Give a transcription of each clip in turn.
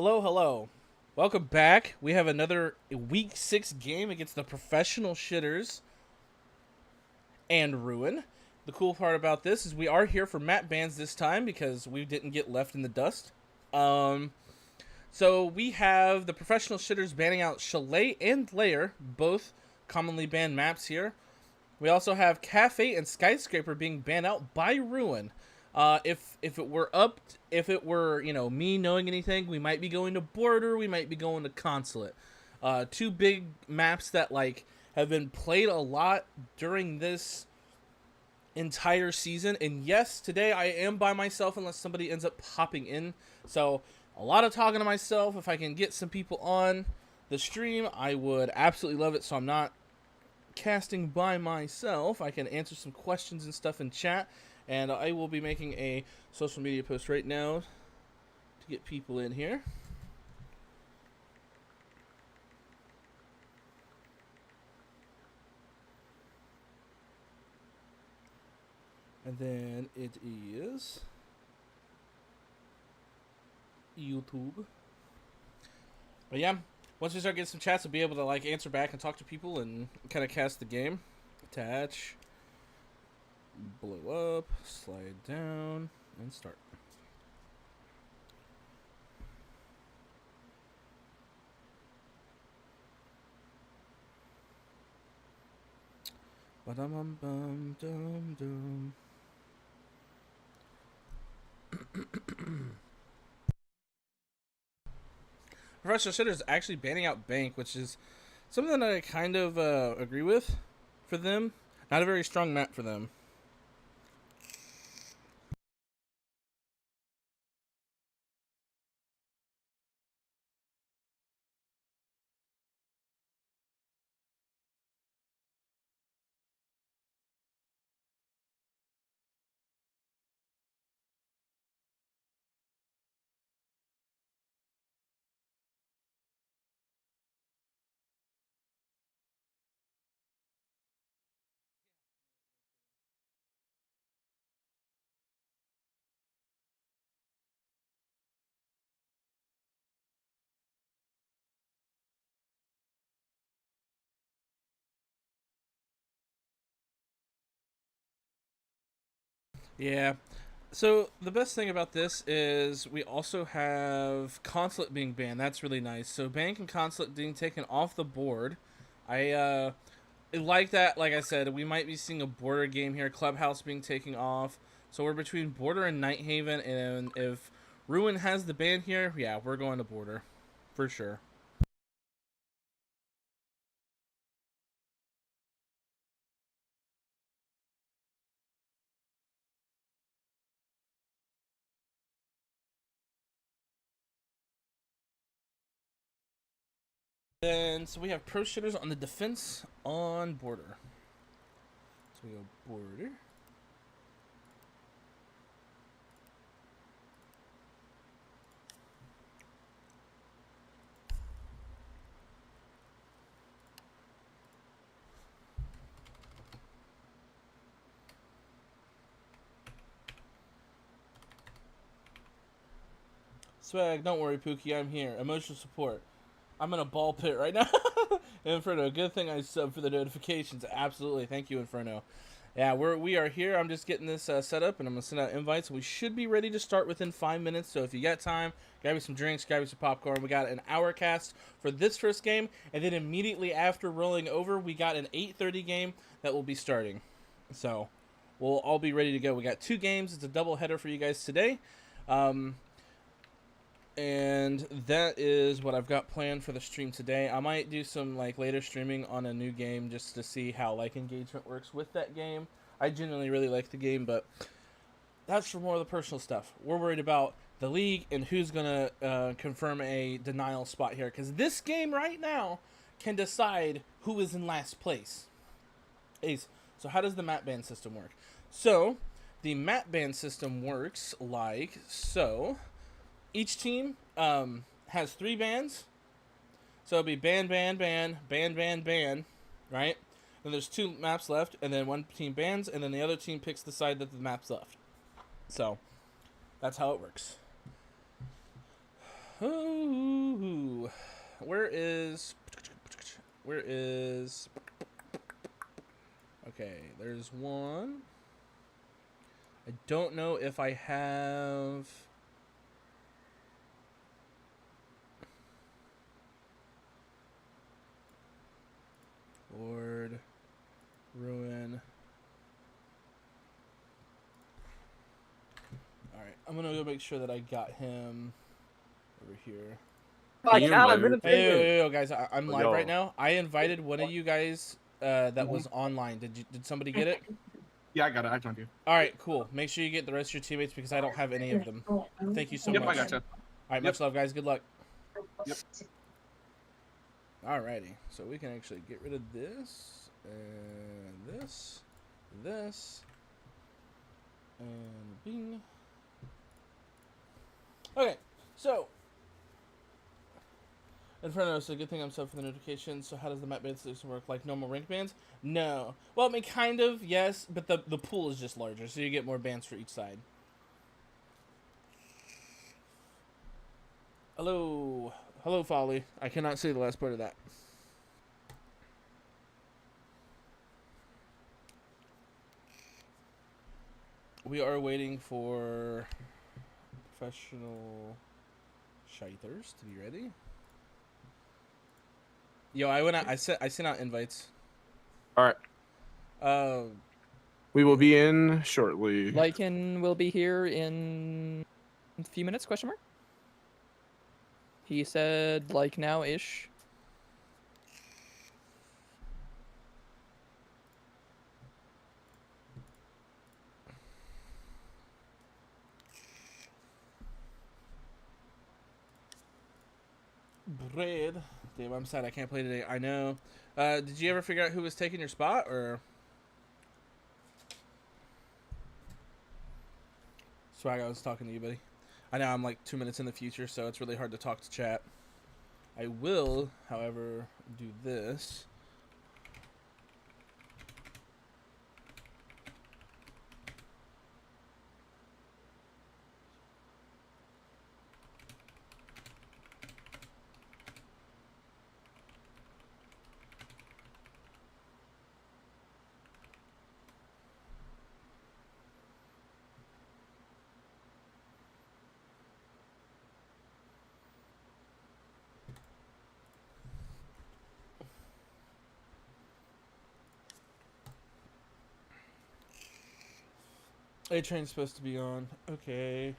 Hello, hello. Welcome back. We have another week 6 game against the professional shitters and Ruin. The cool part about this is we are here for map bans this time because we didn't get left in the dust. Um, so we have the professional shitters banning out Chalet and Lair, both commonly banned maps here. We also have Cafe and Skyscraper being banned out by Ruin. If it were me knowing anything, we might be going to Border, we might be going to Consulate. Two big maps that have been played a lot during this entire season. And yes, today I am by myself unless somebody ends up popping in. So a lot of talking to myself. If I can get some people on the stream, I would absolutely love it. So I'm not casting by myself. I can answer some questions and stuff in chat, and I will be making a social media post right now to get people in here. And then it is YouTube. But yeah, once we start getting some chats, I'll be able to answer back and talk to people and kind of cast the game. Attach, blow up, slide down, and start. Ba-dum-bum-dum-dum. Professional Shitter is actually banning out Bank, which is something that I kind of agree with for them. Not a very strong map for them. Yeah. So the best thing about this is we also have Consulate being banned. That's really nice. So Bank and Consulate being taken off the board. I like that. Like I said, we might be seeing a Border game here. Clubhouse being taken off. So we're between Border and Nighthaven. And if Ruin has the ban here, yeah, we're going to Border. For sure. Then, so we have Pro Shitters on the defense on Border. So we go Border. Swag, don't worry, Pookie, I'm here. Emotional support. I'm in a ball pit right now. Inferno, good thing I subbed for the notifications. Absolutely, thank you, Inferno. Yeah, we are here. I'm just getting this set up, and I'm gonna send out invites. We should be ready to start within 5 minutes. So if you got time, grab me some drinks, grab me some popcorn. We got an hour cast for this first game, and then immediately after rolling over, we got an 8:30 game that will be starting. So we'll all be ready to go. We got 2 games. It's a double header for you guys today. And that is what I've got planned for the stream today. I might do some later streaming on a new game just to see how engagement works with that game. I genuinely really like the game, but that's for more of the personal stuff. We're worried about the league and who's gonna confirm a denial spot here, because this game right now can decide who is in last place. Ace. So how does the map ban system work? So the map ban system works like so. Each team has 3 bans. So it'll be ban, ban, ban, ban, ban, ban, right? And there's 2 maps left, and then one team bans, and then the other team picks the side that the map's left. So that's how it works. Ooh, where is? Where is? Okay, there's one. I don't know if I have. Lord, Ruin. All right, I'm gonna go make sure that I got him over here. My God, I've been a Hey, guys, I'm live Yo. right now. I invited one of you guys that was online. Did somebody get it? Yeah, I got it. I joined you. All right, cool. Make sure you get the rest of your teammates because I don't have any of them. Thank you so Yep, much. I gotcha. All right, much love, guys. Good luck. Yep. Alrighty, so we can actually get rid of this and this, and bing. Okay, so Inferno, so good thing I'm subbed for the notifications. So how does the map ban solution work? Like normal rank bans? No. Well, I mean, kind of, yes, but the pool is just larger, so you get more bans for each side. Hello. Hello, Folly. I cannot say the last part of that. We are waiting for professional shiters to be ready. Yo, I went out. I sent out invites. All right. We will be in shortly. Lycan will be here in a few minutes, question mark? He said like now-ish. Bread. Damn, I'm sad I can't play today. I know. Did you ever figure out who was taking your spot, or? Swag, I was talking to you, buddy. I know I'm like 2 minutes in the future, so it's really hard to talk to chat. I will, however, do this. A train's supposed to be on. Okay.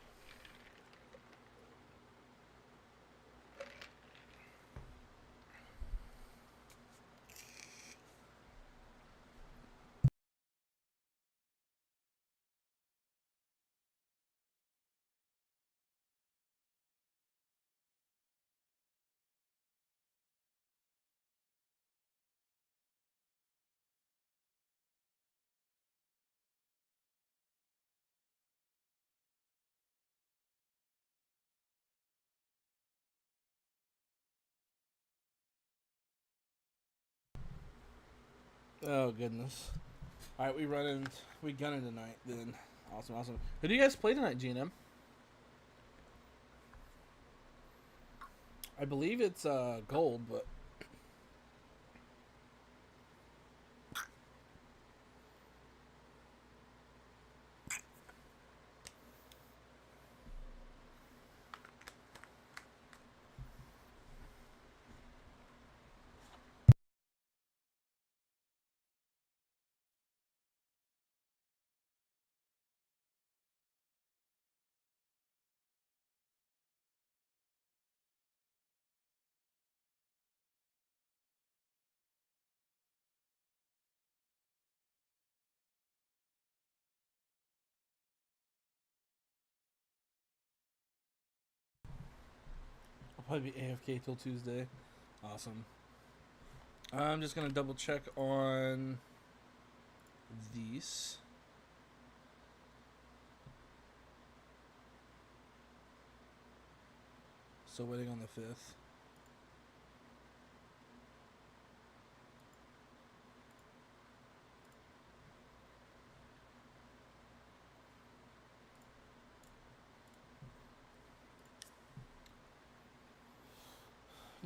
Oh goodness. All right, we gunning tonight. Then awesome. Who do you guys play tonight, GNM? I believe it's gold, but I'll probably be AFK till Tuesday. Awesome. I'm just gonna double check on these. Still waiting on the 5th.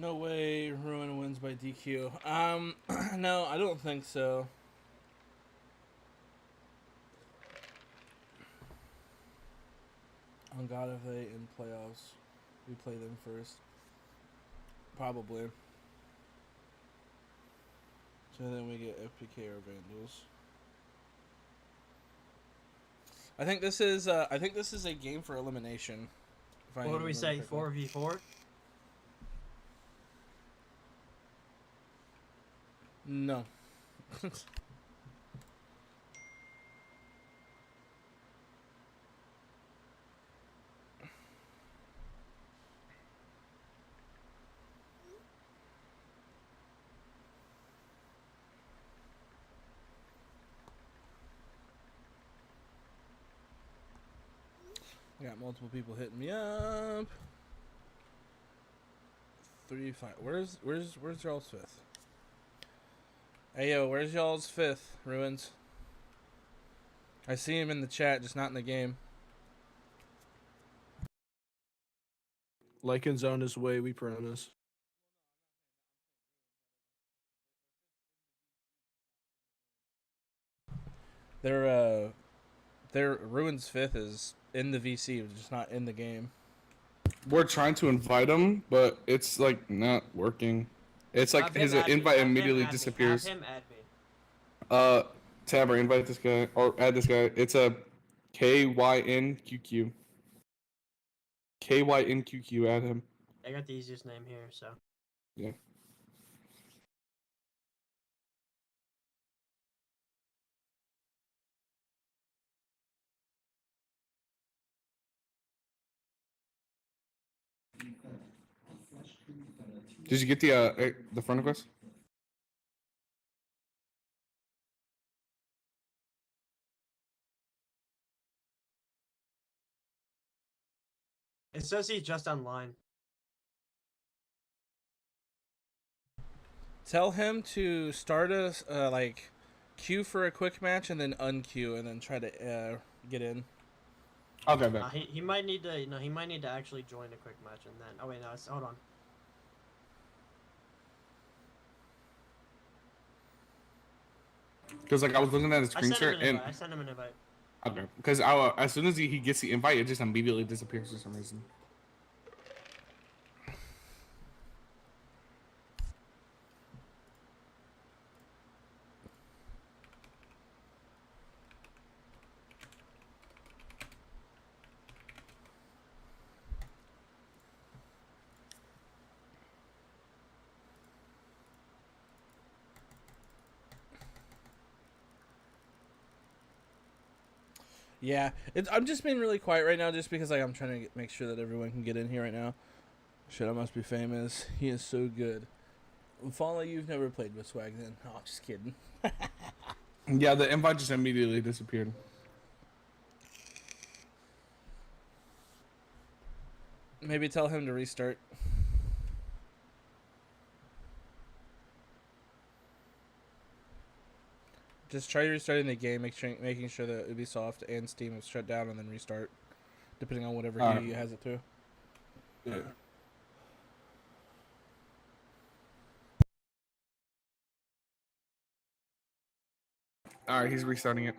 No way Ruin wins by DQ. No, I don't think so. On God, if they in playoffs, we play them first. Probably. So then we get FPK or Vandals. I think this is a game for elimination. What do we say? 4v4? No. I got multiple people hitting me up. 3-5. Where's y'all's fifth? Hey yo, where's y'all's fifth, Ruins? I see him in the chat, just not in the game. Lycan zone is way, we promise. Their Ruins fifth is in the VC, just not in the game. We're trying to invite him, but it's like not working. It's like Have him his add me. invite Have him immediately add me. disappears. Have him add me. Tabber, invite this guy or add this guy. It's a KYNQQ. KYNQQ, add him. I got the easiest name here, so. Yeah. Did you get the friend request? It says he's just online. Tell him to start us queue for a quick match and then unqueue and then try to get in. Okay, man. He might need to. No, he might need to actually join a quick match and then. Oh wait, no. Hold on. Because like I was looking at his screen share and I sent him an invite. okay, because as soon as he gets the invite, it just immediately disappears for some reason. Yeah, I'm just being really quiet right now just because I'm trying to make sure that everyone can get in here right now. Shit, I must be famous. He is so good. Follow, you've never played with Swag then. Oh, just kidding. Yeah, the invite just immediately disappeared. Maybe tell him to restart. Just try restarting the game, making sure that Ubisoft and Steam is shut down and then restart, depending on whatever he has it to. Yeah. All right, he's restarting it.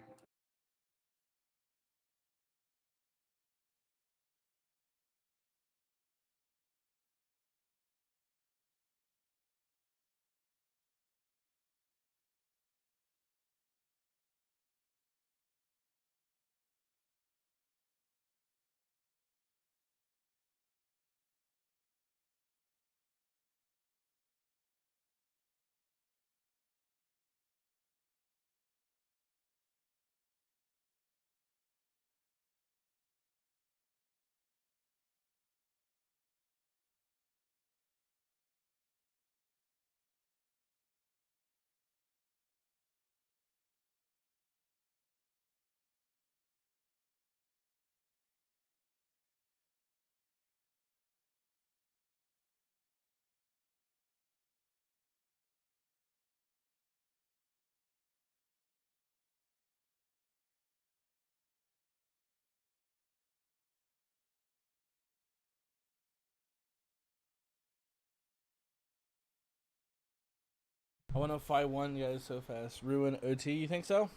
I want to 5-1 guys so fast. Ruin OT, you think so?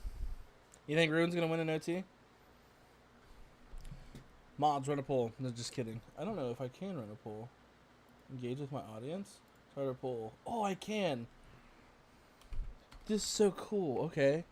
You think Ruin's gonna win an OT? Mods, run a poll. No, just kidding. I don't know if I can run a poll. Engage with my audience? Start a poll. Oh, I can! This is so cool. Okay.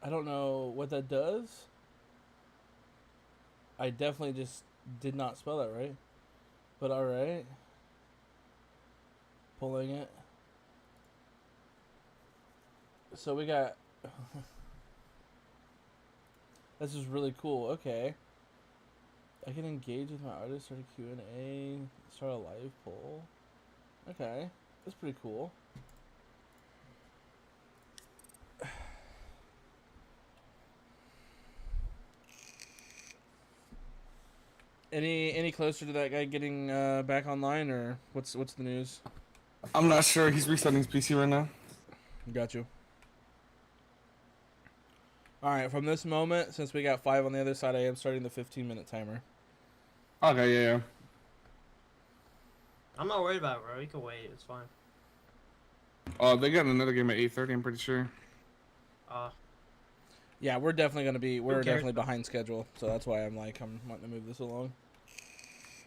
I don't know what that does. I definitely just did not spell that right. But alright. Pulling it. So we got... This is really cool. Okay. I can engage with my artist, start a Q&A, start a live poll. Okay. That's pretty cool. Any closer to that guy getting back online, or what's the news? I'm not sure. He's resetting his PC right now. Got you. All right, from this moment, since we got 5 on the other side, I am starting the 15-minute timer. Okay, yeah. I'm not worried about it, bro. You can wait. It's fine. They got another game at 8:30. I'm pretty sure. Yeah, we're definitely gonna be. We're cares? definitely behind schedule, so that's why I'm wanting to move this along.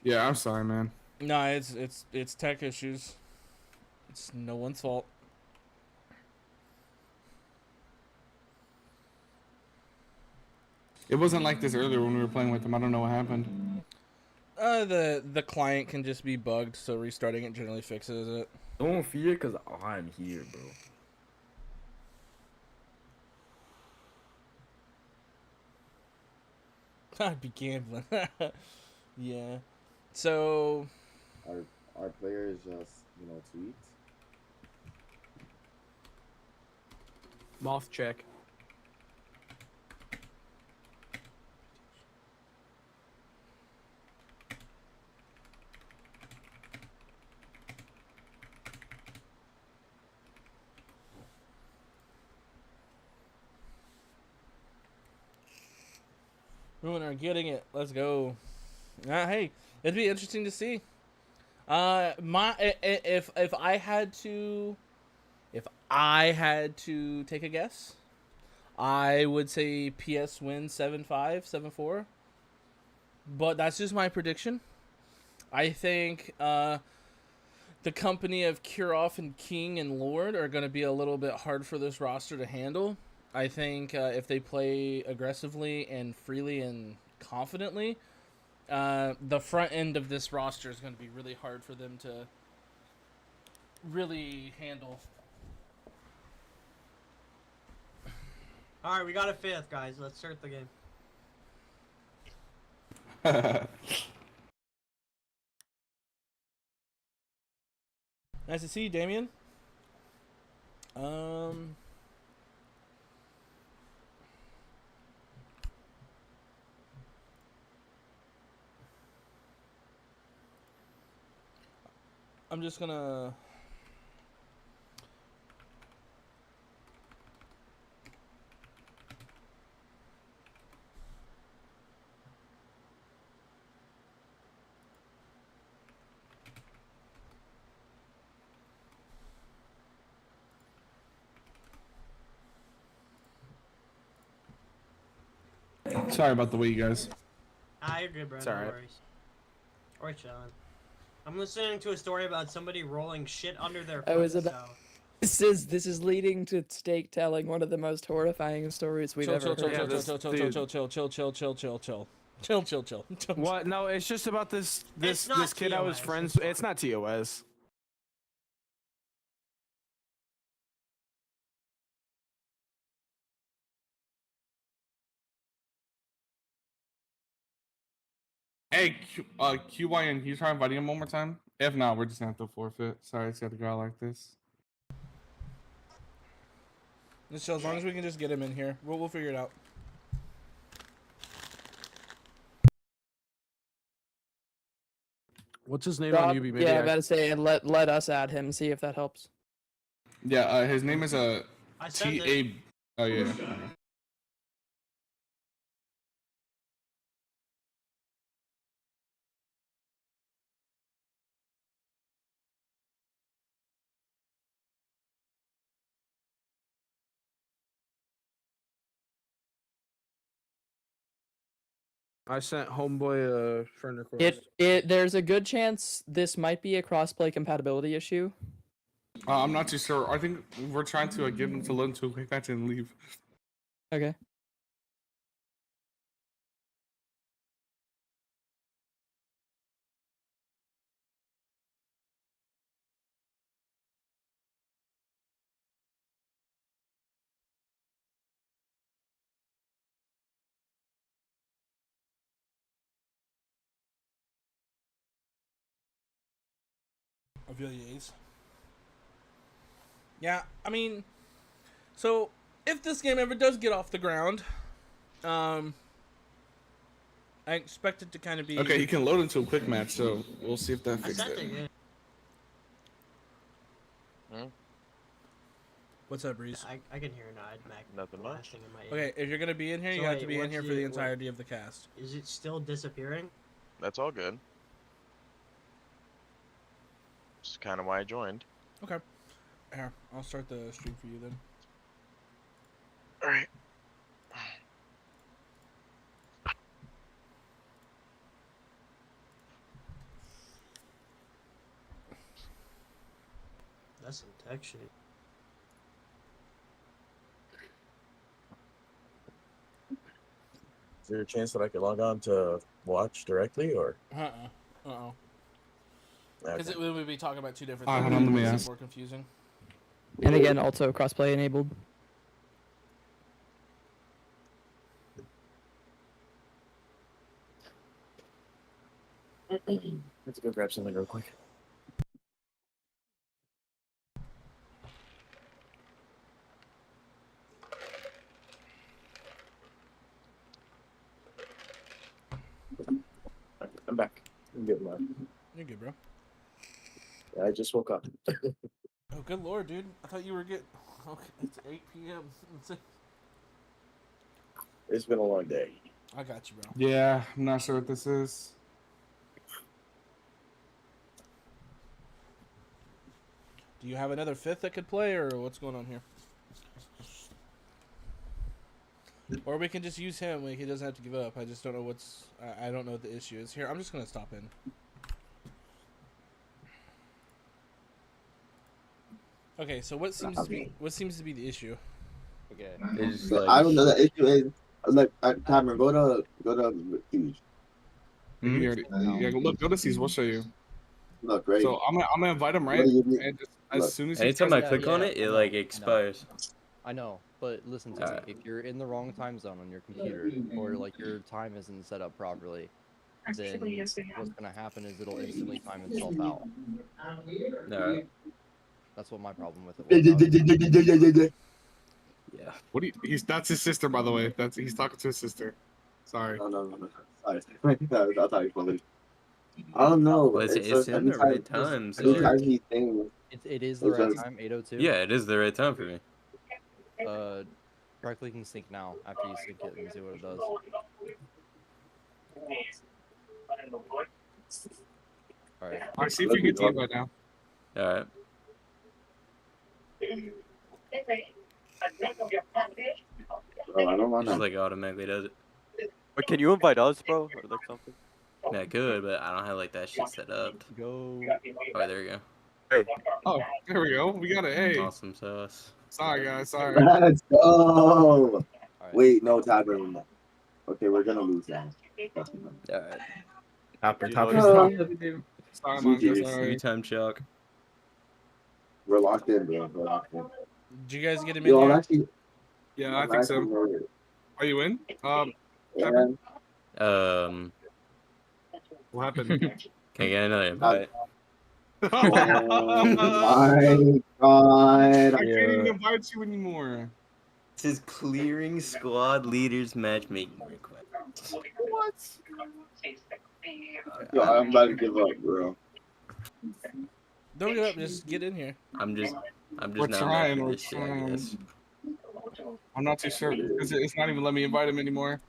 Yeah, I'm sorry, man. No, it's tech issues. It's no one's fault. It wasn't like this earlier when we were playing with them. I don't know what happened. The client can just be bugged, so restarting it generally fixes it. Don't fear, cause I'm here, bro. I'd be gambling. Yeah. So Our players just, tweet. Moth check. Ruin are getting it. Let's go. Hey, it'd be interesting to see. If I had to take a guess, I would say PS wins 7-5, 7-4. But that's just my prediction. I think the company of Kurov and King and Lord are going to be a little bit hard for this roster to handle. I think if they play aggressively and freely and confidently, the front end of this roster is going to be really hard for them to really handle. All right, we got a 5th, guys. Let's start the game. Nice to see you, Damien. I'm just gonna... Sorry about the wait, guys. You're good, bro. It's No alright. worries. Or chilling. I'm listening to a story about somebody rolling shit under their I foot, was about- so... This is leading to Steak telling one of the most horrifying stories we've ever heard. Yeah, this Chill. What? No, it's just about this It's not kid I was TOS, friends it's with. It's not TOS. Hey, QYN, can you try inviting him one more time? If not, we're just gonna have to forfeit. Sorry, it's got to go out like this. So as long as we can just get him in here, we'll figure it out. What's his name Rob, on UB? Maybe yeah, I gotta say, and let us add him. See if that helps. Yeah, his name is I sent it. T.A. Oh yeah. I sent homeboy a friend request. There's a good chance this might be a crossplay compatibility issue. I'm not too sure. I think we're trying to get him to load into a quick match and leave. Okay. Villiers. Yeah, I mean, so if this game ever does get off the ground, I expect it to kind of be Okay, he can load into a quick match, so we'll see if that I fixes sent it. it. Yeah. What's up, Breeze? I can hear an Mac. Nothing much. blasting in my ear. Okay, if you're gonna be in here, you So have to wait, be in what's here for the- the what- entirety of the cast. Is it still disappearing? That's all good. That's kind of why I joined. Okay. Here, I'll start the stream for you then. All right. That's some tech shit. Is there a chance that I could log on to watch directly, or? Uh-oh. Okay. Because we would be talking about two different Hold things. on, let me It's ask. more confusing. And again, also crossplay enabled. Let's go grab something real quick. I'm back. I'm good, man. You're good, bro. I just woke up. Oh, good lord, dude. I thought you were getting... Okay, it's 8 p.m. It's been a long day. I got you, bro. Yeah, I'm not sure what this is. Do you have another fifth that could play, or what's going on here? Or we can just use him. Like, he doesn't have to give up. I just don't know what's... I don't know what the issue is. Here, I'm just going to stop in. Okay, so what seems to be the issue? Okay. It's like, I don't know. The issue is like Cameron, go to huge. Yeah, go to C's. We'll show you. Look right. So I'm gonna invite him, right? What do you mean? And just, Look. as soon as he anytime I tries click to- on it, it like expires. I know, but listen to me. Alright. If you're in the wrong time zone on your computer, or like your time isn't set up properly, then what's gonna happen is it'll instantly time itself out. Alright. That's what my problem with it was. Yeah. What do you? That's his sister, by the way. He's talking to his sister. Sorry. No. Sorry. I thought you were I don't know. Well, it's just in the every right time. So Every time he thinks, It is the right Because- time, 8:02. yeah, it is the right time for me. Try clicking sync now after you sync it and see what it does. Alright. All right, see if you get team right now. Alright. bro, I don't want Just to. like automatically does it. But can you invite us, bro, or like something? Yeah, good, but I don't have like that shit set up. Go. Oh, there we go. Oh, there we go. We got it. Hey, Awesome sauce. sorry guys. Sorry. Let's go. Alright. Wait, no, Tavern. Okay, we're gonna lose now. Alright. Topper, Oh. Sorry, man. GG. Sorry. Anytime, Chuck. We're locked in, bro. We're locked in. Did you guys get him in Yo, I'm here? actually. Yeah, I I'm think actually so. worried. Are you in? And Can What happened? I get another invite? Oh my god. I can't even Yeah. invite you anymore. This is clearing squad leaders matchmaking request. What? Yo, I'm about to give up, bro. Don't give up. Just get in here. I'm just We're not trying, making we're this shit, I trying. guess. I'm not too sure because it's not even letting me invite him anymore.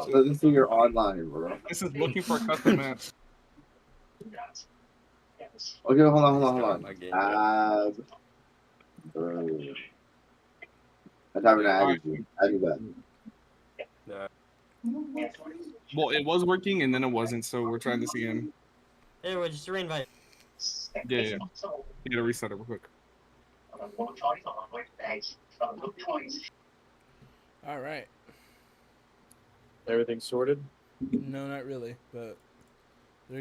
Let's see you're online, bro. This is looking for a custom match. Okay, hold on, hold Start on. my game, Bro. I'm having to add you. Add you back. Well, it was working and then it wasn't, so we're trying this again. Hey, we're just reinvite. Yeah. You gotta reset it real quick. All right. Everything sorted? No, not really, but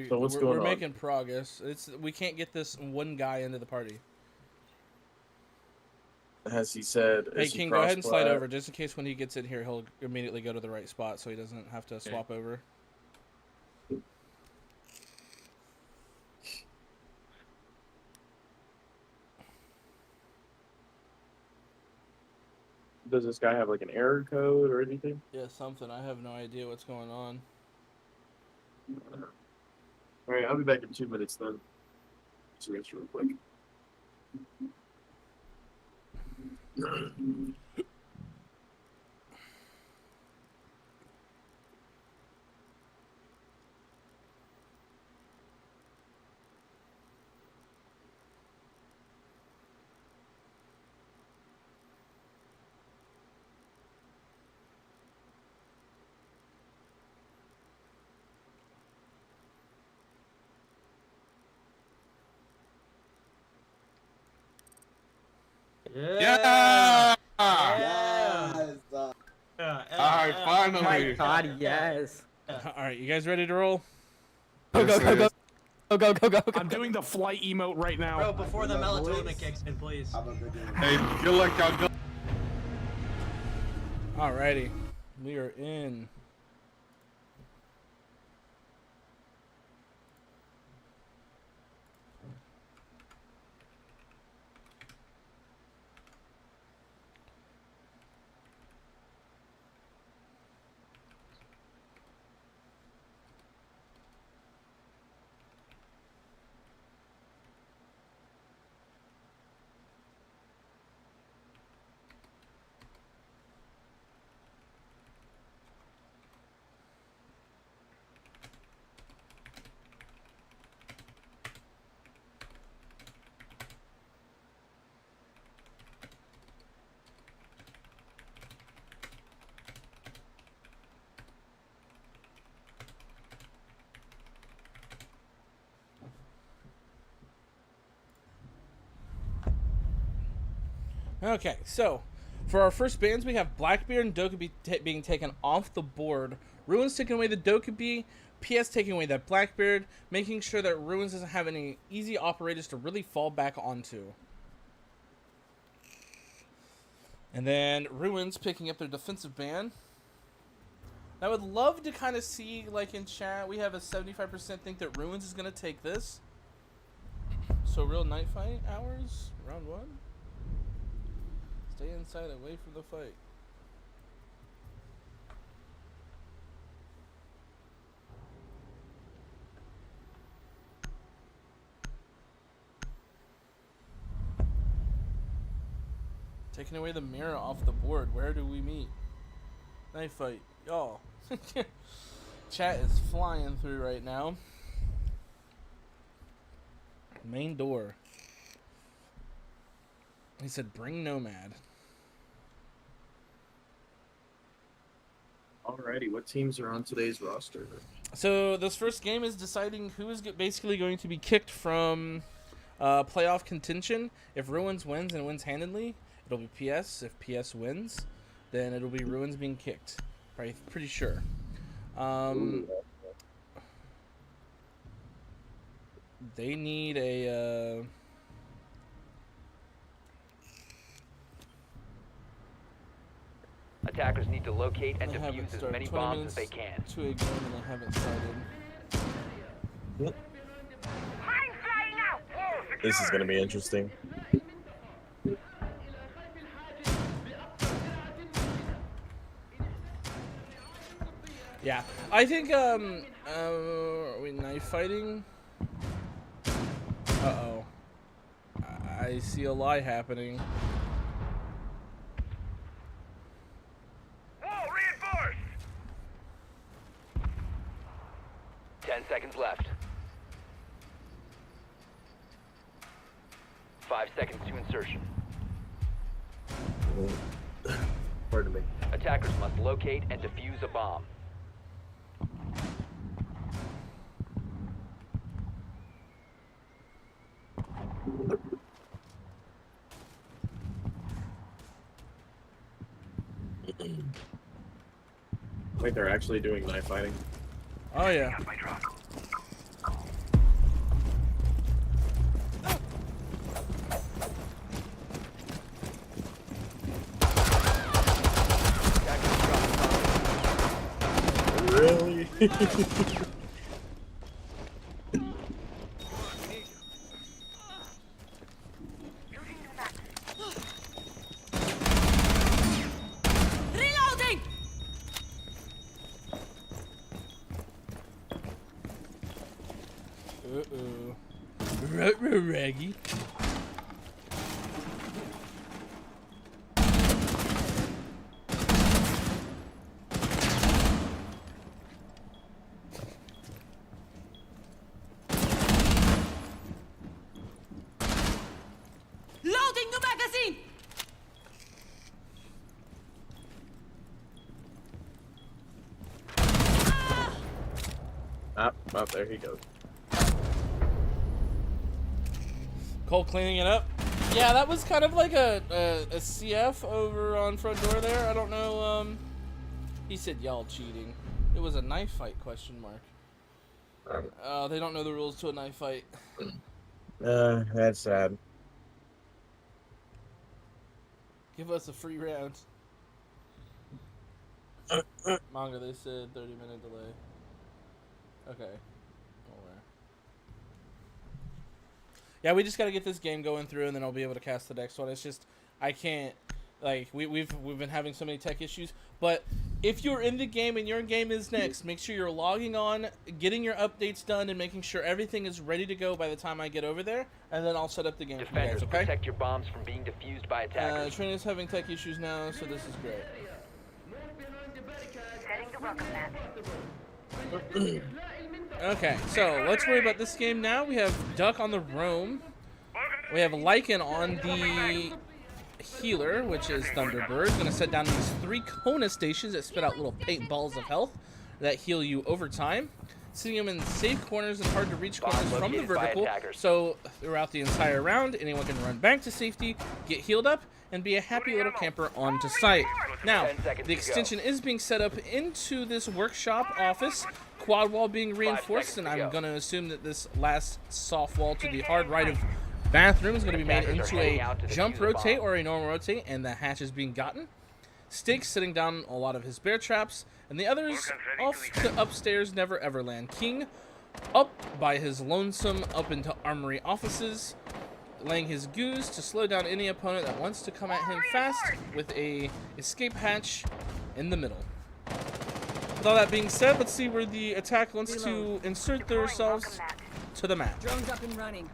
So what's we're going on? making progress. We can't get this one guy into the party. Has he said? Hey, is he King, go ahead and slide cross-plat? over, just in case when he gets in here, he'll immediately go to the right spot, so he doesn't have to swap over. Does this guy have like an error code or anything? Yeah, something. I have no idea what's going on. All right, I'll be back in 2 minutes then. So it's real quick. Yeah. Yeah! Yeah. Alright, finally. God, yes. All right, you guys ready to roll? Go, go, go, go. Go, go, go, go, go. I'm doing the flight emote right now. Bro, before the melatonin kicks in, please. Hey, good luck, y'all. Go. Alrighty, we are in. Okay, so for our first bans, we have Blackbeard and Dokkaebi being taken off the board. Ruins taking away the Dokkaebi, PS taking away that Blackbeard, making sure that Ruins doesn't have any easy operators to really fall back onto. And then Ruins picking up their defensive ban. I would love to kind of see, like in chat, we have a 75% think that Ruins is going to take this. So real night fight hours, round one. Stay inside, away from the fight. Taking away the mirror off the board. Where do we meet? Knife fight. Y'all. Chat is flying through right now. Main door. He said, bring Nomad. Alrighty, what teams are on today's roster? So this first game is deciding who is basically going to be kicked from playoff contention. If Ruins wins and wins handedly, it'll be PS. If PS wins, then it'll be Ruins being kicked. Pretty sure. They need a... Attackers need to locate and They haven't defuse as started. many 20 bombs minutes as they can. to a game and they haven't started. This is gonna be interesting. Yeah, I think are we knife fighting? Uh-oh. I see a lie happening. Wall reinforced. 10 seconds left. 5 seconds to insertion. Pardon me. Attackers must locate and defuse a bomb. I think they're actually doing knife fighting. Oh yeah. Really? Reloading! Uh-oh. Raggy. Loading new magazine! There he goes. Cole cleaning it up. Yeah, that was kind of like a CF over on front door there. I don't know. He said y'all cheating. It was a knife fight ? They don't know the rules to a knife fight. That's sad. Give us a free round. Manga, they said 30-minute delay. Okay. Yeah, we just gotta get this game going through, and then I'll be able to cast the next one. It's just I can't. Like we've been having so many tech issues. But if you're in the game and your game is next, make sure you're logging on, getting your updates done, and making sure everything is ready to go by the time I get over there, and then I'll set up the game for you guys. Okay? Protect your bombs from being defused by attackers. Trina's having tech issues now, so this is great. Okay, so let's worry about this game now. We have Duck on the roam. We have Lycan on the healer, which is Thunderbird. Gonna set down these 3 Kona stations that spit out little paintballs of health that heal you over time. Sitting them in safe corners and hard to reach corners from the vertical. So throughout the entire round, anyone can run back to safety, get healed up, and be a happy little camper onto site. Now, the extension is being set up into this workshop office, quad wall being reinforced, and I'm going to assume that this last soft wall to the hard right of bathroom is going to be made into a jump rotate or a normal rotate, and the hatch is being gotten. Stakes sitting down a lot of his bear traps, and the others off to upstairs Never Everland. King up by his lonesome up into armory offices, laying his goose to slow down any opponent that wants to come at him fast with a escape hatch in the middle. With all that being said, let's see where the attack wants to insert themselves to the map. Drones up and running.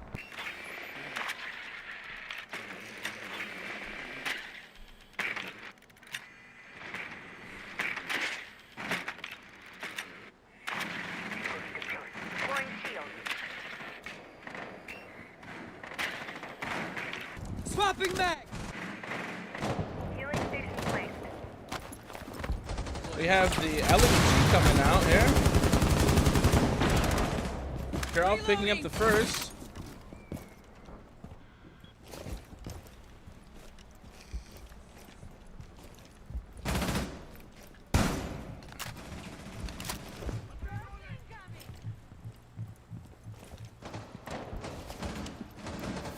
Swapping back. We have the LMG coming out here. Carol picking up the first.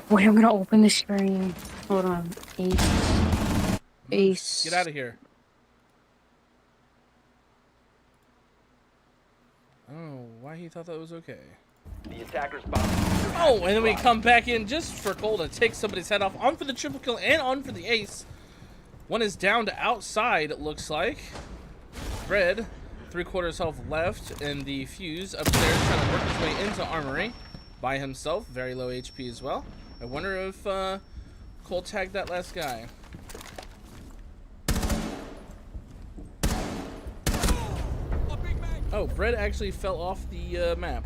Wait, I'm gonna open the screen. Hold on. Ace. Get out of here. Oh, why he thought that was okay. The attacker's bomb. Oh, and then we come back in just for Cole to take somebody's head off. On for the triple kill and on for the ace. One is down to outside, it looks like. Red, 3/4 health left, and the Fuse upstairs trying to work his way into Armory by himself. Very low HP as well. I wonder if Cole tagged that last guy. Oh, Bread actually fell off the map.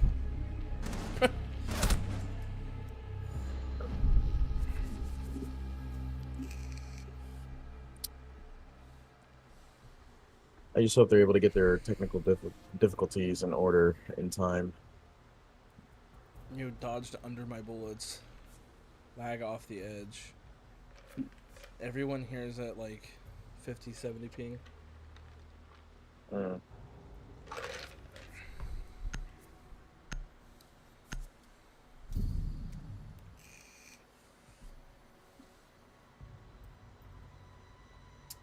I just hope they're able to get their technical difficulties in order in time. You dodged under my bullets. Lag off the edge. Everyone here is at like 50, 70 ping.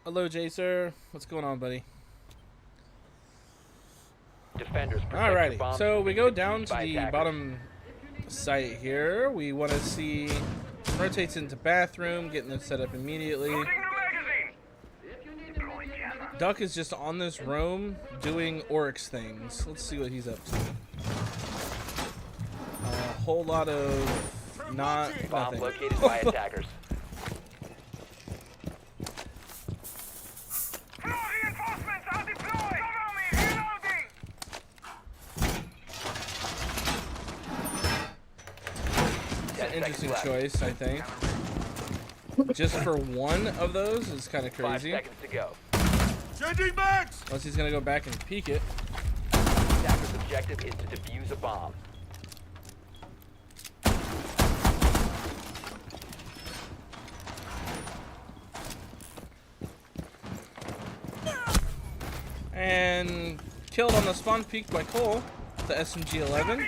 Hello, Jacer. What's going on, buddy? Defenders. Alrighty, so we go down to the bottom site here. We want to see rotates into bathroom, getting it set up immediately. Duck is just on this roam doing Oryx things. Let's see what he's up to. A whole lot of Bomb nothing. located by attackers. Interesting choice, I think. Just for one of those is kind of 5 crazy. seconds to go. Unless he's gonna go back and peek it. Attacker's objective is to defuse a bomb. And killed on the spawn peek by Cole, the SMG-11.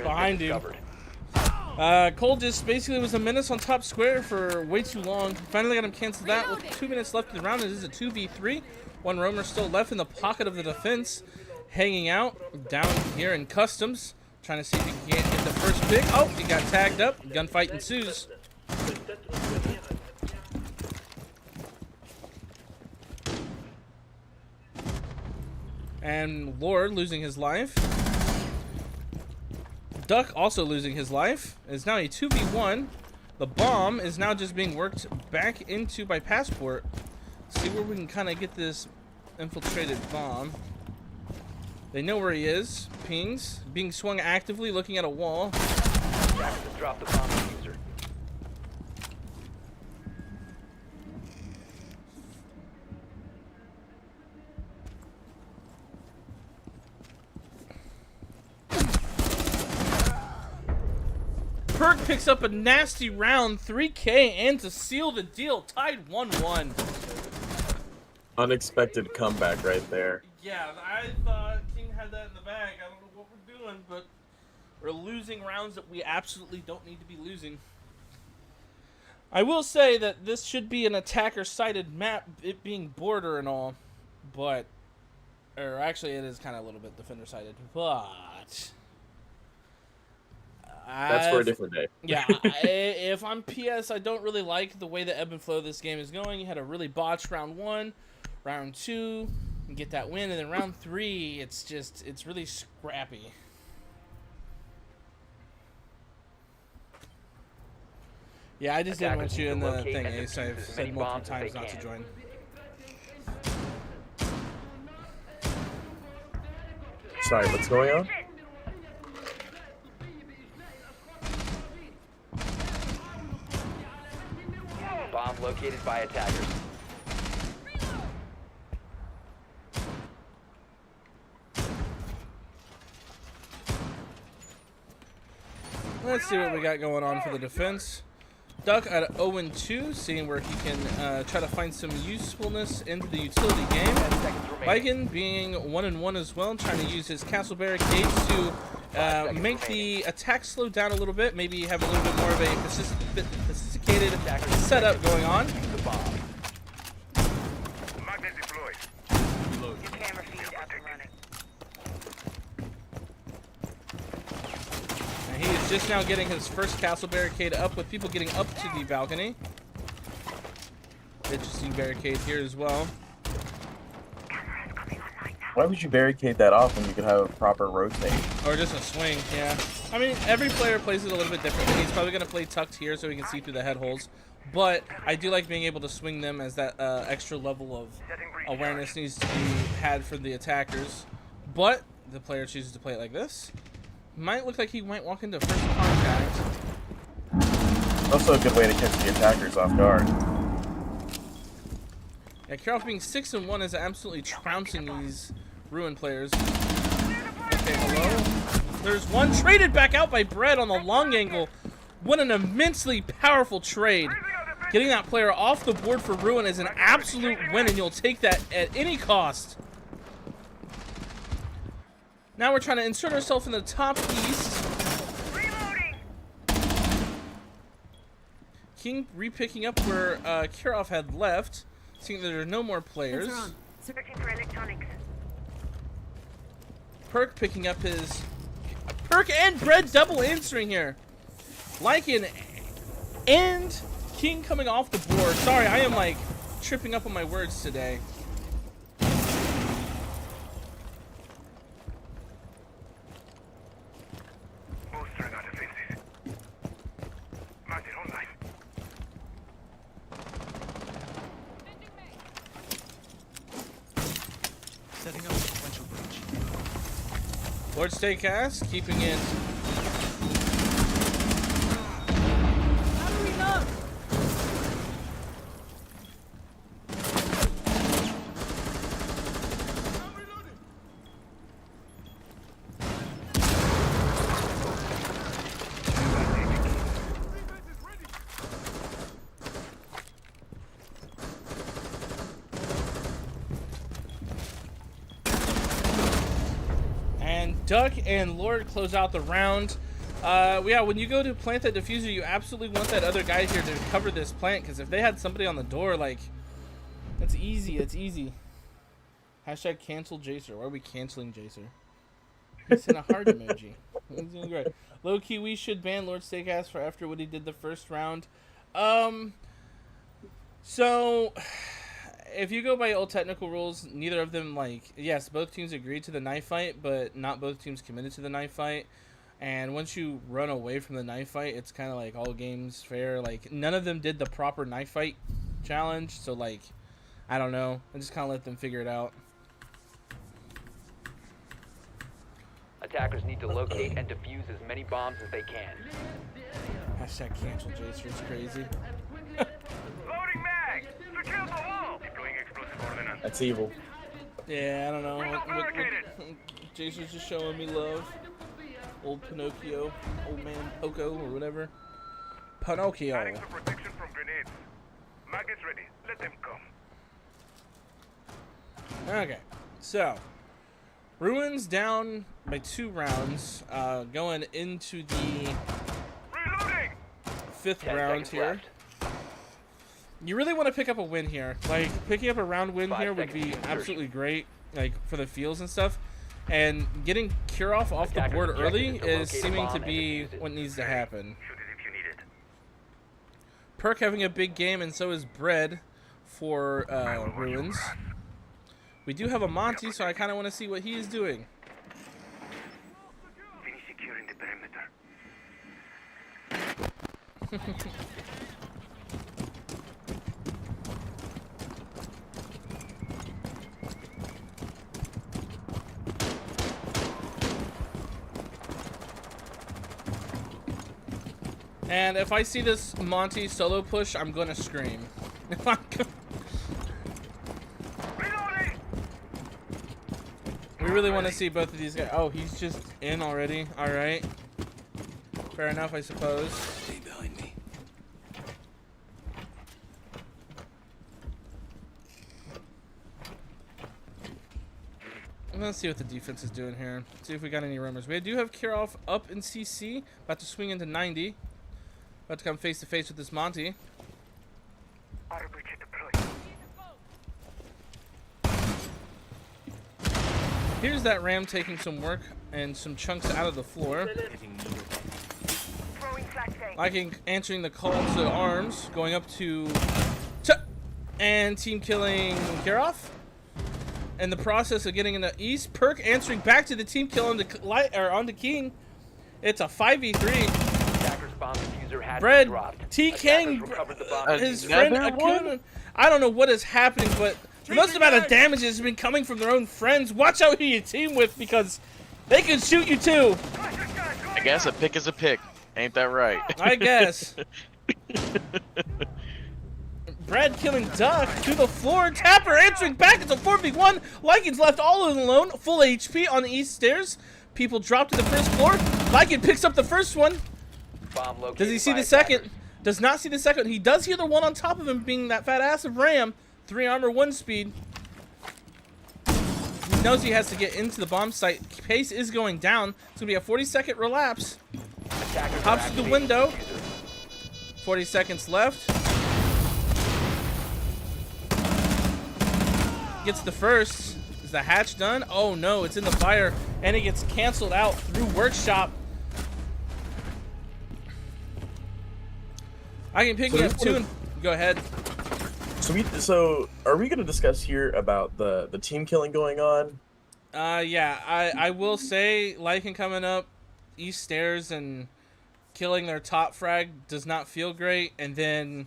Behind you. Cole just basically was a menace on top square for way too long. Finally got him canceled out with 2 minutes left in the round. It is a 2v3. One roamer still left in the pocket of the defense, hanging out down here in customs, trying to see if he can get the first pick. Oh, he got tagged up. Gunfight ensues. And Lord losing his life. Duck also losing his life. It's now a 2v1. The bomb is now just being worked back into by Passport. See where we can kind of get this infiltrated bomb. They know where he is. Pings. Being swung actively, looking at a wall. Drop the bomb diffuser. Perk picks up a nasty round, 3K, and to seal the deal, tied 1-1. Unexpected comeback right there. Yeah, I thought King had that in the bag. I don't know what we're doing, but we're losing rounds that we absolutely don't need to be losing. I will say that this should be an attacker-sided map, it being border and all, but... Or actually, it is kind of a little bit defender-sided, but... That's for a different day. Yeah, if I'm PS, I don't really like the way the ebb and flow of this game is going. You had a really botched round 1, round 2, you get that win, and then round 3, it's really scrappy. Yeah, I just didn't want you in the thing, Ace. I've said multiple times not to join. Sorry, what's going on? bomb located by attackers. Let's see what we got going on for the defense. Duck at 0-2, seeing where he can try to find some usefulness into the utility game. Lycan being 1-1 as well, trying to use his castle barricades to make the attack slow down a little bit, maybe have a little bit more of a sophisticated setup going on. And he is just now getting his first castle barricade up, with people getting up to the balcony. Interesting barricade here as well. Why would you barricade that off when you could have a proper rotate? Or just a swing, yeah. I mean, every player plays it a little bit differently. He's probably going to play tucked here so he can see through the head holes. But I do like being able to swing them, as that extra level of awareness needs to be had for the attackers. But the player chooses to play it like this. Might look like he might walk into first contact. Also a good way to catch the attackers off guard. Yeah, Kirov being 6-1 is absolutely trouncing these Ruin players. Okay, hello. There's one traded back out by Bread on the long angle. What an immensely powerful trade. Getting that player off the board for Ruin is an absolute win, and you'll take that at any cost. Now we're trying to insert ourselves in the top east. King re-picking up where Kirov had left, seeing that there are no more players. Perk picking up his... Perk and Bread double answering here. Lycan and King coming off the board. Sorry, I am like tripping up on my words today. Setting up a sequential breach. Lord Steakhouse keeping it. Duck and Lord close out the round. Yeah, when you go to plant that diffuser, you absolutely want that other guy here to cover this plant, because if they had somebody on the door, like, that's easy. It's easy. Hashtag cancel Jacer. Why are we canceling Jacer? He's in a heart emoji. He's doing great. Low key, we should ban Lord Steakhouse for after what he did the first round. So if you go by old technical rules, neither of them, like, yes, both teams agreed to the knife fight, but not both teams committed to the knife fight. And once you run away from the knife fight, it's kind of like all games fair. Like, none of them did the proper knife fight challenge, so, like, I don't know. I just kind of let them figure it out. Attackers need to locate and defuse as many bombs as they can. Hashtag cancel Jacer. It's crazy. Loading mag! Secure the wall! Deploying explosive ordnance. That's evil. Yeah, I don't know. Jacer's just showing me love. Old Pinocchio. Old man Poco or whatever. Pinocchio. Adding some protection from grenades. Mag is ready. Let them come. Okay. So, Ruins down by 2 rounds. Going into the 5th round here. Left. You really want to pick up a win here. Like, picking up a round win here would be absolutely great, like, for the feels and stuff. And getting Kirov off the board early is seeming to be what needs to happen. Perk having a big game, and so is Bread for Ruins. We do have a Monty, so I kind of want to see what he is doing. Finish securing the perimeter. And if I see this Monty solo push, I'm going to scream. We really want to see both of these guys. Oh, he's just in already. All right. Fair enough, I suppose. Stay behind me. Let's see what the defense is doing here. See if we got any rumors. We do have Kirov up in CC, about to swing into 90. About to come face to face with this Monty. Here's that Ram taking some work and some chunks out of the floor. Liking answering the call to arms, going up to and team killing Kirov. In the process of getting into East, Perk answering back to the team kill on the King. It's a 5v3. Bread, T King, his friend Akun. I don't know what is happening, but the most amount of damage has been coming from their own friends. Watch out who you team with because they can shoot you too. I guess a pick is a pick. Ain't that right? I guess. Brad killing Duck to the floor. Tapper answering back. It's a 4v1. Lycan's left all alone. Full HP on the east stairs. People drop to the first floor. Lycan picks up the first one. Does he see the second? Does not see the second. He does hear the one on top of him being that fat ass of Ram. 3 armor, 1 speed. He knows he has to get into the bomb site. Pace is going down. It's going to be a 40-second relapse. Hops through the window. 40 seconds left. Gets the first. Is the hatch done? Oh no, it's in the fire. And it gets canceled out through workshop. I can pick you up too. Go ahead. So are we going to discuss here about the team killing going on? Yeah, I will say Lycan coming up east stairs and killing their top frag does not feel great, and then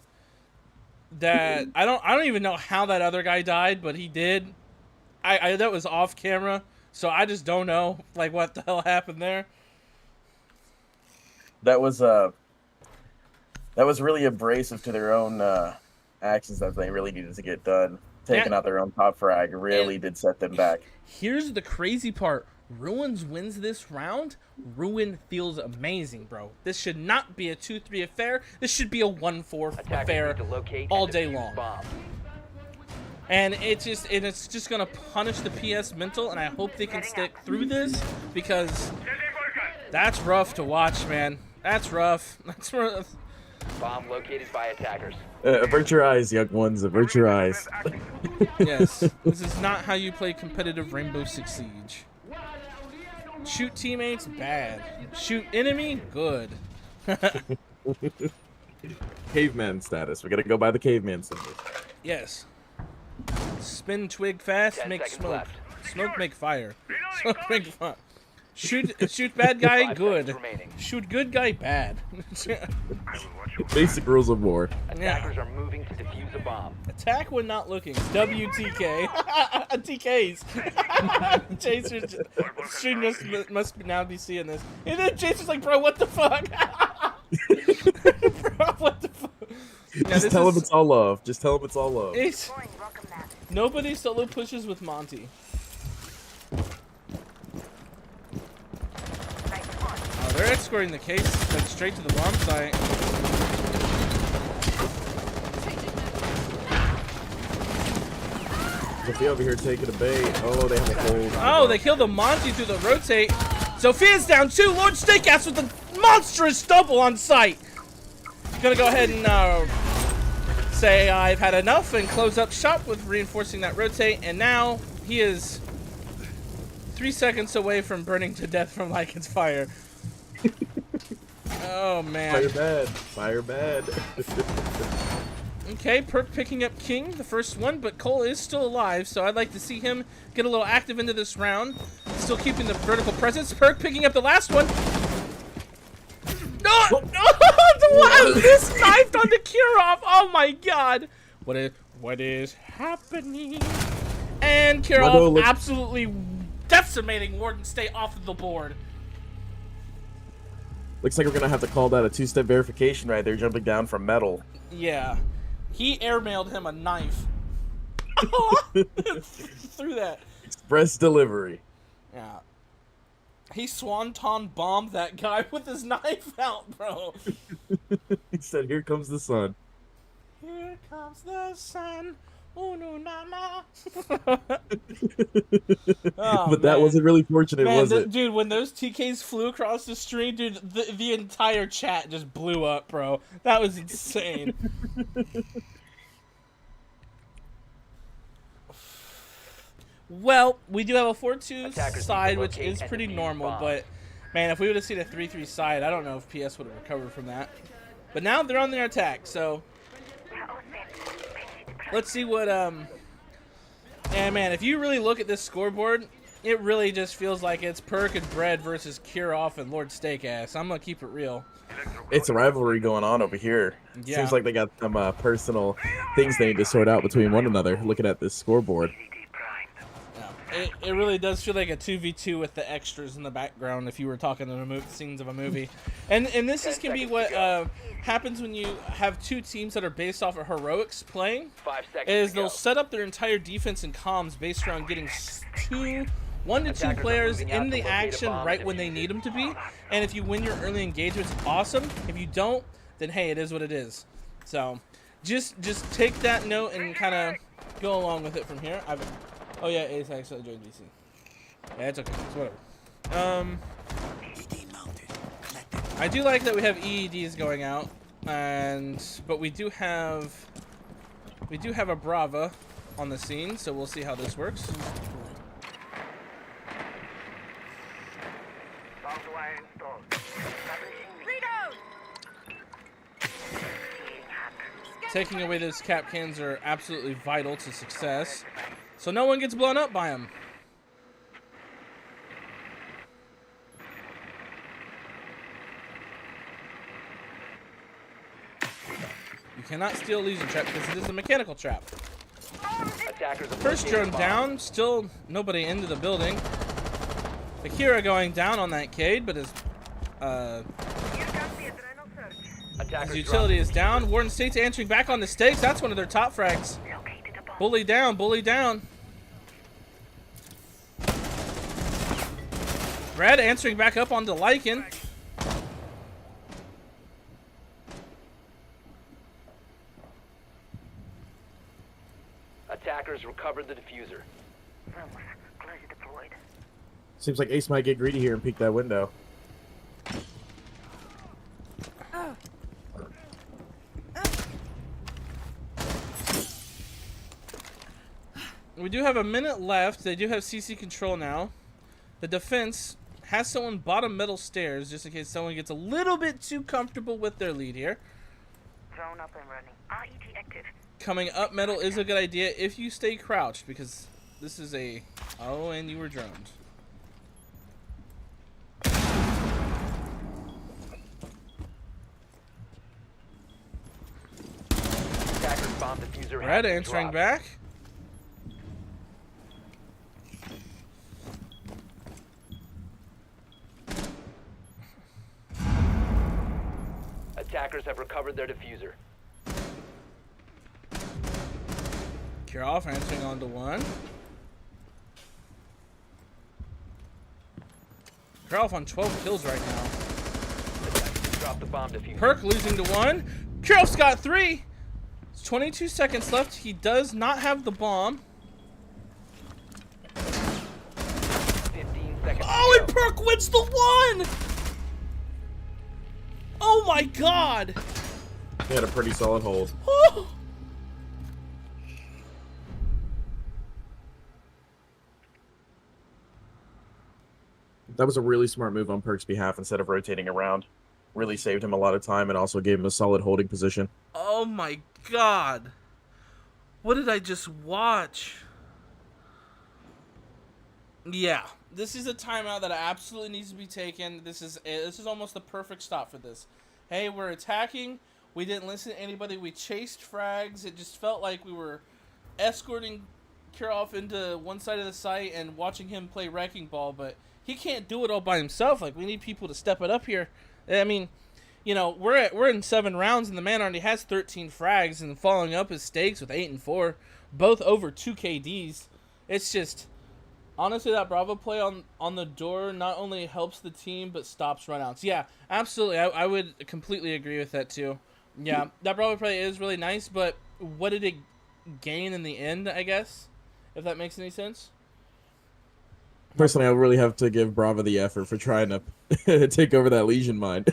that I don't even know how that other guy died, but he did. I that was off camera, so I just don't know like what the hell happened there. That was really abrasive to their own actions that they really needed to get done. Taking out their own top frag really did set them back. Here's the crazy part. Ruins wins this round. Ruin feels amazing, bro. This should not be a 2-3 affair. This should be a 1-4 affair all day long. And it's just gonna punish the PS mental, and I hope they can stick through this because that's rough to watch, man. That's rough. That's rough. Bomb located by attackers. Avert your eyes, young ones. Avert your eyes. Yes, this is not how you play competitive Rainbow Six Siege. Shoot teammates, bad. Shoot enemy, good. Caveman status. We gotta go by the caveman symbol. Yes. Spin twig fast, make smoke. left. Smoke make fire. Smoke make fire. Shoot bad guy, good. Shoot good guy, bad. Basic rules of war. Attackers are moving to defuse a bomb. Attack when not looking. WTK. TKs. Chaser's stream must now be seeing this. And then Chaser's like, bro, what the fuck? Bro, what the fuck? Yeah, Just tell him it's all love. Just tell him it's all love. Nobody solo pushes with Monty. Oh, they're escorting the case like straight to the bomb site. Sophia over here taking a bait. Oh, they have a hold. Oh, they killed the Monty through the rotate. Sophia's down too. Lord Steakass with a monstrous double on site. Gonna go ahead and say I've had enough and close up shop with reinforcing that rotate. And now he is 3 seconds away from burning to death from Lycan's fire. Oh man. Fire bad. Fire bad. Okay, Perk picking up King, the first one, but Cole is still alive, so I'd like to see him get a little active into this round. Still keeping the vertical presence. Perk picking up the last one. No! No! Wow, this knifed on the Kirov! Oh my god! What is happening? And Kirov absolutely decimating Warden State off of the board. Looks like we're gonna have to call that a two-step verification right there, jumping down from metal. Yeah. He airmailed him a knife. Through that. Express delivery. Yeah. He swanton bombed that guy with his knife out, bro. He said, "Here comes the sun." Here comes the sun. Oh no, na na. But that wasn't really fortunate, was it? Dude, when those TKs flew across the stream, dude, the entire chat just blew up, bro. That was insane. Well, we do have a 4-2 side, which is pretty normal, but man, if we would have seen a 3-3 side, I don't know if PS would have recovered from that. But now they're on their attack, so let's see what yeah, man, if you really look at this scoreboard, it really just feels like it's Perk and Bread versus Kirov and Lord Steakass. I'm gonna keep it real. It's a rivalry going on over here. Yeah. Seems like they got some personal things they need to sort out between one another, looking at this scoreboard. It really does feel like a 2v2 with the extras in the background if you were talking the scenes of a movie. And this can be what happens when you have two teams that are based off of heroics playing. 5 seconds Is to they'll go. set up their entire defense and comms based around getting 1 to 2 players in the action right when they need them to be. And if you win your early engagements, awesome. If you don't, then hey, it is what it is. So just take that note and kind of go along with it from here. Oh yeah, Ace actually joined VC. Yeah, it's okay. It's whatever. I do like that we have EEDs going out, but we do have a Brava on the scene, so we'll see how this works. Taking away those cap cans are absolutely vital to success, so no one gets blown up by them. You cannot steal Legion Trap because it is a mechanical trap. First drone down, still nobody into the building. Akira going down on that Cade, but his utility is down. Warden State's answering back on the stakes. That's one of their top frags. Bully down, bully down. Red answering back up onto Lycan. Attackers recovered the diffuser. Seems like Ace might get greedy here and peek that window. We do have a minute left. They do have CC control now. The defense has someone bottom middle stairs just in case someone gets a little bit too comfortable with their lead here. Drone up and running. RET active. Coming up middle is a good idea if you stay crouched because this is a... Oh, and you were droned. Attackers bomb diffuser. Red answering back. Attackers have recovered their diffuser. Kirov answering onto one. Kirov on 12 kills right now. Drop the bomb diffuser. Perk losing to one. Kirov's got 3. It's 22 seconds left. He does not have the bomb. 15 seconds. Oh, and Perk wins the 1! Oh my god! He had a pretty solid hold. That was a really smart move on Perk's behalf instead of rotating around. Really saved him a lot of time and also gave him a solid holding position. Oh my god. What did I just watch? Yeah, this is a timeout that absolutely needs to be taken. This is almost the perfect stop for this. Hey, we're attacking. We didn't listen to anybody. We chased frags. It just felt like we were escorting Kirov into one side of the site and watching him play Wrecking Ball, but he can't do it all by himself. Like, we need people to step it up here. I mean, you know, we're in 7 rounds and the man already has 13 frags and following up his stakes with 8 and 4, both over 2 KDs. It's just honestly that Bravo play on the door not only helps the team but stops runouts. Yeah, absolutely. I would completely agree with that too. Yeah, that Bravo play is really nice, but what did it gain in the end, I guess? If that makes any sense. Personally, I really have to give Bravo the effort for trying to take over that Legion mine.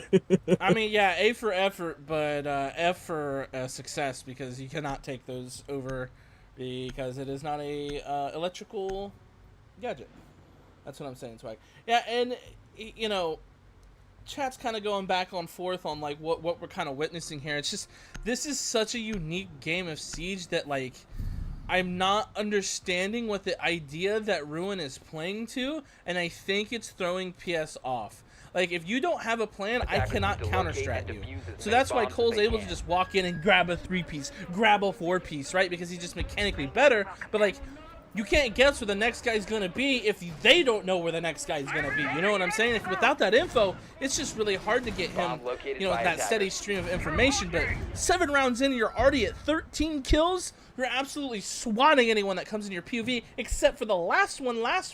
I mean, yeah, A for effort, but F for success, because you cannot take those over because it is not a electrical gadget. That's what I'm saying, Swag. Yeah, and, you know, chat's kind of going back and forth on, like, what we're kind of witnessing here. It's just, this is such a unique game of Siege that, like, I'm not understanding what the idea that Ruin is playing to, and I think it's throwing PS off. Like, if you don't have a plan, I cannot counter-strat you. So that's why Cole's able to just walk in and grab a 3-piece, grab a 4-piece, right? Because he's just mechanically better. But, like, you can't guess where the next guy's going to be if they don't know where the next guy's going to be. You know what I'm saying? If, without that info, it's just really hard to get him, you know, that steady stream of information. But 7 rounds in, you're already at 13 kills. You're absolutely swatting anyone that comes in your POV, except for the last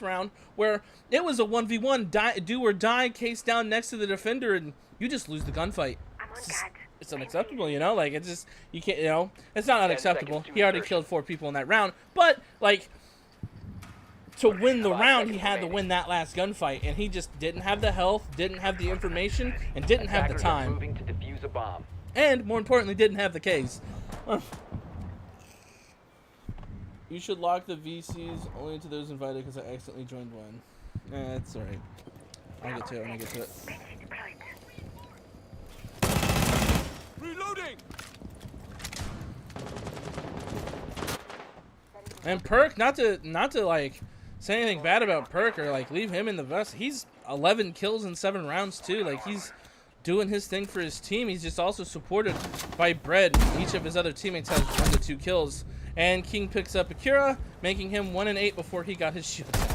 round, where it was a 1v1, do or die, case down next to the defender, and you just lose the gunfight. It's unacceptable, you know? Like, it's just, you can't, you know? It's not unacceptable. He already killed 4 people in that round, but, like, to win the round, he had to win that last gunfight, and he just didn't have the health, didn't have the information, and didn't have the time. And, more importantly, didn't have the case. You should lock the VCs only to those invited because I accidentally joined one. That's alright. I'll get to it when I get to it. Reloading. And Perk, not to like say anything bad about Perk or like leave him in the vest. He's 11 kills in 7 rounds too. Like, he's doing his thing for his team. He's just also supported by Bread. Each of his other teammates has 1 to 2 kills. And King picks up Akira, making him 1 and 8 before he got his shield down.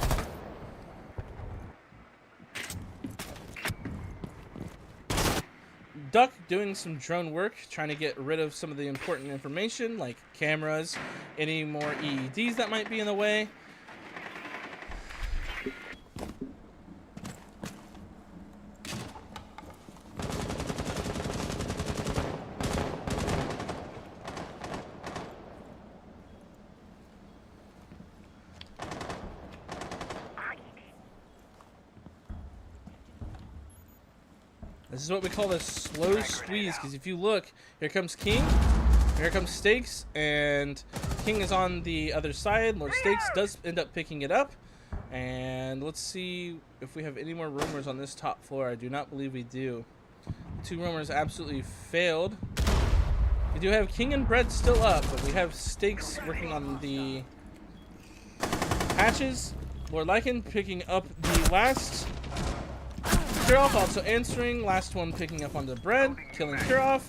Duck doing some drone work, trying to get rid of some of the important information, like cameras, any more EEDs that might be in the way. This is what we call the slow squeeze, because if you look, here comes King, here comes Stakes, and King is on the other side. Lord Stakes does end up picking it up, and let's see if we have any more rumors on this top floor. I do not believe we do. 2 rumors absolutely failed. We do have King and Bread still up, but we have Stakes working on the hatches. Lord Lycan picking up the last. Kirov also answering, last one picking up on the Bread, killing Kirov.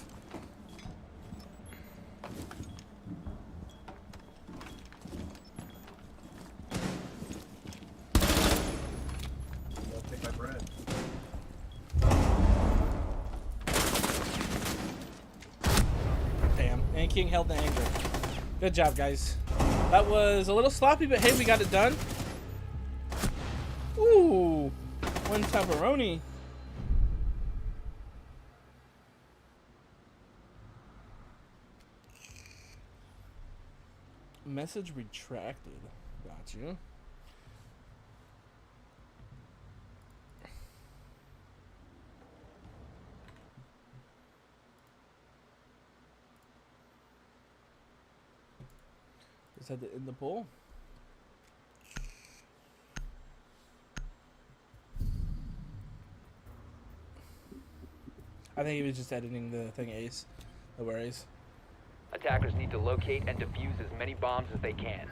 Take my bread. Damn, and King held the anger. Good job, guys. That was a little sloppy, but hey, we got it done. Ooh, 1 pepperoni. Message retracted. Got you. Just had to end the poll. I think he was just editing the thing, Ace. No worries. Attackers need to locate and defuse as many bombs as they can.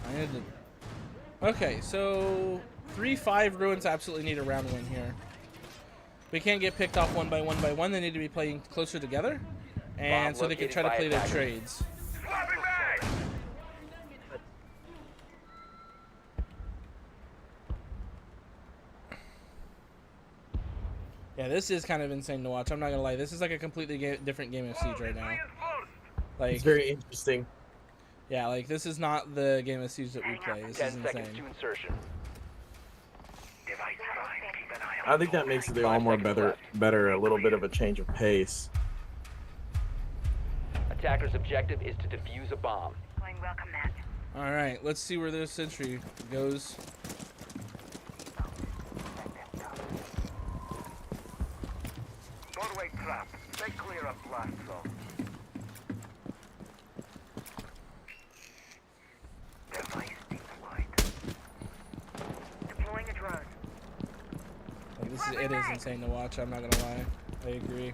I need to... Okay, so 3-5 Ruins absolutely need a round win here. We can't get picked off one by one. They need to be playing closer together, and so they can try to play their trades. Yeah, this is kind of insane to watch. I'm not gonna lie. This is like a completely different game of Siege right now. Like, It's very interesting. yeah, like this is not the game of Siege that we play. This 10 is seconds insane. to insertion. I think that makes it all more better, a little bit of a change of pace. Attacker's objective is to defuse a bomb. Going welcome mat. All right, let's see where this sentry goes. Doorway trap. Stay clear of blast zone. Device deployed. Deploying a drone. Like it is insane to watch. I'm not gonna lie. I agree.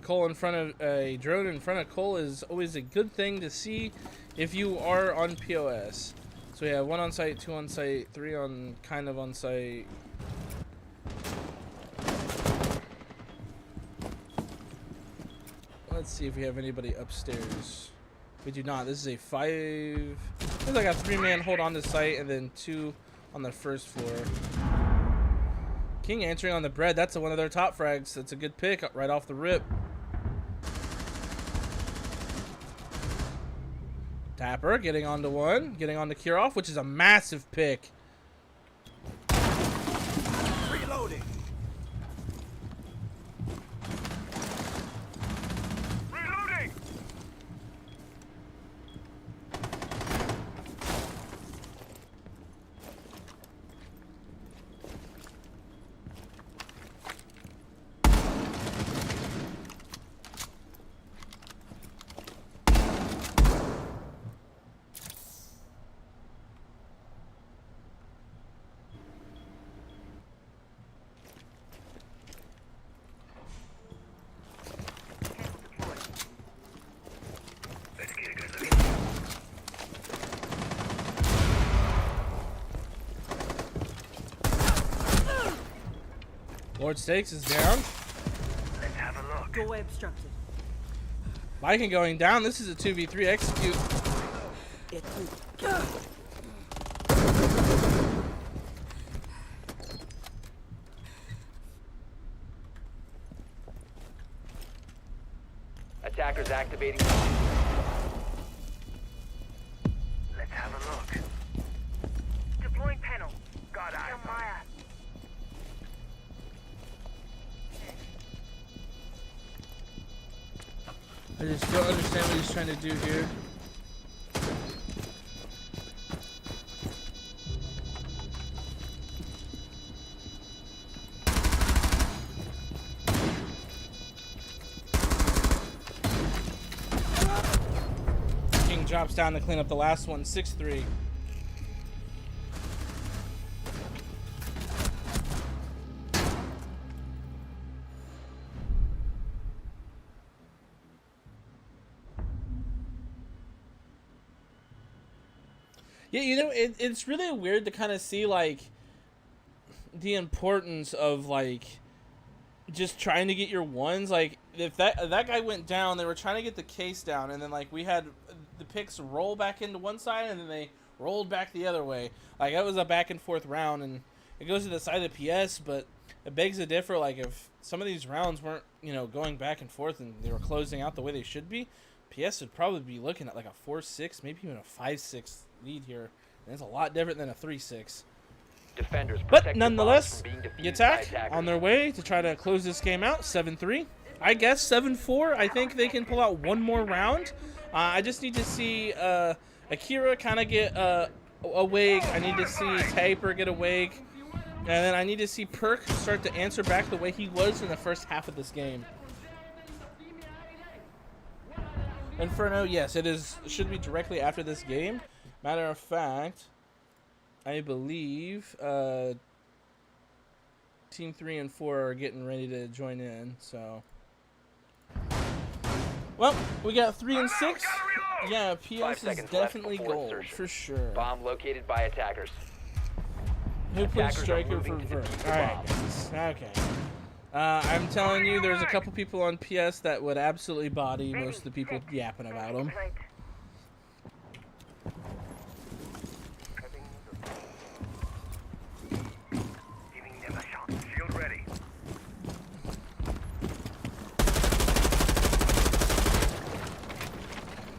Cole in front of a drone in front of Cole is always a good thing to see if you are on POS. So we have 1 on site, 2 on site, 3 on kind of on site. Let's see if we have anybody upstairs. We do not. This is a 5. There's like a 3-man hold on to site and then 2 on the first floor. King answering on the bread. That's one of their top frags. That's a good pick right off the rip. Tapper getting onto 1, getting onto Kirov, which is a massive pick. Reloading. Reloading. Lord Stakes is down. Let's have a look. Doorway obstructed. Viking going down. This is a 2v3 execute. Attackers activating. Let's have a look. Deploying panel. Got eyes. Maya. I just don't understand what he's trying to do here. King drops down to clean up the last one, 6-3. Yeah, you know, it's really weird to kind of see, like, the importance of, like, just trying to get your ones. Like, if that guy went down, they were trying to get the case down, and then, like, we had the picks roll back into one side, and then they rolled back the other way. Like, that was a back-and-forth round, and it goes to the side of the PS, but it begs to differ. Like, if some of these rounds weren't, you know, going back and forth and they were closing out the way they should be, PS would probably be looking at, like, a 4-6, maybe even a 5-6 lead here. And it's a lot different than a 3-6. Defenders But nonetheless, the attack on their way to try to close this game out. 7-3. I guess 7-4. I think they can pull out one more round. I just need to see Akira kind of get awake. I need to see Taper get awake. And then I need to see Perk start to answer back the way he was in the first half of this game. Inferno, yes, it is. Should be directly after this game. Matter of fact, I believe Team 3 and 4 are getting ready to join in. So, well, we got 3 and 6. Yeah, PS is definitely gold for sure. Bomb located by attackers. Who plays striker for Vert? All right, guys. Okay. I'm telling you, there's a couple people on PS that would absolutely body most of the people yapping about them. Giving them a shot. Shield ready.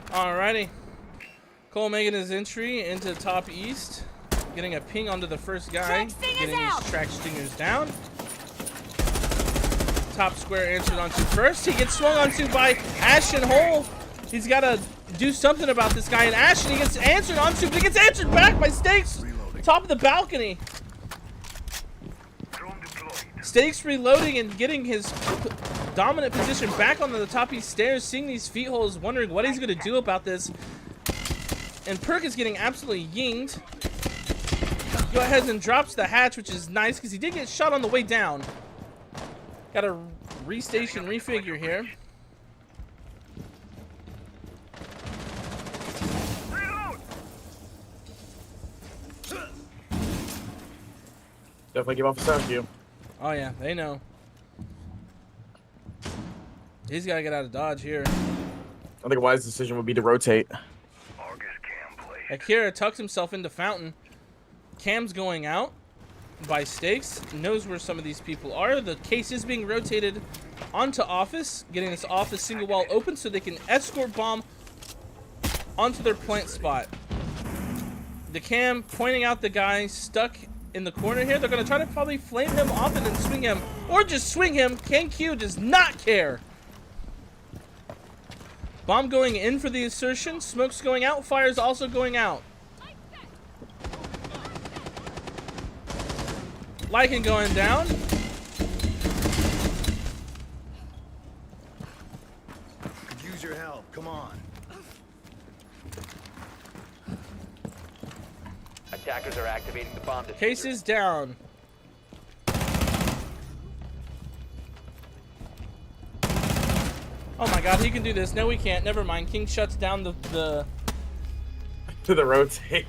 Alrighty. Cole making his entry into top east, getting a ping onto the first guy, getting his track stingers down. Top square answered onto first. He gets swung onto by Ashen Hole. He's got to do something about this guy. And Ashen, he gets answered onto, but he gets answered back by Stakes. Top of the balcony. Stakes reloading and getting his dominant position back onto the top east stairs, seeing these feet holes, wondering what he's going to do about this. And Perk is getting absolutely yinged. Go ahead and drops the hatch, which is nice because he did get shot on the way down. Got to restation, refigure here. Definitely give off a sound cue. Oh yeah, they know. He's got to get out of dodge here. I think a wise decision would be to rotate. Akira tucks himself into Fountain. Cam's going out by Stakes. Knows where some of these people are. The case is being rotated onto Office, getting this Office single wall open so they can escort bomb onto their plant spot. The Cam pointing out the guy stuck in the corner here. They're going to try to probably flame him off and then swing him. Or just swing him. Ken Q does not care. Bomb going in for the assertion. Smoke's going out. Fire's also going out. Lycan going down. Could use your help. Come on. Attackers are activating the bomb diffuser. Case is down. Oh my god, he can do this. No, we can't. Never mind. King shuts down the To the rotate.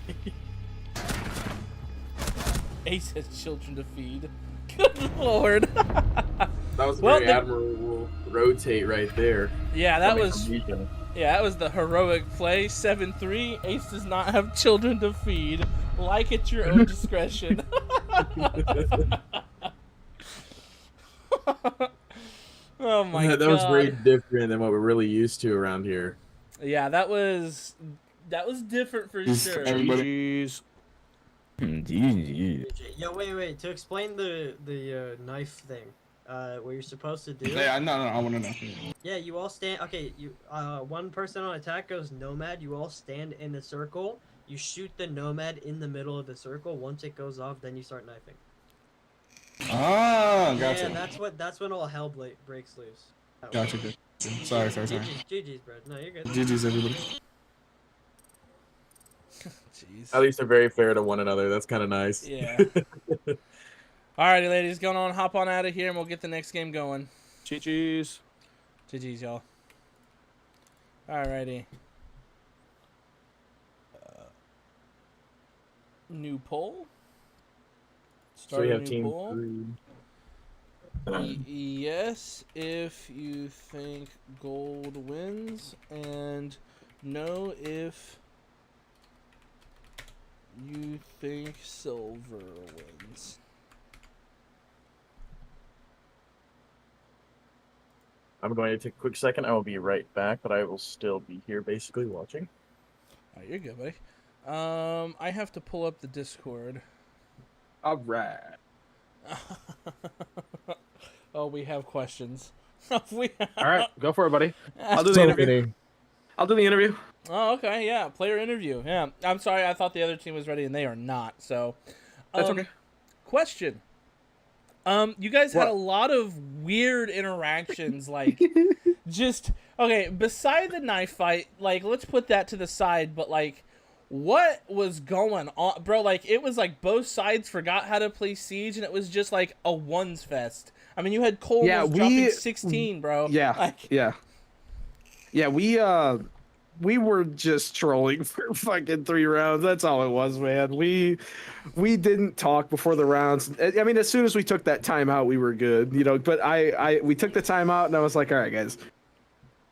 Ace has children to feed. Good lord. That was a Well, very admirable rotate right there. Yeah, that was Formation. yeah, that was the heroic play. 7-3. Ace does not have children to feed. Like at your own discretion. Oh my god. That was very different than what we're really used to around here. Yeah, that was different for sure. GG's. Yo, wait. To explain the knife thing, what you're supposed to do. Yeah, no, I want to know. Yeah, you all stand. Okay, you one person on attack goes nomad. You all stand in a circle. You shoot the nomad in the middle of the circle. Once it goes off, then you start knifing. Ah, gotcha. Yeah, that's when all hell breaks loose. Gotcha. Good. Sorry. GG's, bro. No, you're good. GG's, everybody. Jeez. At least they're very fair to one another. That's kind of nice. Yeah. Alrighty, ladies, going on. Hop on out of here, and we'll get the next game going. GG's. GG's, y'all. Alrighty. New poll. So we Start a have new team poll. 3. Yes, if you think gold wins, and no if you think silver wins. I'm going to take a quick second. I will be right back, but I will still be here basically watching. Oh, you're good, buddy. I have to pull up the Discord. All right. Oh, we have questions. All right, go for it, buddy. I'll do the interview. Oh, okay, yeah, player interview. Yeah, I'm sorry, I thought the other team was ready, and they are not. So, That's okay. Question. You guys had a lot of weird interactions, like, just okay. Beside the knife fight, like, let's put that to the side. But like, what was going on, bro? Like, it was like both sides forgot how to play Siege, and it was just like a ones fest. I mean, you had Cole dropping 16, bro. Yeah, like, yeah. We we were just trolling for fucking 3 rounds. That's all it was, man. We didn't talk before the rounds. I mean, as soon as we took that timeout, we were good, you know. But we took the timeout, and I was like, all right, guys,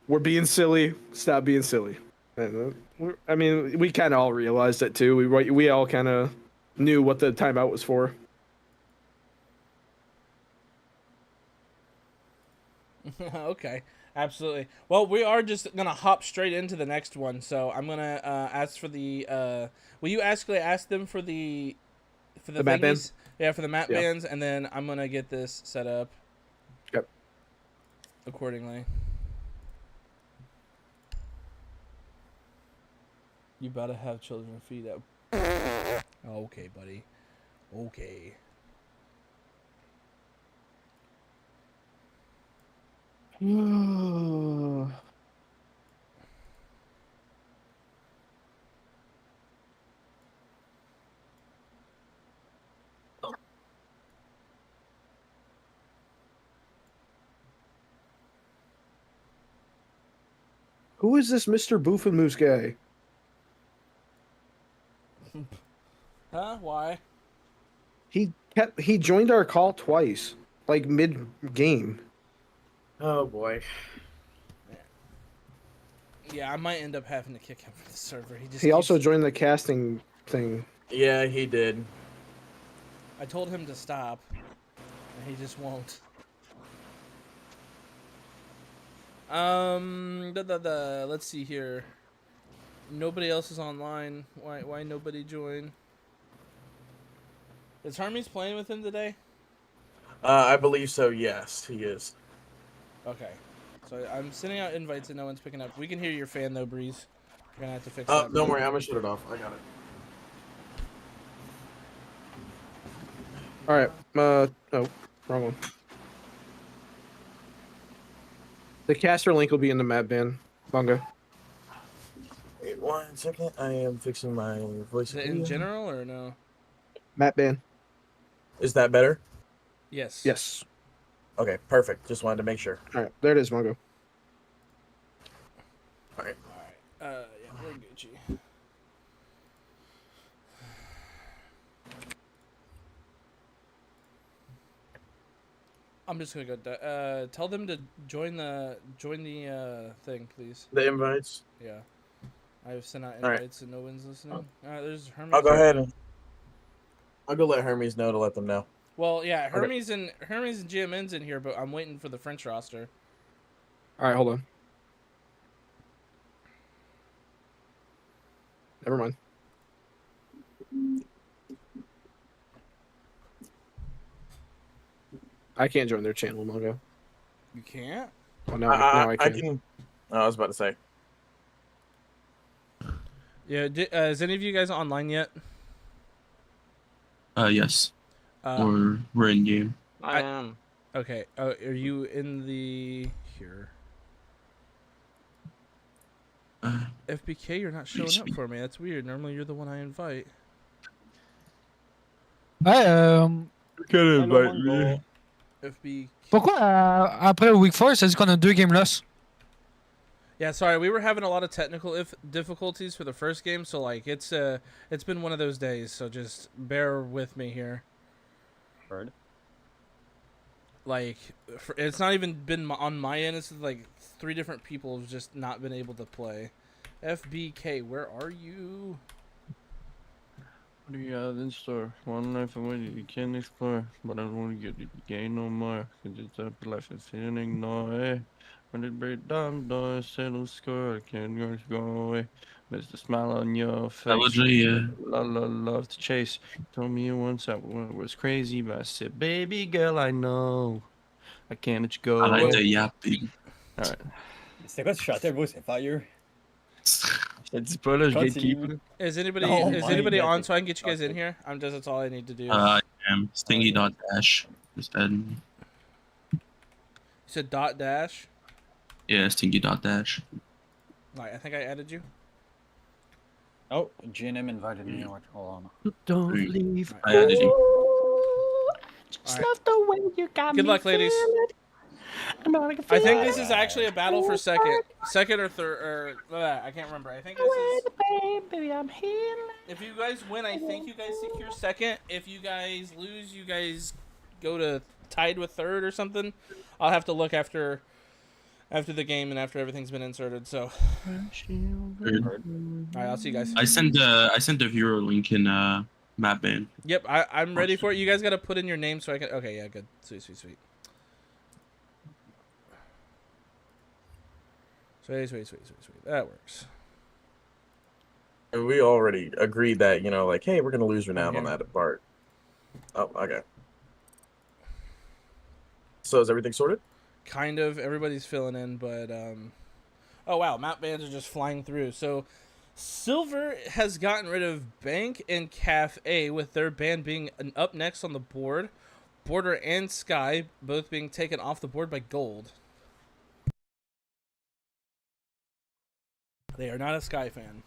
we're being silly. Stop being silly. And, I mean, we kind of all realized it too. We all kind of knew what the timeout was for. Okay, absolutely. Well, we are just gonna hop straight into the next one. So I'm gonna ask for the. Will you ask them for the map bands? Yeah, for the map bands, and then I'm gonna get this set up. Yep. Accordingly. You better have children feet up. Okay, buddy. Okay. Who is this Mr. Boof and Moose guy? Huh? Why? He joined our call twice, like mid game. Oh boy. Yeah, I might end up having to kick him from the server. He also joined the casting thing. Yeah, he did. I told him to stop, and he just won't. Let's see here. Nobody else is online. Why nobody join? Is Hermes playing with him today? I believe so. Yes, he is. Okay. So I'm sending out invites and no one's picking up. We can hear your fan though, Breeze. You're gonna have to fix that. Don't worry, I'm gonna shut it off. I got it. All right. Oh, wrong one. The caster link will be in the map ban. Bunga. Wait 1 second. I am fixing my voice. Is it in general or no? Map ban. Is that better? Yes. Yes. Okay, perfect. Just wanted to make sure. All right, there it is, Mongo. All right. Yeah, we're Gucci. I'm just gonna go. Tell them to join the thing, please. The invites. Yeah, I've sent out All right. invites and no one's listening. There's Hermes. I'll go ahead. I'll go let Hermes know to let them know. Well, yeah, Okay. Hermes and GMN's in here, but I'm waiting for the French roster. All right, hold on. Never mind. I can't join their channel, Mongo. You can't? Well, now I can. I was about to say. Yeah. Is any of you guys online yet? Yes. We're in game. I am. Okay. Are you in the here? FBK, you're not showing up for me. That's weird. Normally you're the one I invite. You can invite me. FB. Pourquoi après Week 4, ça dit qu'on a 2 games lost? Yeah, sorry, we were having a lot of technical difficulties for the first game, so like it's been one of those days, so just bear with me here. Heard. Like, it's not even been on my end. It's like 3 different people have just not been able to play. FBK, where are you? What do you got in store? One life away you can explore, but I don't want to get the game no more. Cause it's up life and feeling ignore. When it break down, don't settle score. I can't go away. There's the smile on your face. Love to chase. Told me once I was crazy, but I said, baby girl, I know. I can't let you go. Arrête de yapper. Alright. C'est quoi tu chantais, bro? C'est fire. Je te dis pas là, je gatekeep. Is anybody on so I can get you guys in here? That's all I need to do. I am Stingy.dash. Just add. You said .dash? Yeah, Stingy.dash. Alright, I think I added you. Oh, GNM invited me. Hold on. Don't leave. I added you. Just love the way you got Good me luck, ladies. feeling. I think this is actually a battle for second or third, or I can't remember. I think this is. If you guys win, I think you guys secure second. If you guys lose, you guys go to tied with third or something. I'll have to look after the game and after everything's been inserted. So, all right, I'll see you guys. I sent the hero link in map band. Yep, I'm ready for it. You guys got to put in your name so I can. Okay, yeah, good, sweet. Sweet. That works. We already agreed that, you know, like, hey, we're gonna lose renown on that part. Oh, okay. So is everything sorted? Kind of. Everybody's filling in, but oh wow, map bands are just flying through. So Silver has gotten rid of Bank and Cafe, with their band being up next on the board. Border and Sky both being taken off the board by Gold. They are not a Sky fan.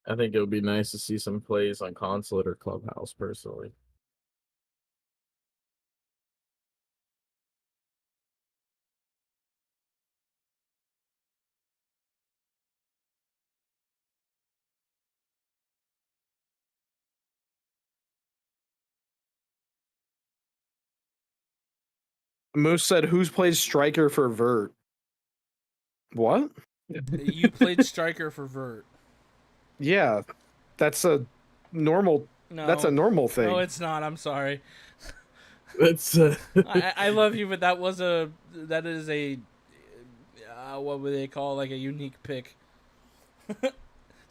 I think it would be nice to see some plays on Consulate or Clubhouse, personally. Moose said, "Who's played striker for Vert?" What? You played striker for Vert. Yeah, that's a normal. No, that's a normal thing. No, it's not. I'm sorry. That's. I love you, but that is a what would they call, like, a unique pick. It's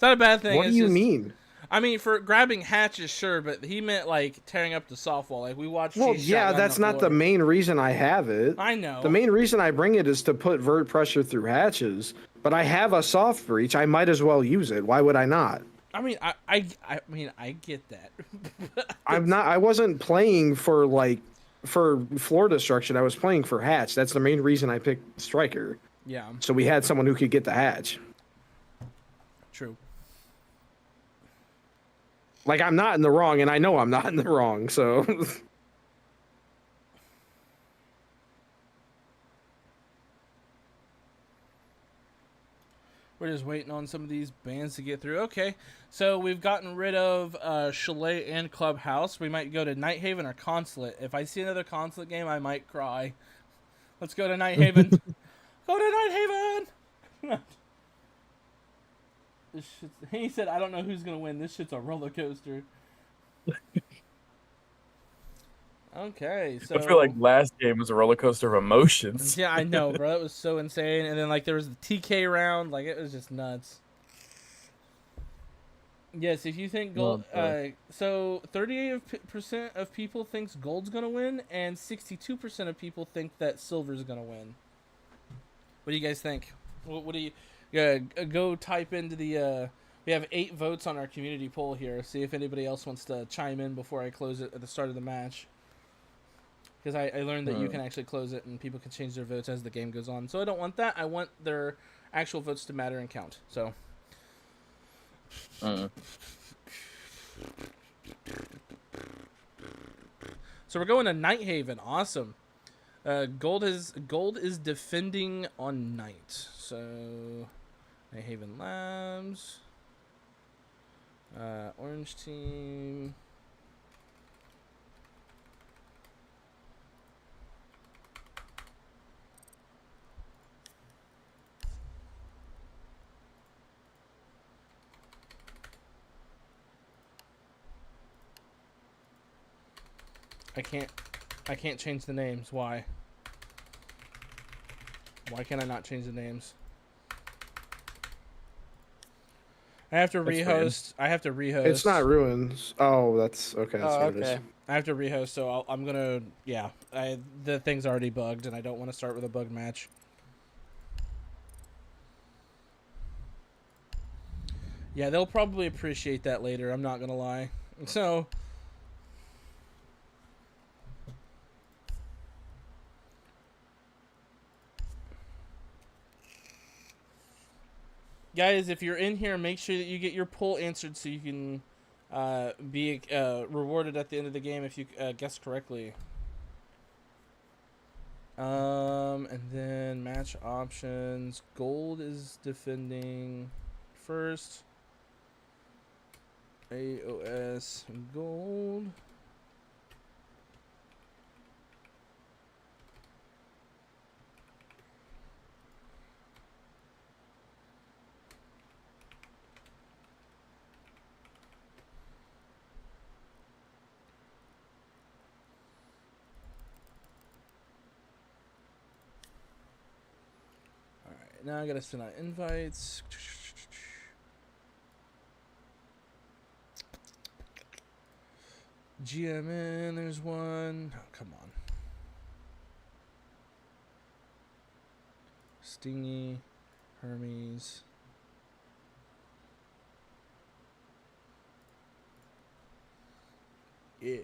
not a bad thing. What do you mean? I mean, for grabbing hatches, sure, but he meant like tearing up the softwall. Like we watched. Well, yeah, that's not the main reason I have it. I know. The main reason I bring it is to put Vert pressure through hatches. But I have a soft breach. I might as well use it. Why would I not? I mean, I mean, I get that. I wasn't playing for floor destruction. I was playing for hatch. That's the main reason I picked striker. Yeah. So we had someone who could get the hatch. True. Like, I'm not in the wrong, and I know I'm not in the wrong, so... We're just waiting on some of these bands to get through. Okay, so we've gotten rid of Chalet and Clubhouse. We might go to Nighthaven or Consulate. If I see another Consulate game, I might cry. Let's go to Nighthaven. Go to Nighthaven! He said, I don't know who's going to win. This shit's a roller coaster. Okay, so... I feel like last game was a roller coaster of emotions. Yeah, I know, bro. It was so insane. And then, like, there was the TK round. Like, it was just nuts. Yes, if you think gold... so, 38% of people thinks gold's going to win, and 62% of people think that silver's going to win. What do you guys think? What do you... go type into the... we have 8 votes on our community poll here. See if anybody else wants to chime in before I close it at the start of the match. Because I learned that you can actually close it and people can change their votes as the game goes on. So I don't want that. I want their actual votes to matter and count. So. So we're going to Nighthaven. Awesome. Gold is defending on Night. So Nighthaven Labs. Orange team. I can't change the names. Why? Why can I not change the names? I have to rehost. I have to rehost. It's not ruins. Oh, that's okay. That's what it is. I have to rehost, so I'm gonna. Yeah, the thing's already bugged, and I don't want to start with a bugged match. Yeah, they'll probably appreciate that later. I'm not gonna lie. So. Guys, if you're in here, make sure that you get your poll answered so you can be rewarded at the end of the game if you guess correctly. And then match options. Gold is defending first. AOS gold. Alright, now I gotta send out invites. GMN, there's one. Oh, come on. Stingy, Hermes. Yeah.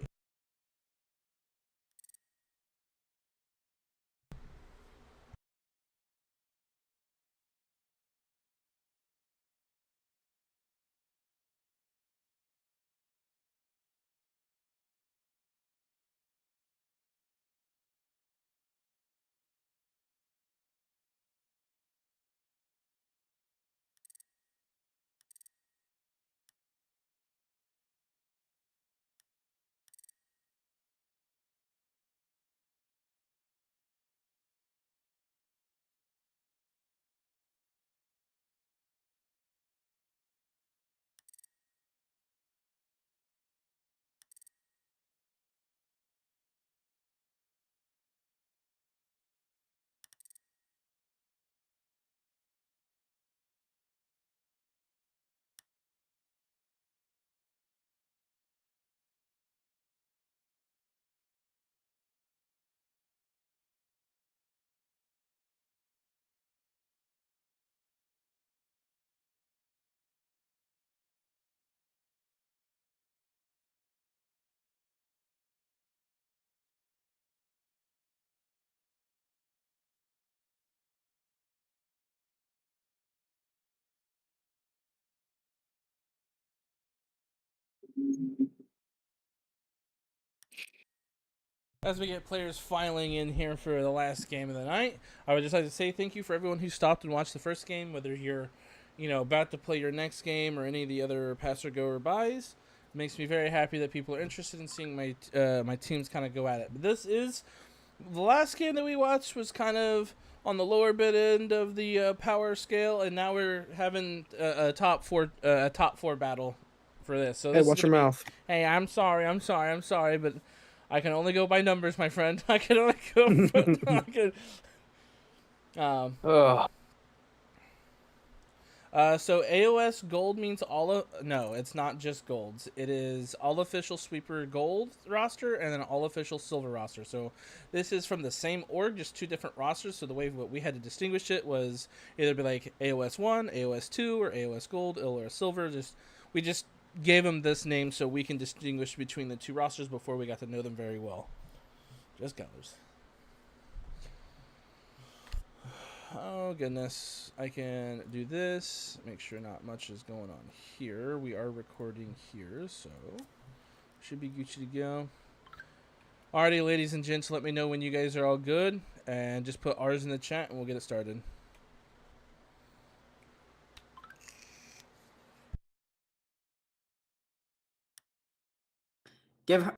As we get players filing in here for the last game of the night, I would just like to say thank you for everyone who stopped and watched the first game, whether you're, about to play your next game or any of the other pass or go or buys. It makes me very happy that people are interested in seeing my my teams kind of go at it. But this is the last game that we watched was kind of on the lower bit end of the power scale, and now we're having a top four battle for this. So Hey, this watch your mouth. Hey, I'm sorry, but I can only go by numbers, my friend. I can only go. So AOS gold means no, it's not just golds. It is all official sweeper gold roster and then all official silver roster. So this is from the same org, just two different rosters. So the way what we had to distinguish it was either be like AOS 1, AOS 2, or AOS gold, or silver. We just gave them this name so we can distinguish between the two rosters before we got to know them very well. Just goes. Oh goodness, I can do this. Make sure not much is going on here. We are recording here, so should be Gucci to go. Alrighty, ladies and gents, let me know when you guys are all good, and just put ours in the chat and we'll get it started. Give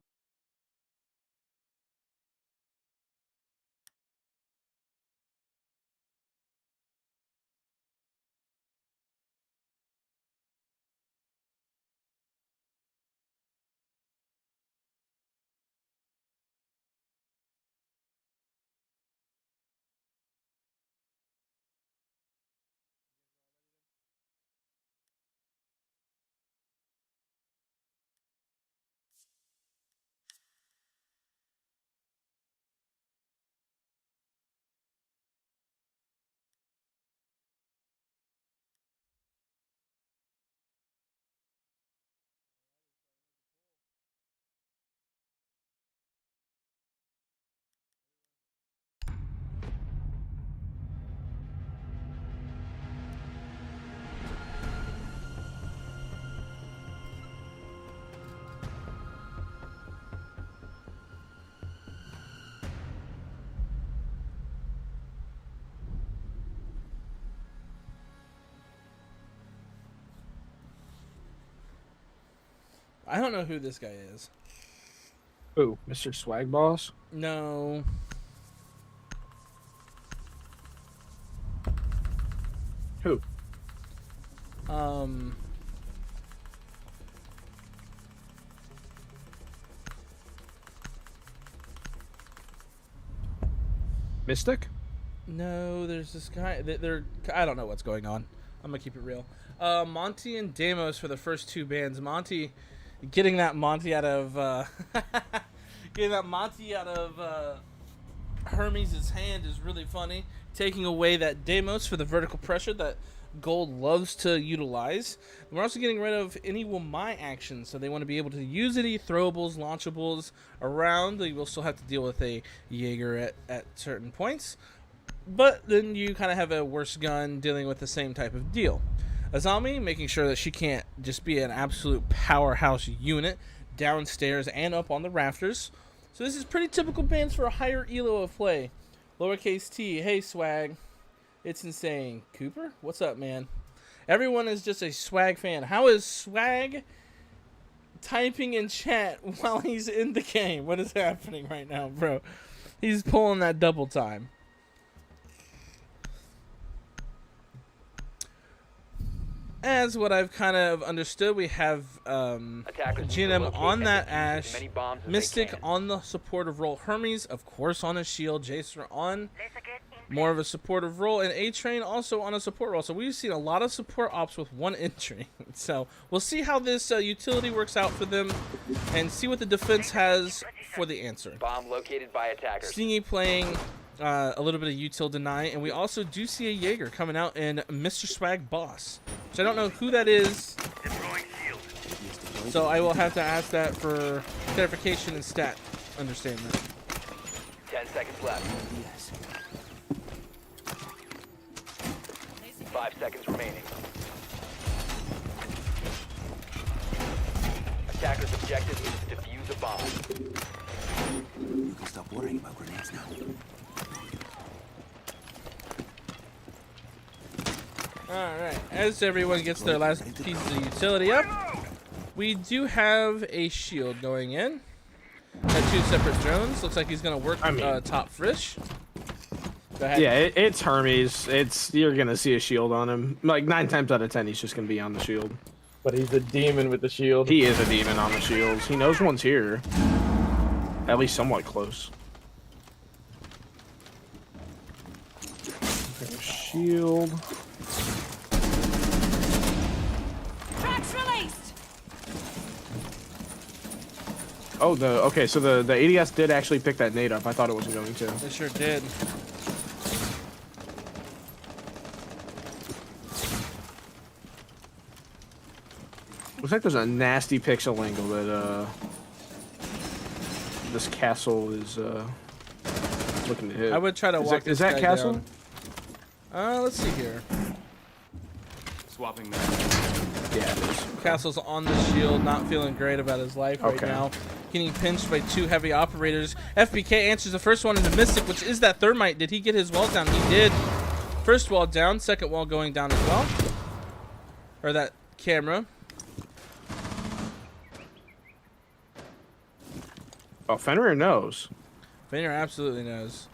I don't know who this guy is. Who? Mr. Swag Boss? No. Who? Mystic? No, there's this guy. They're I don't know what's going on. I'm gonna keep it real. Monty and Damos for the first two bands. Monty, getting that Monty out of Hermes' hand is really funny. Taking away that Damos for the vertical pressure that Gold loves to utilize. And we're also getting rid of any Wamai action, so they want to be able to use any throwables, launchables around. They will still have to deal with a Jaeger at certain points. But then you kind of have a worse gun dealing with the same type of deal. Azami, making sure that she can't just be an absolute powerhouse unit downstairs and up on the rafters. So this is pretty typical bands for a higher elo of play. Lowercase t, hey Swag. It's insane. Cooper, what's up, man? Everyone is just a Swag fan. How is Swag typing in chat while he's in the game? What is happening right now, bro? He's pulling that double time. As what I've kind of understood, we have GNM on that Ash, Mystic on the supportive role, Hermes, of course, on a shield, Jason on more of a supportive role, and A-Train also on a support role. So we've seen a lot of support ops with one entry. So we'll see how this utility works out for them and see what the defense has for the answer. Bomb located by attackers. Stingy playing a little bit of util deny, and we also do see a Jaeger coming out in Mr. Swag Boss, which I don't know who that is, so I will have to ask that for clarification and stat understanding. 10 seconds left. 5 seconds remaining. Attacker's objective is to defuse a bomb. You can stop worrying about grenades now. Alright, as everyone gets their last piece of utility up, we do have a shield going in. Got two separate drones. Looks like he's going to work top Frisch. Go ahead. Yeah, it's Hermes. You're going to see a shield on him. Like 9 times out of 10, he's just going to be on the shield. But he's a demon with the shield. He is a demon on the shields. He knows one's here. At least somewhat close. Shield. Tracks released. Oh, okay, so the ADS did actually pick that nade up. I thought it wasn't going to. It sure did. Looks like there's a nasty pixel angle that this castle is looking to hit. I would try to walk Is this that guy castle? down. Let's see here. Swapping that. Yeah, it is. Castle's on the shield, not feeling great about his life right now. Getting pinched by 2 heavy operators. FBK answers the first one in the Mystic, which is that Thermite. Did he get his wall down? He did. First wall down, second wall going down as well. Or that camera. Oh, Fenrir knows. Fenrir absolutely knows.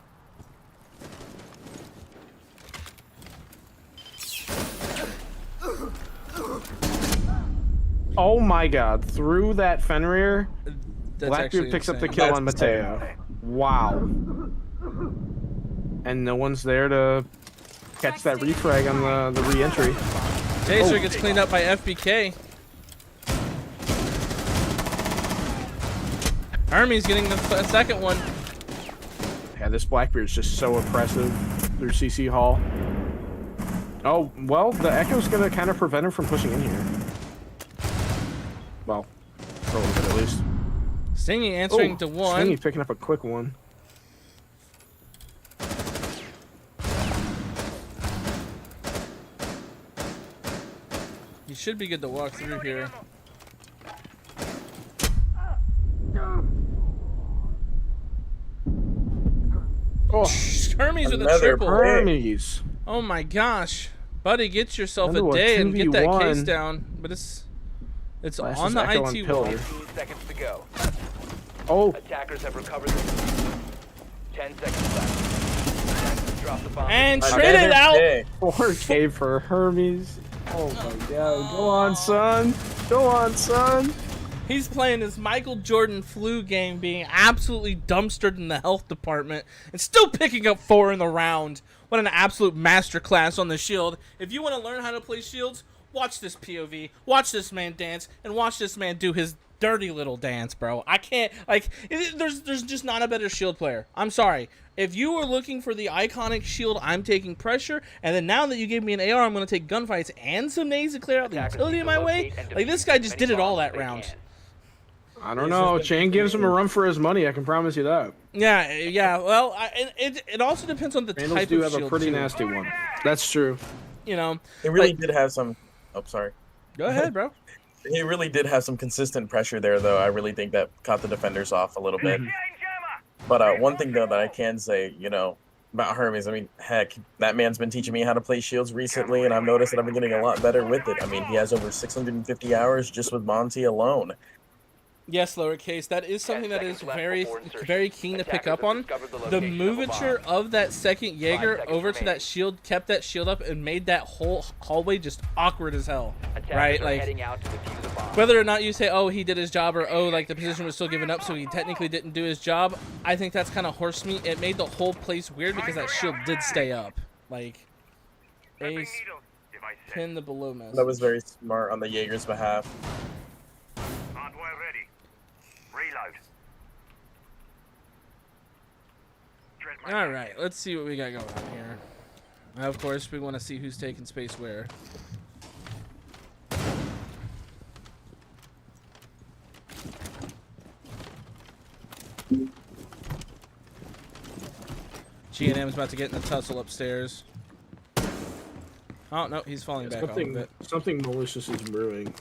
Oh my god, through that Fenrir, That's Blackbeard picks up the kill on Mateo. Wow. And no one's there to catch that refrag on the re-entry. Taser gets cleaned up by FBK. Hermes getting the second one. Yeah, this Blackbeard's just so oppressive through CC Hall. Oh, well, the Echo's gonna kind of prevent him from pushing in here. Well, for a little bit at least. Stingy answering to one. Stingy picking up a quick one. You should be good to walk through here. Oh, Hermes with a another triple. Hermes. Oh my gosh. Buddy, get yourself Another a day and get that 2v1. case down. But it's It's Last on is the Echo IT and wall. Pillar. 15 seconds to go. Oh, Attackers have recovered the 10 seconds left. Drop the bomb. And traded out. 4K for Hermes. Oh my god. Go on, son. Go on, son. He's playing his Michael Jordan flu game, being absolutely dumpstered in the health department, and still picking up 4 in the round. What an absolute masterclass on the shield. If you want to learn how to play shields, watch this POV, watch this man dance, and watch this man do his dirty little dance, bro. I can't, like, there's just not a better shield player. I'm sorry. If you were looking for the iconic shield, I'm taking pressure, and then now that you gave me an AR, I'm going to take gunfights and some nades to clear out the utility in my way. Like, this guy just did it all that round. I don't know. Shane gives him a run for his money. I can promise you that. Yeah. Well, it also depends on the Vandals type do of have shield, a pretty too. nasty one. That's true. You know, He really did have some. Oh, sorry. Go ahead, bro. He really did have some consistent pressure there, though. I really think that caught the defenders off a little bit. But one thing, though, that I can say, you know, about Hermes, I mean, heck, that man's been teaching me how to play shields recently, and I've noticed that I've been getting a lot better with it. I mean, he has over 650 hours just with Monty alone. Yes, lowercase. That is something that is very keen to pick up on. The movature of that second Jaeger over to that shield kept that shield up and made that whole hallway just awkward as hell. Right? Like, whether or not you say, oh, he did his job, or oh, like the position was still given up, so he technically didn't do his job, I think that's kind of horse meat. It made the whole place weird because that shield did stay up. Like, Ace, pin the below mess. That was very smart on the Jaeger's behalf. Hardware ready. Reload. All right, let's see what we got going on here. Of course, we want to see who's taking space where. G&M's about to get in the tussle upstairs. Oh, no, he's falling back off of it. Something malicious is brewing.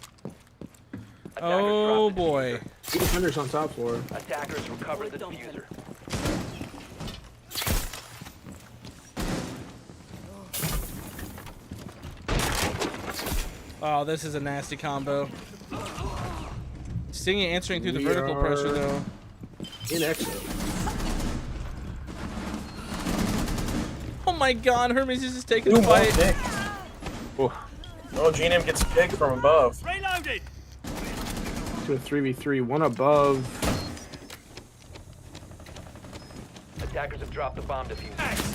Oh, boy. Two defenders on top floor. Attackers recovered the diffuser. Oh, this is a nasty combo. Stinging answering through the vertical pressure, though. In exit. Oh my god, Hermes is just taking the fight. Oh, G&M gets picked from above. Reloaded. To a 3v3, one above. Attackers have dropped the bomb diffuser.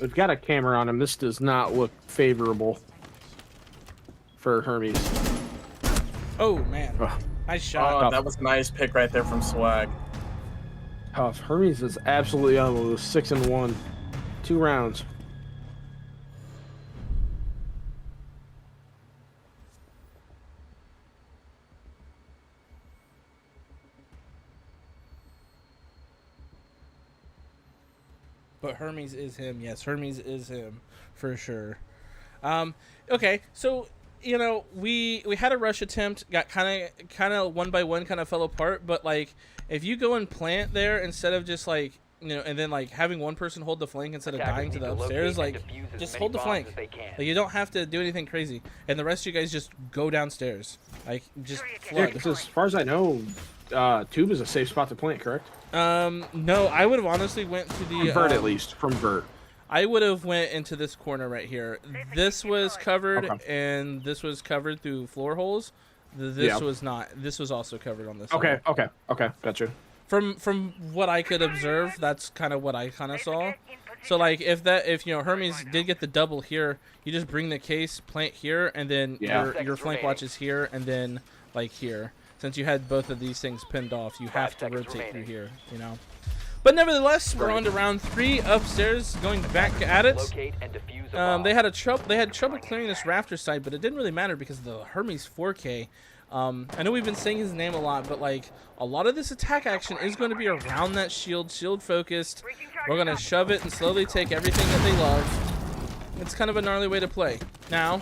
We've got a camera on him. This does not look favorable for Hermes. Oh, man. Nice shot. Oh, that was a nice pick right there from Swag. Tough. Hermes is absolutely unbelievable. 6-1. 2 rounds. But Hermes is him. Yes, Hermes is him for sure. Okay, so you know we had a rush attempt, got kind of one by one, kind of fell apart. But like, if you go and plant there instead of just like and then like having one person hold the flank instead of dying to the upstairs, like just hold the flank. Like you don't have to do anything crazy, and the rest of you guys just go downstairs. Like just flood. Yeah, as far as I know, Tube is a safe spot to plant, correct? No, I would have honestly went to the from Vert at least. From Vert. I would have went into this corner right here. This was covered, and this was covered through floor holes. This was not. This was also covered on this side. Okay, gotcha. From what I could observe, that's kind of what I kind of saw. So like, if Hermes did get the double here, you just bring the case, plant here, and then your flank watches here, and then like here. Since you had both of these things pinned off, you have to rotate through here, you know. But nevertheless, we're on to round 3 upstairs, going back at it. They had trouble clearing this rafter side, but it didn't really matter because the Hermes 4K I know we've been saying his name a lot, but like a lot of this attack action is going to be around that shield focused. We're going to shove it and slowly take everything that they love. It's kind of a gnarly way to play. Now,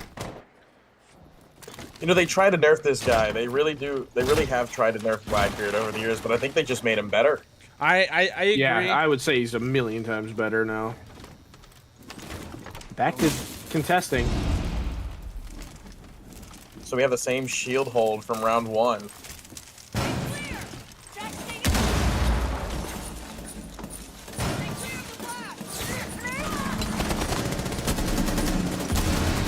you know, they try to nerf this guy. They really do. They really have tried to nerf Blackbeard over the years, but I think they just made him better. I agree. Yeah, I would say he's a million times better now. Back to contesting. So we have the same shield hold from round 1.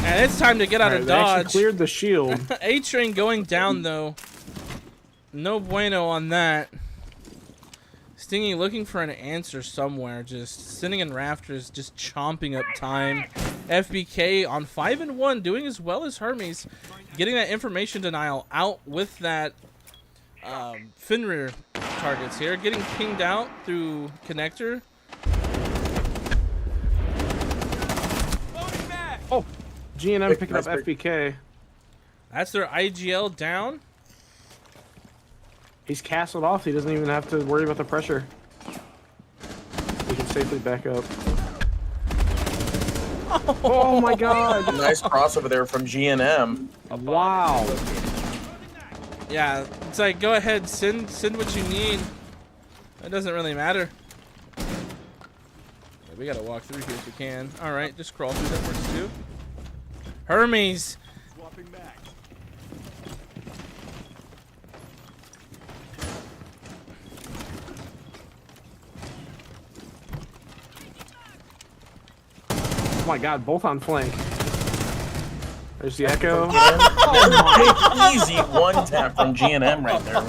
And it's time to get out of They actually dodge. cleared the shield. A-Train going down, though. No bueno on that. Stingy looking for an answer somewhere. Just sitting in rafters, just chomping up time. FBK on 5-1, doing as well as Hermes. Getting that information denial out with that Fenrir targets here. Getting pinged out through connector. Oh, GNM picking up FBK. That's their IGL down. He's castled off. He doesn't even have to worry about the pressure. He can safely back up. Oh my god. Nice crossover there from GNM. Wow. Yeah, it's like, go ahead, send what you need. It doesn't really matter. Yeah, we gotta walk through here if we can. Alright, just crawl through that works too. Hermes! Oh my god, both on flank. There's the echo. Easy one tap from GNM right there.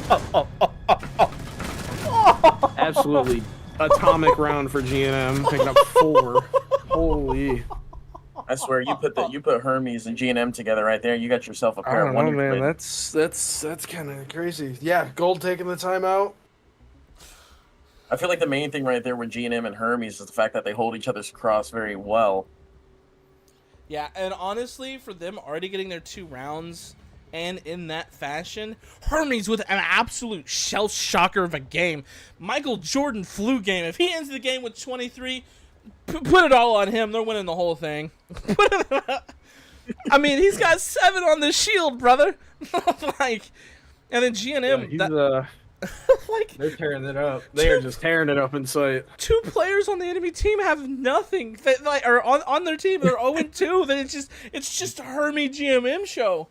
Absolutely atomic round for GNM, picking up 4. Holy. I swear, you put Hermes and GNM together right there. You got yourself a I pair don't of know, wonder man. twins. That's kind of crazy. Yeah, Gold taking the timeout. I feel like the main thing right there with GNM and Hermes is the fact that they hold each other's cross very well. Yeah, and honestly, for them already getting their 2 rounds and in that fashion, Hermes with an absolute shell shocker of a game. Michael Jordan flu game. If he ends the game with 23, put it all on him. They're winning the whole thing. I mean, he's got 7 on the shield, brother. Like, and then GNM. Yeah, like, they're tearing it up. They are just tearing it up in sight. 2 players on the enemy team have nothing. They, like, or on their team, they're 0-2. Then it's just a Hermes GMM show.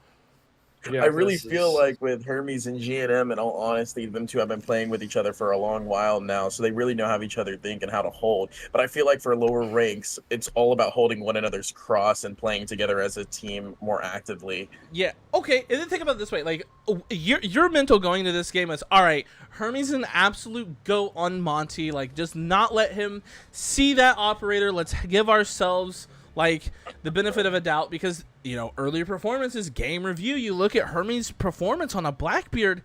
Yeah, I really feel like with Hermes and GNM, in all honesty, them two have been playing with each other for a long while now, so they really know how each other think and how to hold. But I feel like for lower ranks, it's all about holding one another's cross and playing together as a team more actively. Yeah. Okay. And then think about it this way: like, your mental going into this game is, all right, Hermes is an absolute goat on Monty. Like, just not let him see that operator. Let's give ourselves like the benefit of a doubt, because you know, earlier performances, game review, you look at Hermes' performance on a Blackbeard,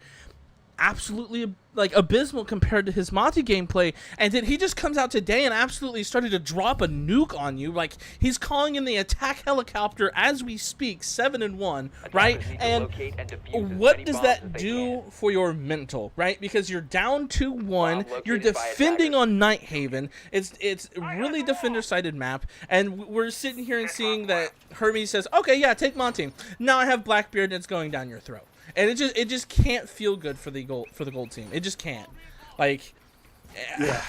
absolutely like abysmal compared to his Monty gameplay, and then he just comes out today and absolutely started to drop a nuke on you. Like, he's calling in the attack helicopter as we speak. 7-1, right? And what does that do for your mental, right? Because you're down 2-1, you're defending on Nighthaven. It's really defender-sided map, and we're sitting here and seeing that Hermes says, okay, yeah, take Monty. Now I have Blackbeard and it's going down your throat. And it just can't feel good for the gold team. It just can't. Like, yeah.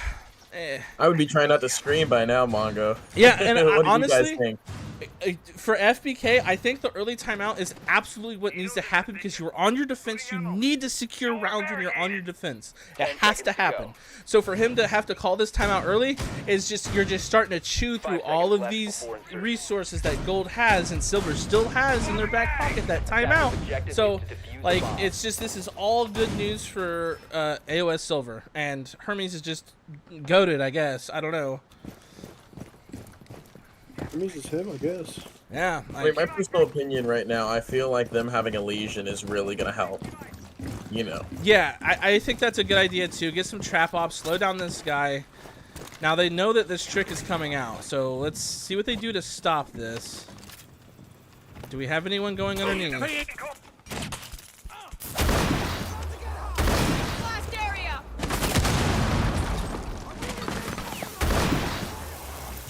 I would be trying not to scream by now, Mongo. Yeah, and what honestly, do you guys think? For FBK, I think the early timeout is absolutely what needs to happen, because you're on your defense. You need to secure rounds when you're on your defense. It has to happen. So for him to have to call this timeout early is just, you're just starting to chew through all of these resources that Gold has and Silver still has in their back pocket, that timeout. So, like, it's just, this is all good news for AOS Silver, and Hermes is just goated, I guess. I don't know. Hermes is him, I guess. Yeah. Wait, my personal opinion right now, I feel like them having a Legion is really going to help. You know. Yeah, I think that's a good idea too. Get some trap ops, slow down this guy. Now they know that this trick is coming out, so let's see what they do to stop this. Do we have anyone going underneath?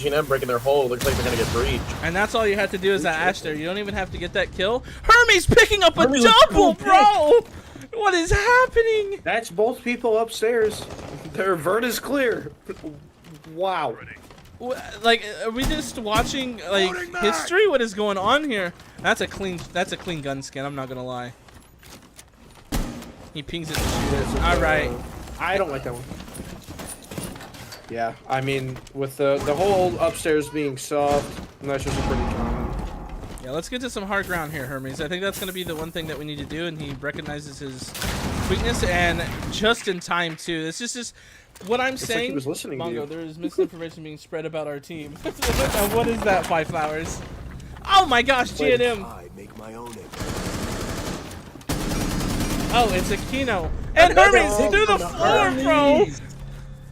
G&M breaking their hole. Looks like they're gonna get breached. And that's all you have to do is that Ash there. You don't even have to get that kill. Hermes picking up a Hermes double, with two bro! What is happening? That's both people upstairs. Their vert is clear. Wow. Like, are we just watching like history? What is going on here? That's a clean gun skin. I'm not gonna lie. He pings it. All right. I don't like that one. Yeah, I mean, with the whole upstairs being soft, that's just a pretty common. Yeah, let's get to some hard ground here, Hermes. I think that's gonna be the one thing that we need to do, and he recognizes his weakness, and just in time too. This is just what I'm saying. Like he was listening to Mongo, you. there is misinformation being spread about our team. Now, what is that, 5 Flowers? Oh my gosh, G&M. Make my own Oh, it's Aquino. And Hermes through the floor, bro.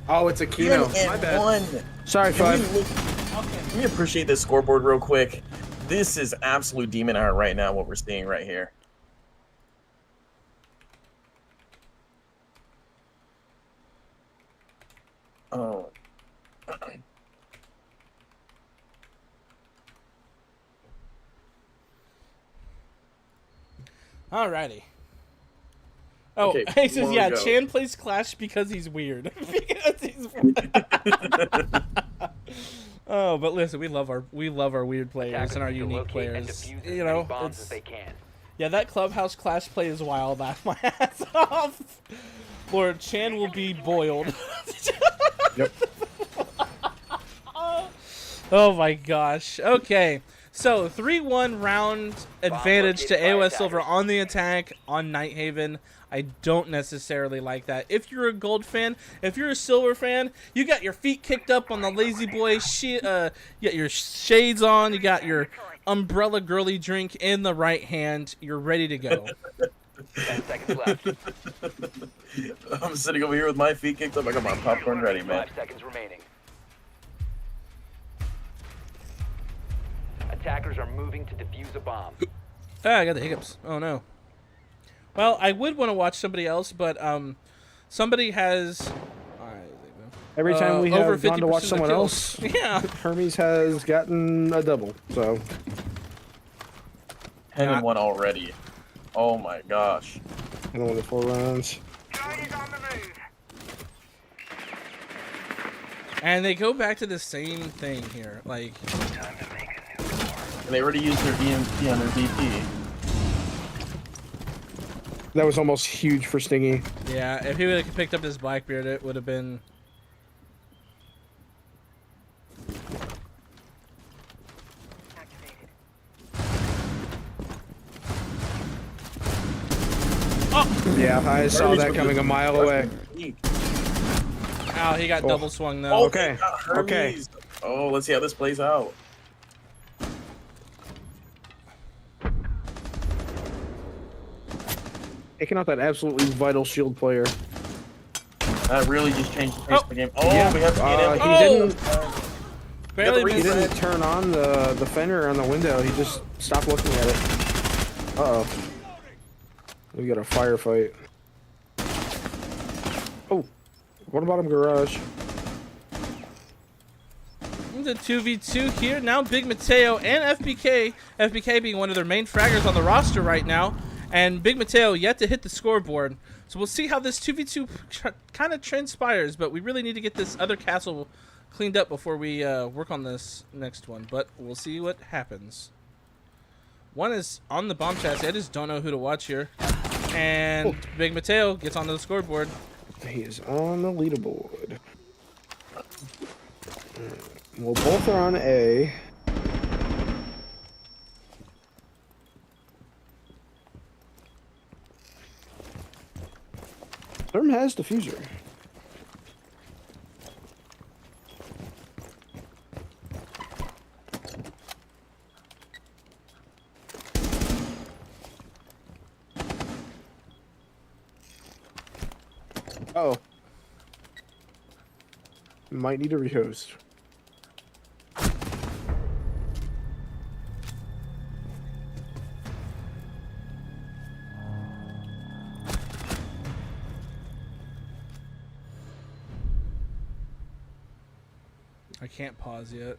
Oh, it's Aquino. My bad. Sorry, Five. Let me appreciate this scoreboard real quick. This is absolute demon art right now, what we're seeing right here. Oh. Alrighty. Oh, Okay, he says, before yeah, we go. Chan plays Clash because he's weird. Because he's weird. Oh, but listen, we love our weird players and our unique players. You know, it's, yeah, that Clubhouse Clash play is wild. Laugh my ass off. Lord, Chan will be boiled. Yep. Oh my gosh. Okay. So 3-1 round advantage to AOS Silver on the attack on Nighthaven. I don't necessarily like that. If you're a gold fan, if you're a silver fan, you got your feet kicked up on the lazy boy. You got your shades on. You got your umbrella girly drink in the right hand. You're ready to go. 10 seconds left. I'm sitting over here with my feet kicked up. I got my popcorn ready, man. 5 seconds remaining. Attackers are moving to defuse a bomb. Ah, I got the hiccups. Oh no. Well, I would want to watch somebody else, but somebody has. Every time we over have gone to 50% watch of someone kills. else, Yeah. Hermes has gotten a double. So 10-1 already. Oh my gosh. and only 4 rounds. And they go back to the same thing here, like. And they already used their EMP on their DP. That was almost huge for Stingy. Yeah, if he would have picked up his Blackbeard, it would have been. Oh! Yeah, I saw that coming a mile away. Ow, he got double swung though. Okay. Okay. Oh, let's see how this plays out. Taking out that absolutely vital shield player. That really just changed the pace of the game. Oh, yeah. we have to get in. He didn't. Barely He didn't turn on the fender on the window. He just stopped looking at it. Uh oh. We got a firefight. Oh, what about him, Garage? The 2v2 here. Now Big Mateo and FBK. FBK being one of their main fraggers on the roster right now. And Big Mateo yet to hit the scoreboard. So we'll see how this 2v2 kind of transpires. But we really need to get this other castle cleaned up before we work on this next one. But we'll see what happens. One is on the bomb chassis. I just don't know who to watch here. And Big Mateo gets onto the scoreboard. He is on the leaderboard. Well, both are on A. Therm has diffuser. Oh. Might need a rehost. I can't pause yet.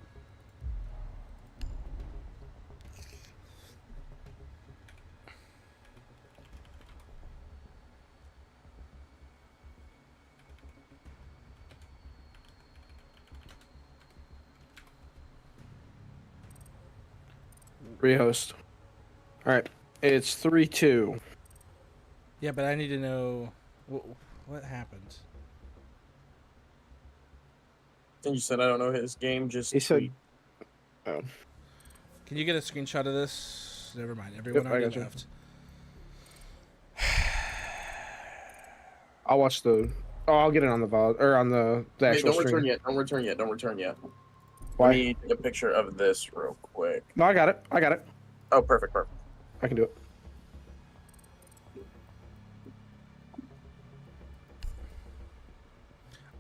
Rehost. All right. It's 3-2. Yeah, but I need to know what happened. I think you said I don't know his game. Just He said. Oh. Can you get a screenshot of this? Never mind. Everyone I already got you. left. I'll watch the. Oh, I'll get it on the VOD or on the Hey, actual don't stream. return yet. Don't return yet. Don't return yet. Why? Let me take a picture of this real quick. No, I got it. I got it. Oh, perfect, perfect. I can do it.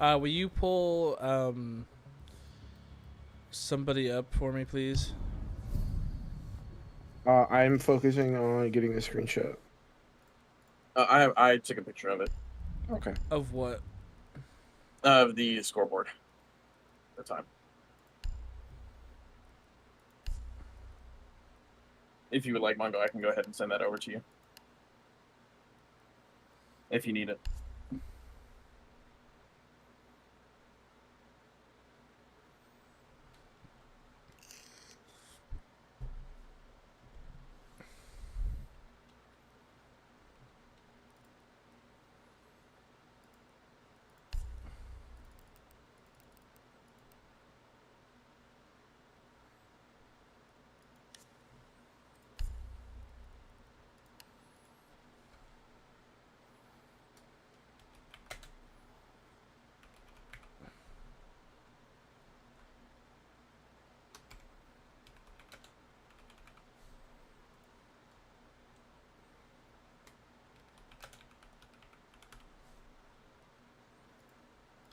Will you pull somebody up for me, please? I'm focusing on getting the screenshot. I took a picture of it. Okay. Of what? Of the scoreboard. The time. If you would like, Mongo, I can go ahead and send that over to you. If you need it.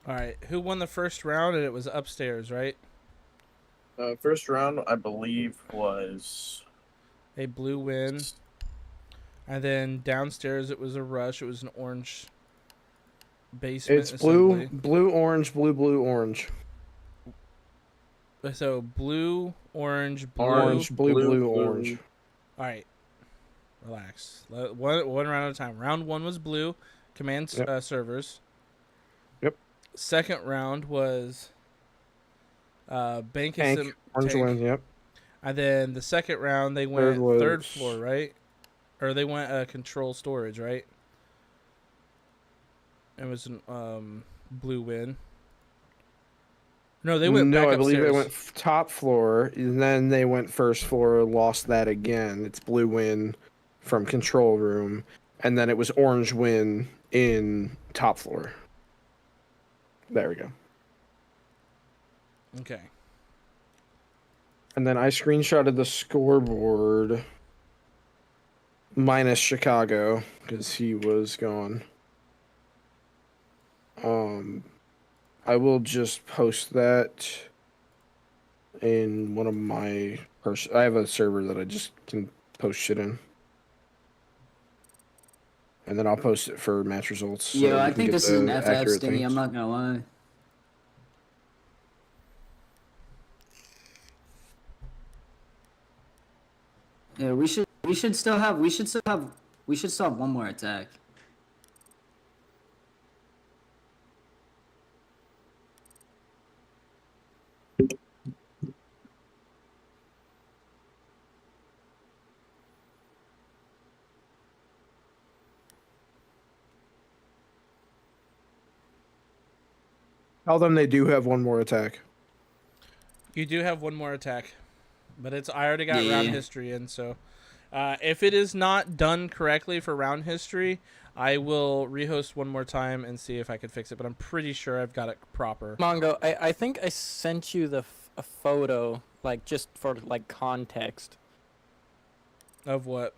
All right. Who won the first round? And it was upstairs, right? First round, I believe, was a blue win. And then downstairs, it was a rush. It was an orange basement. It's blue, assembly. blue, orange, blue, blue, orange. So blue, orange, blue, Orange, blue, blue, orange. All right. Relax. One round at a time. Round one was blue, command servers. Yep. Second round was bank Tank, orange wins, yep. And then the second round they went was- third floor, right? Or they went control storage, right? It was an blue win. No, they went back I believe they upstairs. went top floor, and then they went first floor, lost that again. It's blue win from control room, and then it was orange win in top floor. There we go. Okay. And then I screenshotted the scoreboard minus Chicago because he was gone. I will just post that in one of my I have a server that I just can post shit in. And then I'll post it for match results. so Yeah, you I can think get this is an the FF accurate stingy, things. I'm not gonna lie. Yeah, we should still have one more attack. Tell them they do have one more attack. You do have one more attack, but I already got Yeah. round history in, so if it is not done correctly for round history, I will rehost one more time and see if I can fix it, but I'm pretty sure I've got it proper. Mongo, I think I sent you a photo, like, just for, like, context. Of what?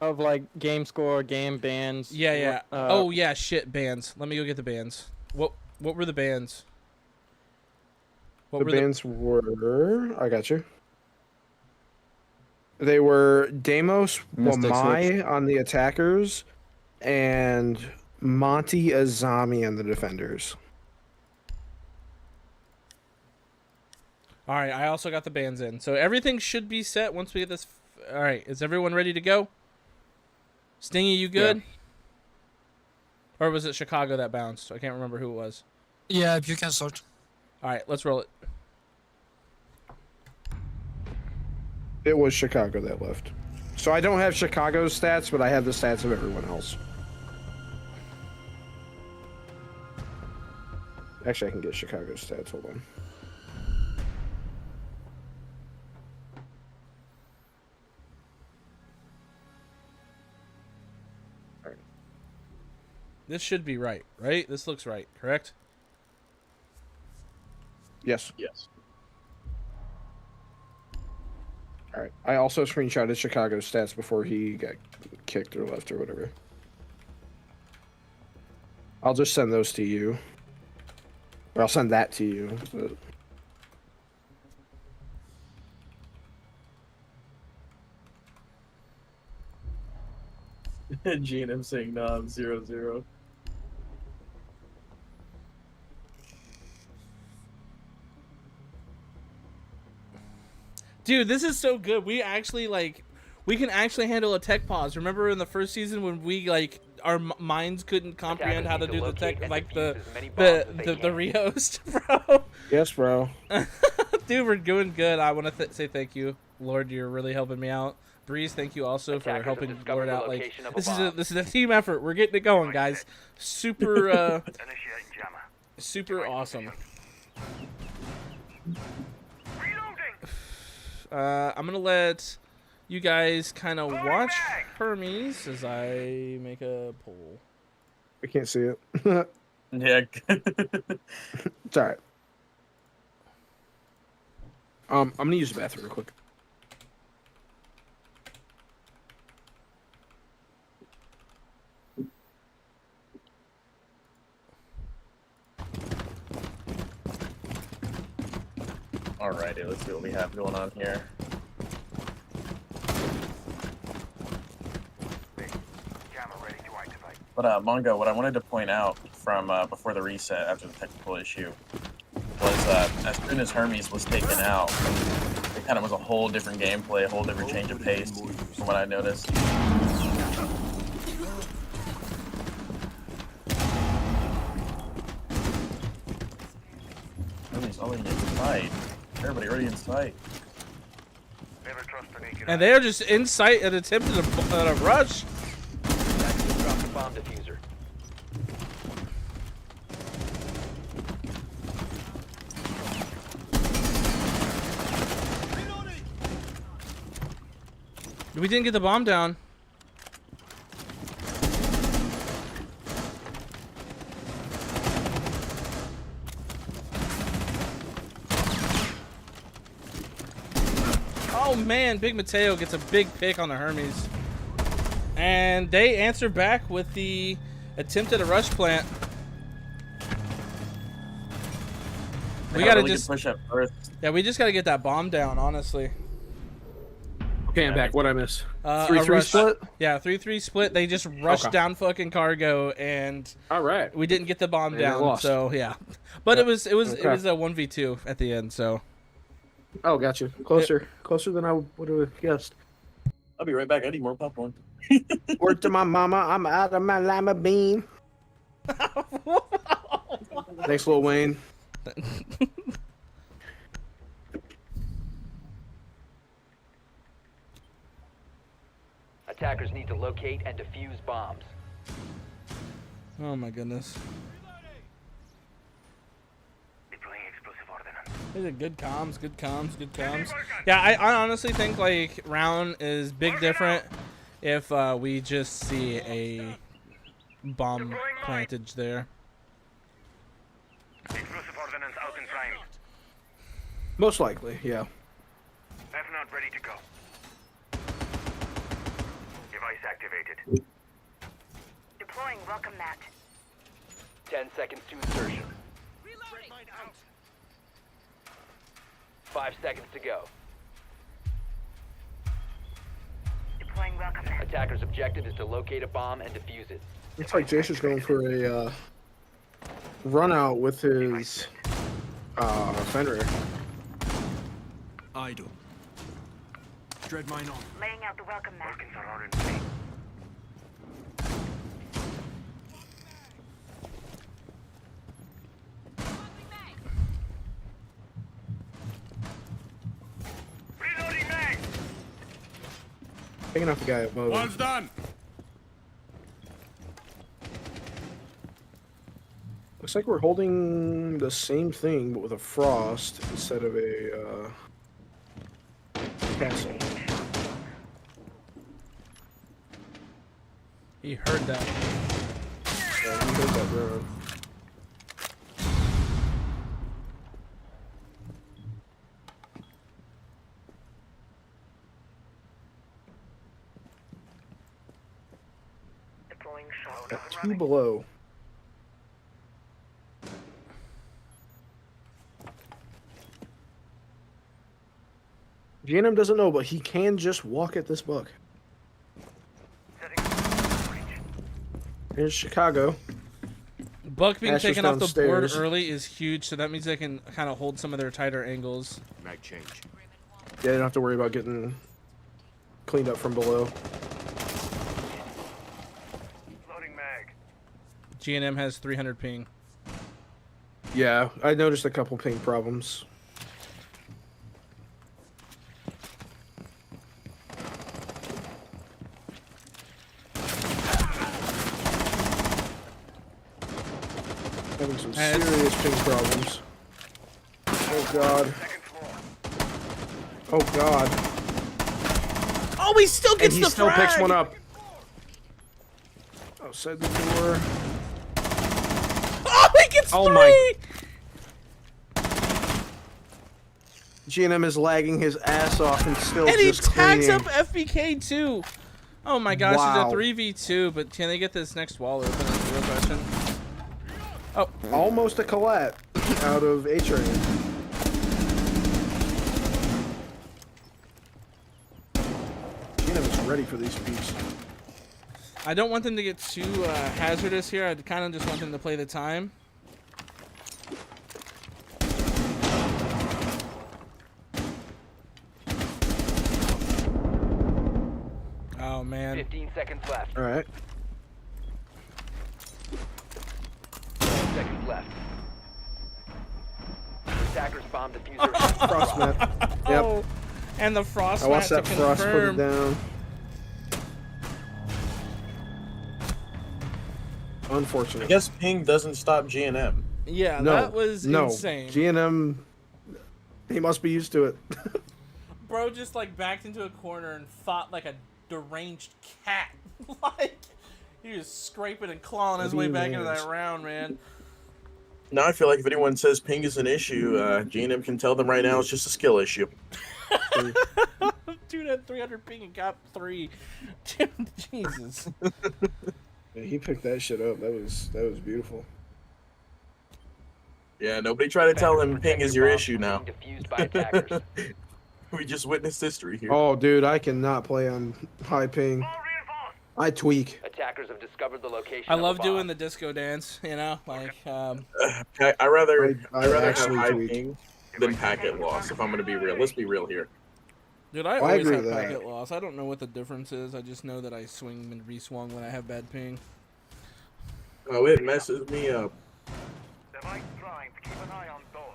Of, like, game score, game bans. Yeah. Oh, yeah, shit, bands. Let me go get the bands. What were the bands? The bands were... I got you. They were Deimos Mystic Wamai Switch. on the attackers and Monty Azami on the defenders. All right, I also got the bands in. So everything should be set once we get this. All right, is everyone ready to go? Stingy, you good? Or was it Chicago that bounced? I can't remember who it was. Yeah, you can start. All right, let's roll it. It was Chicago that left. So I don't have Chicago's stats, but I have the stats of everyone else. Actually, I can get Chicago's stats. Hold on. This should be right, right? This looks right, correct? Yes. Yes. All right. I also screenshotted Chicago's stats before he got kicked or left or whatever. I'll just send those to you. Or I'll send that to you. But... GM saying nah, 0-0. Dude, this is so good. We actually we can actually handle a tech pause. Remember in the first season when we our minds couldn't comprehend how to do the tech, the rehost, bro. Yes, bro. Dude, we're doing good. I want to say thank you, Lord. You're really helping me out. Breeze, thank you also for helping Lord out. This is a team effort. We're getting it going, guys. Super super awesome. I'm gonna let you guys kind of watch Hermes as I make a poll. I can't see it. Yeah. It's all right. I'm gonna use the bathroom real quick. Alrighty, let's see what we have going on here. But Mongo, what I wanted to point out from before the reset after the technical issue was as soon as Hermes was taken out, it kind of was a whole different gameplay, a whole different change of pace from what I noticed. Hermes already inside. Everybody already in sight. And they are just in sight and attempted a rush. Drop the bomb diffuser. We didn't get the bomb down. Oh man, Big Mateo gets a big pick on the Hermes. And they answer back with the attempt at a rush plant. We gotta really just push up first. Yeah, we just gotta get that bomb down, honestly. Okay, I'm back. What'd I miss? 3-3 split? Yeah, 3-3 split. They just rushed down fucking cargo, and all right, we didn't get the bomb And they down. lost. So yeah, but it was a Okay. 1v2 at the end. So Oh, gotcha. Closer than I would have guessed. I'll be right back. I need more popcorn. Word to my mama, I'm out of my lima bean. Thanks, Lil Wayne. Attackers need to locate and defuse bombs. oh my goodness, these are good comms, good comms, good comms. Yeah, I honestly think like round is big different if we just see a bomb plantage there. Explosive ordnance out in prime. Most likely, yeah. Not ready to go. Device activated. Deploying welcome mat. 10 seconds to insertion. 5 seconds to go. Deploying welcome mat. Attacker's objective is to locate a bomb and defuse it. Looks like Jason's going for a run out with his Fenrir. idle. Dread mine on. Laying out the welcome mat. Workings are RNC. Reloading mag. Taking off the guy above. One's done. Looks like we're holding the same thing, but with a frost instead of a castle. He heard that. Yeah, he heard that drone. Deploying shot. Got 2 below. GNM doesn't know, but he can just walk at this buck. Here's Chicago. Buck being Asher's taken off the board downstairs. early is huge, so that means they can kind of hold some of their tighter angles. Mag change. Yeah, they don't have to worry about getting cleaned up from below. Loading mag. GNM has 300 ping. Yeah, I noticed a couple ping problems. Having some serious ping problems. Oh god. Oh god. Oh, he still gets and he the still frag! picks one up. Outside the door. Oh, he gets Oh 3! my. GNM is lagging his ass off and still And he just tags clinging. up FBK too. Oh my gosh, Wow. he's a 3v2, but can they get this next wall open? That's the real question. Oh. Almost a collat out of A-Train. GNM is ready for these peaks. I don't want them to get too hazardous here. I kind of just want them to play the time. Oh man. 15 seconds left. All right. 10 seconds left. Attackers bomb diffuser. Frost map. Yep. Oh, and the frost I watched mat that to frost put it confirm. down. Unfortunate. I guess ping doesn't stop GNM. Yeah, No, that was no. insane. GNM, he must be used to it. Bro just like backed into a corner and fought like a deranged cat. Like he was scraping and clawing his way back into that round, man. Now I feel like if anyone says ping is an issue, GNM can tell them right now it's just a skill issue. Dude had 300 ping and got 3. Dude, Jesus. Yeah, he picked that shit up. That was beautiful. Yeah, nobody try to tell him ping is your issue now. Diffused by attackers. We just witnessed history here. Oh, dude, I cannot play on high ping. I tweak. Attackers have discovered the location. I of a love bomb. doing the disco dance, you know, like I rather I have actually high tweak. ping than packet loss. If I'm gonna be real, let's be real here. dude, I I always agree have with that. packet loss. I don't know what the difference is. I just know that I swing and re-swung when I have bad ping. Oh, it messes me up. Device primed. Keep an eye on door.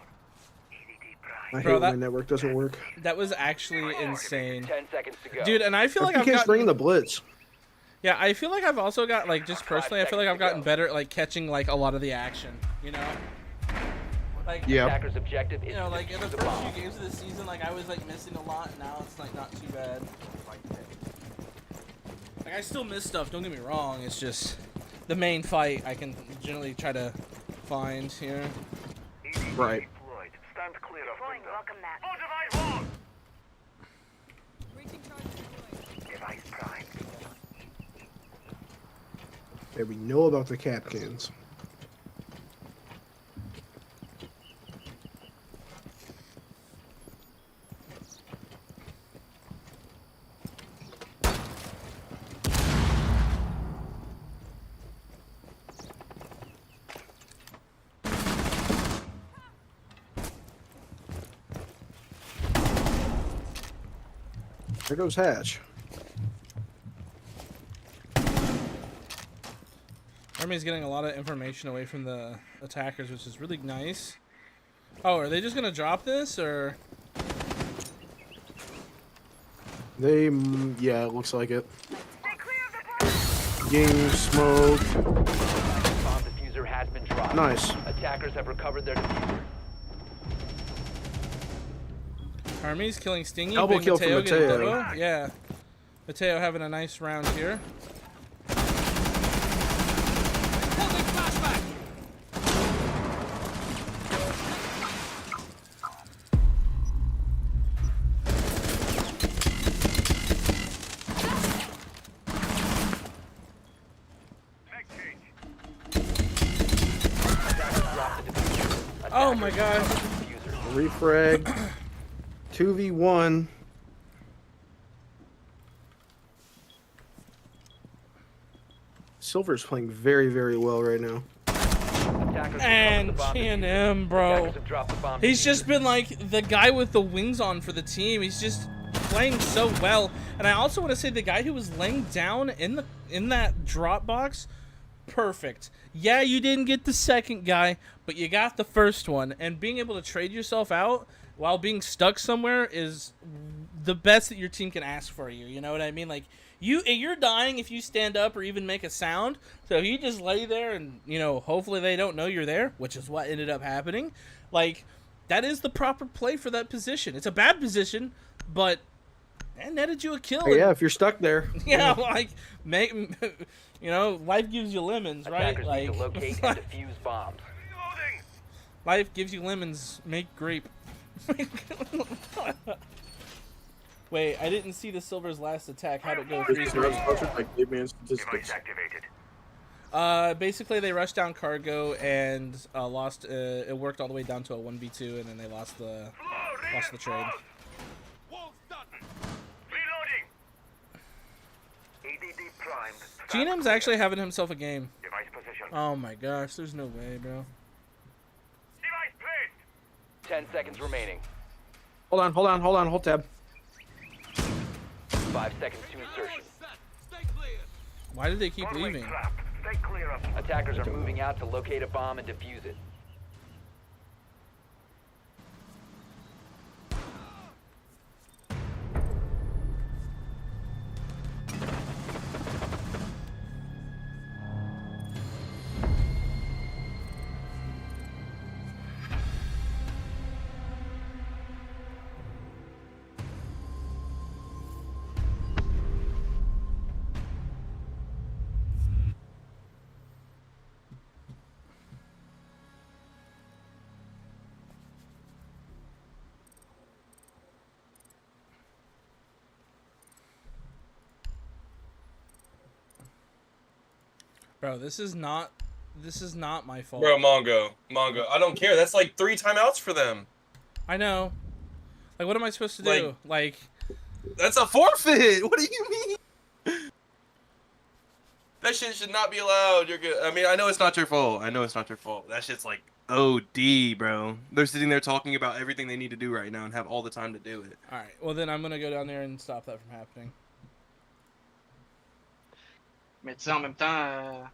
EDD I prime. hate Bro, when my that- network doesn't work. That was actually insane. 10 seconds to go. Dude, and I feel like I've FPK's bringing gotten... the blitz. Yeah, I feel like I've also got, like, just personally, I feel like I've gotten better at, like, catching, like, a lot of the action, you know? Like, Yeah. Attackers' objective is you know, to like, in the defuse the first bomb. few games of the season, like, I was, like, missing a lot, and now it's, like, not too bad. Like, I still miss stuff, don't get me wrong, it's just the main fight I can generally try to find here. Right. Deployed. Stand clear of Deploying window. welcome mat. Oh, device on. Device primed. Yeah, we know about the Capcans. There goes Hatch. Army's getting a lot of information away from the attackers, which is really nice. Oh, are they just gonna drop this, or? They, yeah, it looks like it. Game smoked. Bomb diffuser has been dropped. Nice. Attackers have recovered their diffuser. Army's killing Stingy. Elbow Big kill from Mateo getting Mateo. double. Yeah. Mateo having a nice round here. Oh my god. Refrag. 2v1. Silver's playing very, very well right now. And G&M, bro. He's just been like the guy with the wings on for the team. He's just playing so well. And I also want to say the guy who was laying down in that drop box, perfect. Yeah, you didn't get the second guy, but you got the first one. And being able to trade yourself out while being stuck somewhere is the best that your team can ask for you. You know what I mean? Like, you're dying if you stand up or even make a sound. So you just lay there and, you know, hopefully they don't know you're there, which is what ended up happening. Like, that is the proper play for that position. It's a bad position, but that netted you a kill. Yeah, if you're stuck there. Yeah, like, you know, life gives you lemons, right? Attackers Like, need to locate and defuse bombs. life gives you lemons, make grape. Wait, I didn't see the Silver's last attack. How'd it go? 3-3. Basically they rushed down cargo and lost. It worked all the way down to a 1v2, and then they lost the trade. GNM's actually having himself a game. Oh my gosh, there's no way, bro. 10 seconds remaining. Hold on, hold tab. 5 seconds to insertion. Why did they keep leaving? Attackers are moving out to locate a bomb and defuse it. Bro, this is not my fault. Bro, Mongo. I don't care. That's like 3 timeouts for them. I know. Like, what am I supposed to do? Like, that's a forfeit. What do you mean? That shit should not be allowed. You're good. I mean, I know it's not your fault. That shit's like OD, bro. They're sitting there talking about everything they need to do right now and have all the time to do it. all right. Well, then I'm gonna go down there and stop that from happening. Mais tu sais, en même temps,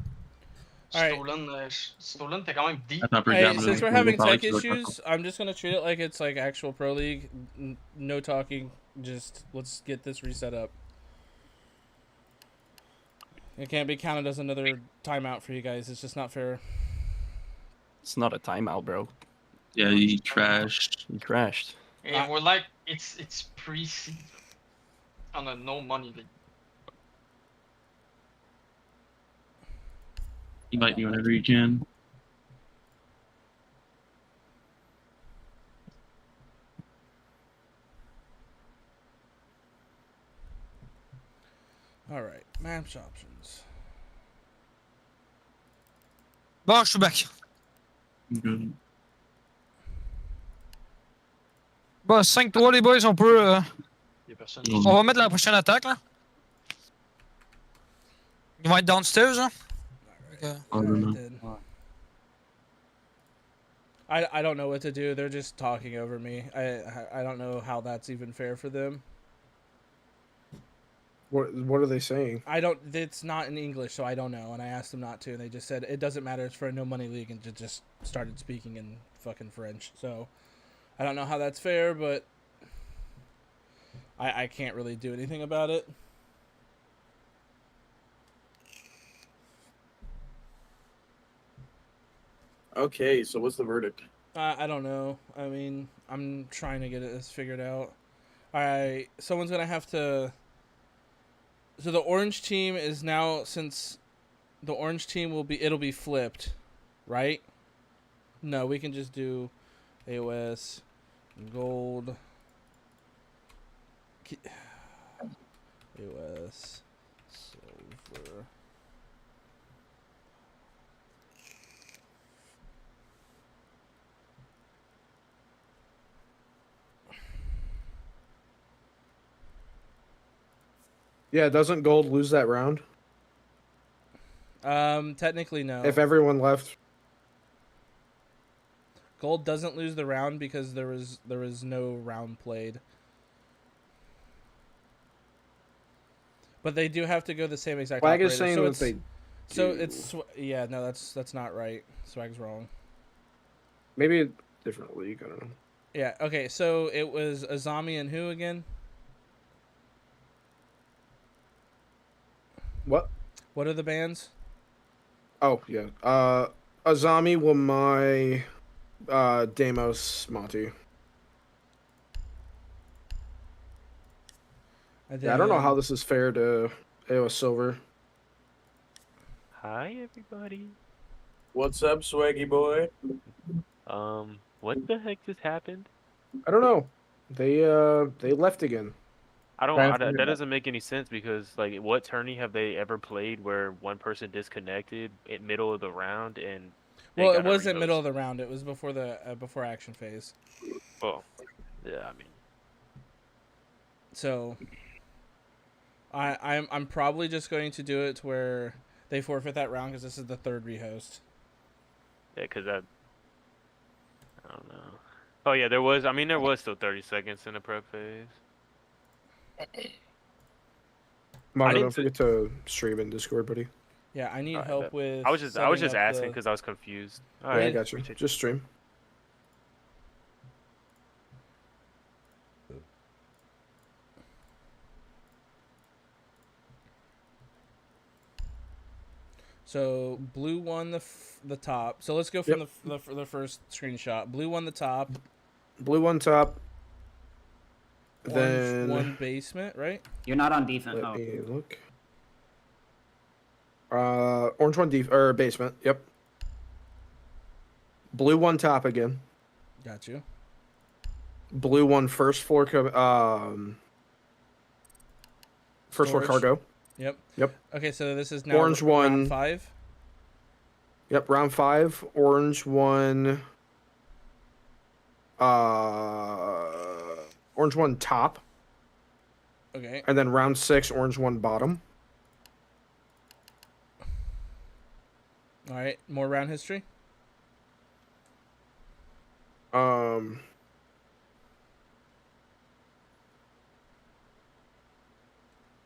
Stolen, t'es quand même deep. Hey, since we're having tech issues, I'm just gonna treat it like it's like actual pro league. No talking. Just let's get this reset up. It can't be counted as another timeout for you guys. It's just not fair. It's not a timeout, bro. Yeah, he crashed. He crashed. Hey, we're like, it's pre-season on a no money league. He might do whatever he can. All right, match options. Bon, je suis back. Good. Bon, 5-3 les boys, on peut... On va mettre la prochaine attaque, là. Ils vont être downstairs, là. I don't know what to do. They're just talking over me. I don't know how that's even fair for them. What are they saying? I don't. It's not in English, so I don't know. And I asked them not to, and they just said it doesn't matter. It's for a no money league, and just started speaking in fucking French. So I don't know how that's fair, but I can't really do anything about it. Okay, so what's the verdict? I don't know. I mean, I'm trying to get this figured out. All right, someone's gonna have to. So the orange team is now, since the orange team it'll be flipped, right? No, we can just do AOS, gold, AOS, silver. Yeah, doesn't gold lose that round Technically no. if everyone left? Gold doesn't lose the round because there was no round played. But they do have to go the same exact Swag operator. is saying so that it's, they. So do. it's yeah, no, that's not right. Swag's wrong. Maybe a different league. I don't know. Yeah. Okay. So it was Azami and who again? What? What are the bands? Oh yeah. Azami, Wamai, Demos, Monty. Yeah, I don't know how this is fair to AOS Silver. Hi, everybody. What's up, swaggy boy? What the heck just happened? I don't know. They left again. That doesn't make any sense because, like, what tourney have they ever played where one person disconnected in middle of the round and? Well, it wasn't middle of the round. It was before the before action phase. Oh, yeah. I mean, so I'm probably just going to do it to where they forfeit that round because this is the third rehost. yeah, because I don't know. Oh yeah, there was. I mean, there was still 30 seconds in the prep phase. Marco, don't forget to stream in Discord, buddy. Yeah, I need help with. I was just setting up asking because I was confused. All Yeah, right. I got you. Just stream. So blue won the top. So let's go from the first screenshot. Blue won the top. Blue one top. Orange Then one basement, right? You're not on defense. Let me look. Orange one basement. Yep. Blue one top again. Got you. Blue one first floor. First floor Storage. cargo. Yep. Yep. Okay, so this is now Orange round one. 5. Yep, round 5. Orange one. Orange one top. Okay. And then round 6, orange one bottom. All right. More round history.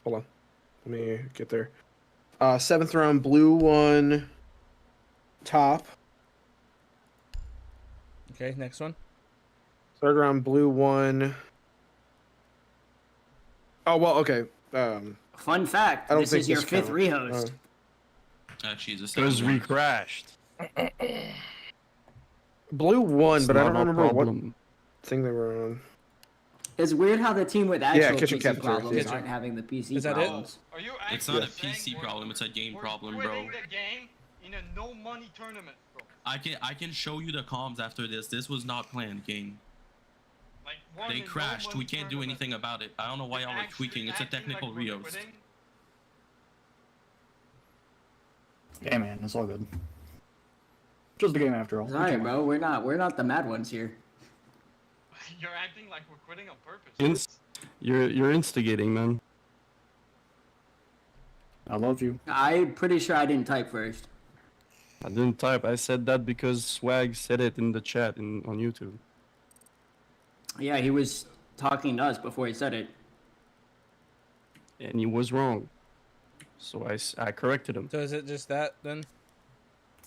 Hold on. Let me get there. 7th round, blue one top. Okay, next one. 3rd round, blue one. Oh, well, okay. Fun fact, I don't this think is your this 5th count. rehost. Actually, it's a Because second we one. crashed. Blue one, It's but I don't not our remember what problem. thing they were on. It's weird how the team with actual kitchen PC cafeteria, problems yeah. aren't having the PC Is that it? problems. Are you It's actually not a saying PC we're- problem. It's a game we're problem, bro. quitting the game in a no money tournament, bro? I can show you the comms after this. This was not planned, gang. Like, we're They in a crashed. no We money can't do tournament. anything about it. I don't know why y'all are tweaking. It's a technical like we're rehost. quitting. Yeah, man, it's all good. Just a game after all. It's alright, bro. We're not the mad ones here. You're acting like we're quitting on purpose. You're instigating, man. I love you. I'm pretty sure I didn't type first. I didn't type. I said that because Swag said it in the chat on YouTube. Yeah, he was talking to us before he said it. and he was wrong. So I corrected him. So is it just that then?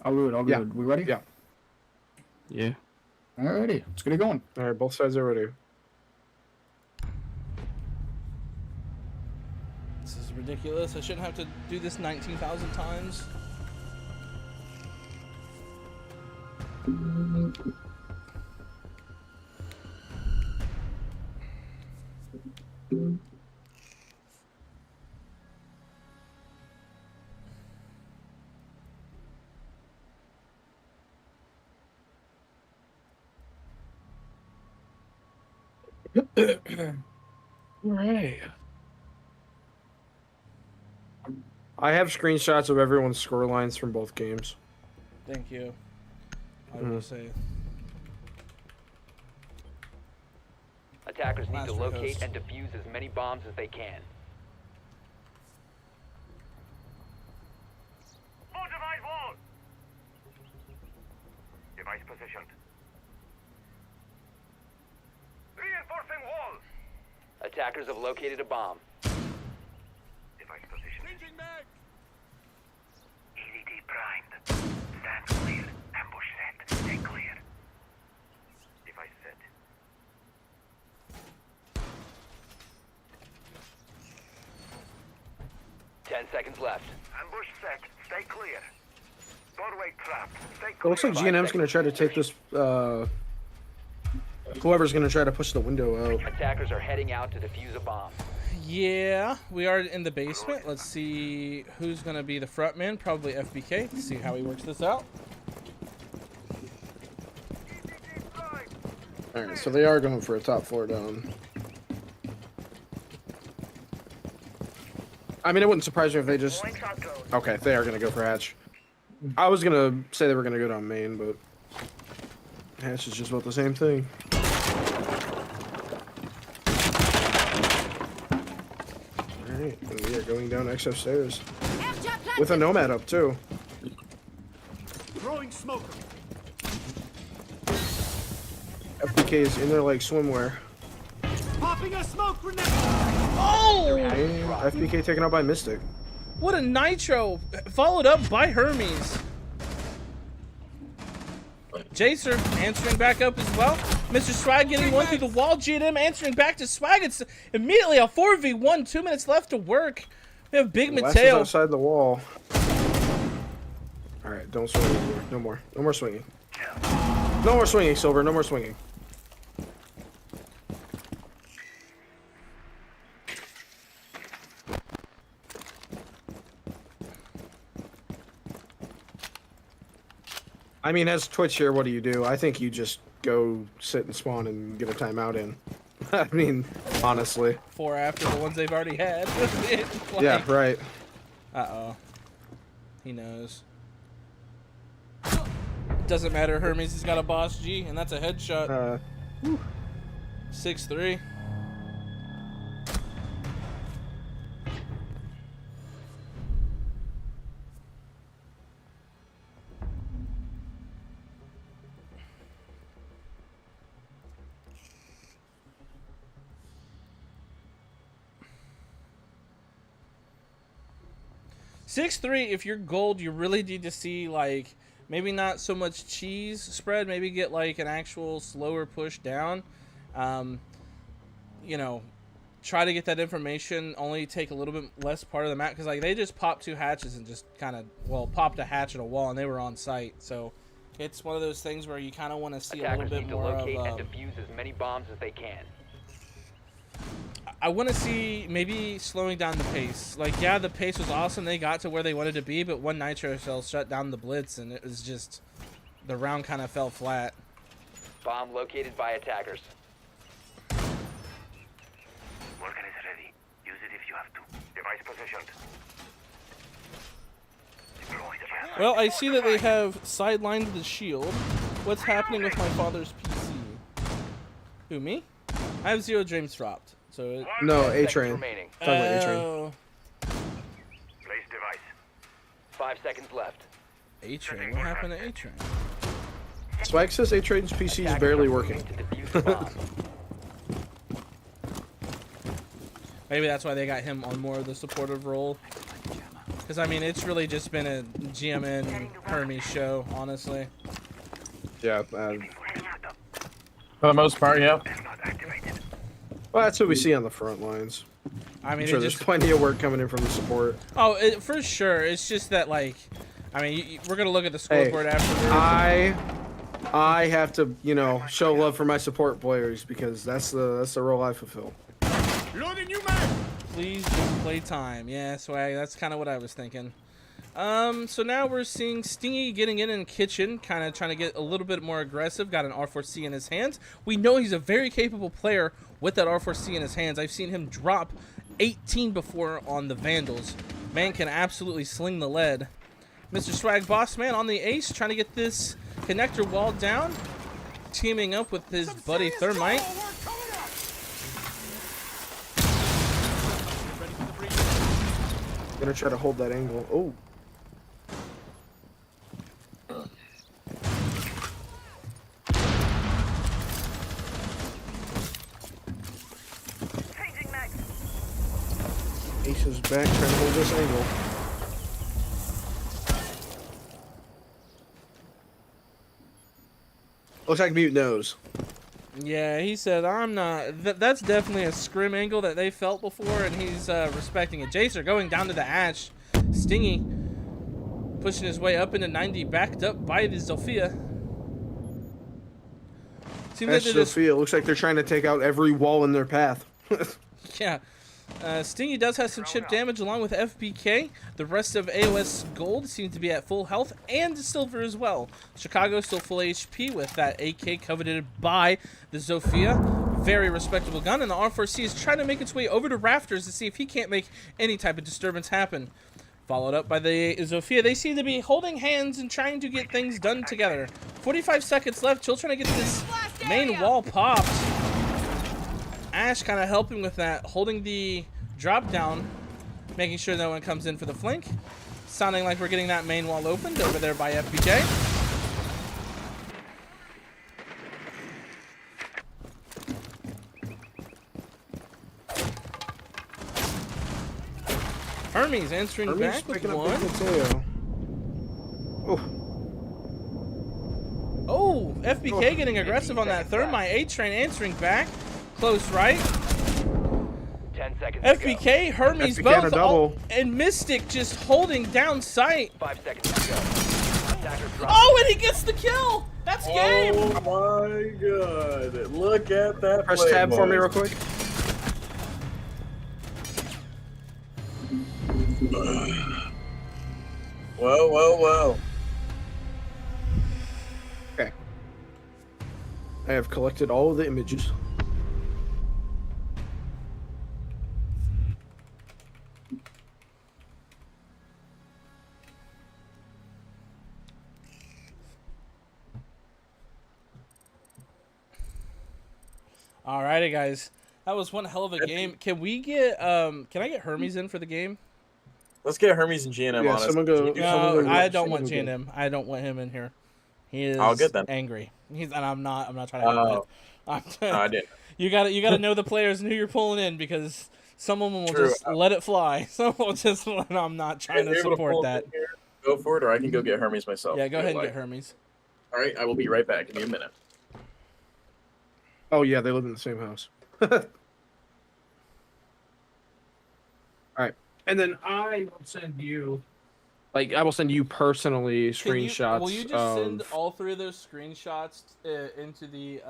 All good, all Yeah. good. We ready? Yeah. Yeah. Alrighty, let's get it going. All right, both sides are ready. This is ridiculous. I shouldn't have to do this 19,000 times. Right. I have screenshots of everyone's score lines from both games. Thank you. I will say. Attackers need to Last locate host. and defuse as many bombs as they can. Fortified wall. Device positioned. Reinforcing wall. Attackers have located a bomb. Device positioned. Changing mag. EDD primed. Stand clear. Ambush set. Stay clear. Device set. Ten seconds left. Ambush set. Stay clear. Doorway trapped. Stay It clear. looks like GNM's gonna try to take this. Whoever's gonna try to push the window out. Attackers are heading out to defuse a bomb. Yeah, we are in the basement. Let's see who's gonna be the front man. Probably FBK. Let's see how he works this out. All right, so they are going for a top floor down. I mean, it wouldn't surprise me if they just. Okay, they are gonna go for hatch. I was gonna say they were gonna go down main, but hatch is just about the same thing. All right, and we are going down XF stairs with a nomad up too. Throwing smoke. FBK is in there like swimwear. Popping a smoke grenade. Oh! And FBK taken out by Mystic. What a nitro! Followed up by Hermes. Jacer answering back up as well. Mr. Swag getting one through the wall. GNM answering back to Swag. It's immediately a 4v1. 2 minutes left to work. We have Big Last is Mateo. outside the wall. All right, don't swing anymore. No more. No more swinging. No more swinging, Silver. No more swinging. I mean, as Twitch here, what do? I think you just go sit and spawn and get a timeout in. I mean, honestly. 4 after the ones they've already had. Like, Yeah, right. Uh-oh. He knows. Doesn't matter. Hermes has got a boss G, and that's a headshot. 6-3. If you're gold, you really need to see, like, maybe not so much cheese spread, maybe get like an actual slower push down. You know, try to get that information, only take a little bit less part of the map, because like they just popped 2 hatches and just kind of, well, popped a hatch at a wall and they were on site. So it's one of those things where you kind of want to see Attackers a little need bit to more locate of and defuse as many bombs as they can. I want to see maybe slowing down the pace. Like, yeah, the pace was awesome. They got to where they wanted to be, but one nitro cell shut down the blitz, and it was just, the round kind of fell flat. Bomb located by attackers. Worker is ready. Use it if you have to. Device positioned. Deploy the Well, I see that they have sidelined the shield. What's happening with my father's PC? Who, me? I have 0 dreams dropped. So it... No, A-Train. remaining. Talking about A-Train. Oh, place device. 5 seconds left. A-Train. What happened to A-Train? Spike says A-Train's PC is barely working. Maybe that's why they got him on more of the supportive role. Because, I mean, it's really just been a GMN and Hermes show, honestly. Yeah. For the most part, yeah. Well, that's what we see on the front lines. I mean, I'm sure there's plenty of work coming in from the support. Oh, for sure. It's just that, like, I mean, we're going to look at the scoreboard afterwards. I have to, you know, show love for my support players because that's the role I fulfill. Please do play time. Yeah, Swag, that's kind of what I was thinking. So now we're seeing Stingy getting in kitchen, kind of trying to get a little bit more aggressive. Got an R4C in his hands. We know he's a very capable player with that R4C in his hands. I've seen him drop 18 before on the Vandals. Man can absolutely sling the lead. Mr. Swag Boss Man on the ace, trying to get this connector wall down. Teaming up with his buddy Thermite. Gonna try to hold that angle. Oh. Ace is back, trying to hold this angle. Looks like Mute knows. Yeah, he said, I'm not... That's definitely a scrim angle that they felt before, and he's respecting it. Jacer going down to the Ash. Stingy pushing his way up into 90, backed up by the Zofia. Ash Zofia, looks like they're trying to take out every wall in their path. Yeah. Stingy does have some chip damage along with FBK. The rest of AOS Gold seems to be at full health and Silver as well. Chicago still full HP with that AK coveted by the Zofia. Very respectable gun, and the R4C is trying to make its way over to Rafters to see if he can't make any type of disturbance happen. Followed up by the Zofia. They seem to be holding hands and trying to get things done together. 45 seconds left. Still trying to get this main wall popped. Ash kind of helping with that, holding the drop down, making sure no one comes in for the flank. Sounding like we're getting that main wall opened over there by FBK. Hermes answering back with one. Oh, FBK getting aggressive on that Thermite. A-Train answering back. Close right. 10 seconds FBK, Hermes FBK both, and Mystic just holding down sight. 5 seconds to go. Oh, and he gets the kill. That's game. Oh my god! Look at that. Press tab for me real quick. Whoa, whoa, whoa. Okay. I have collected all of the images. Alrighty, guys. That was one hell of a game. Can we get can I get Hermes in for the game? Let's get Hermes and GNM on us. No, I don't want GNM. I don't want him in here. He is good then. angry. And I'm not trying to help it. No, I didn't. You gotta know the players and who you're pulling in, because some of them will just let it fly. Some will just I'm not trying to support that. Go for it, or I can go get Hermes myself. Yeah, go ahead and get Hermes. All right, I will be right back. Give me a minute. Oh yeah, they live in the same house. All right, and then I will send you, I will send you personally screenshots. Will you just send all three of those screenshots into the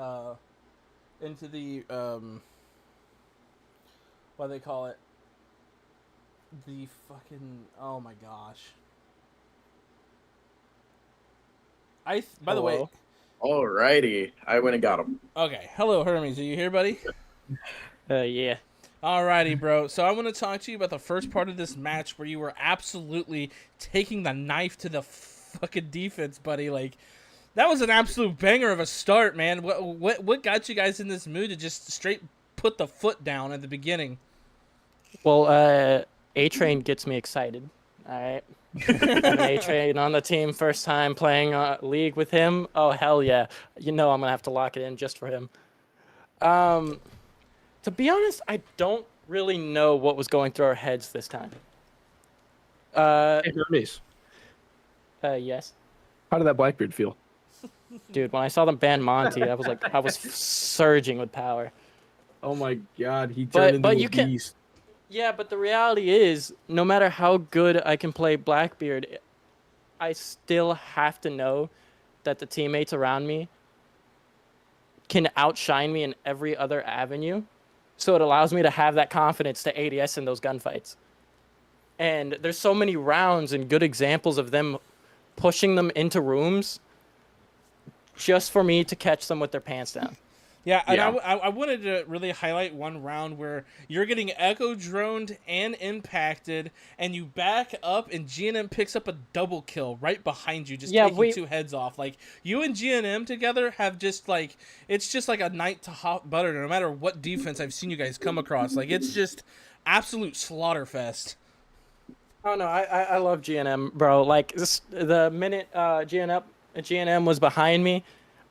what do they call it? The fucking, oh my gosh. By the way. Alrighty, I went and got him. Okay, hello Hermes, are you here, buddy? Yeah. Alrighty, bro. So I want to talk to you about the first part of this match where you were absolutely taking the knife to the fucking defense, buddy. Like, that was an absolute banger of a start, man. What got you guys in this mood to just straight put the foot down at the beginning? Well, A-Train gets me excited. All right. A-Train on the team, first time playing League with him. Oh, hell yeah. You know I'm going to have to lock it in just for him. To be honest, I don't really know what was going through our heads this time. Hey, Hermes, Yes. how did that Blackbeard feel? Dude, when I saw them ban Monty, I was surging with power. Oh my God, he But- turned into but a you can- beast. Yeah, but the reality is, no matter how good I can play Blackbeard, I still have to know that the teammates around me can outshine me in every other avenue. So it allows me to have that confidence to ADS in those gunfights. And there's so many rounds and good examples of them pushing them into rooms just for me to catch them with their pants down. Yeah, and Yeah. I wanted to really highlight one round where you're getting echo droned and impacted, and you back up, and GNM picks up a double kill right behind you, just taking 2 heads off. Like, you and GNM together have just, like, it's just like a night to hot butter, no matter what defense I've seen you guys come across. Like, it's just absolute slaughterfest. Oh, no, I love GNM, bro. Like, the minute GNM was behind me,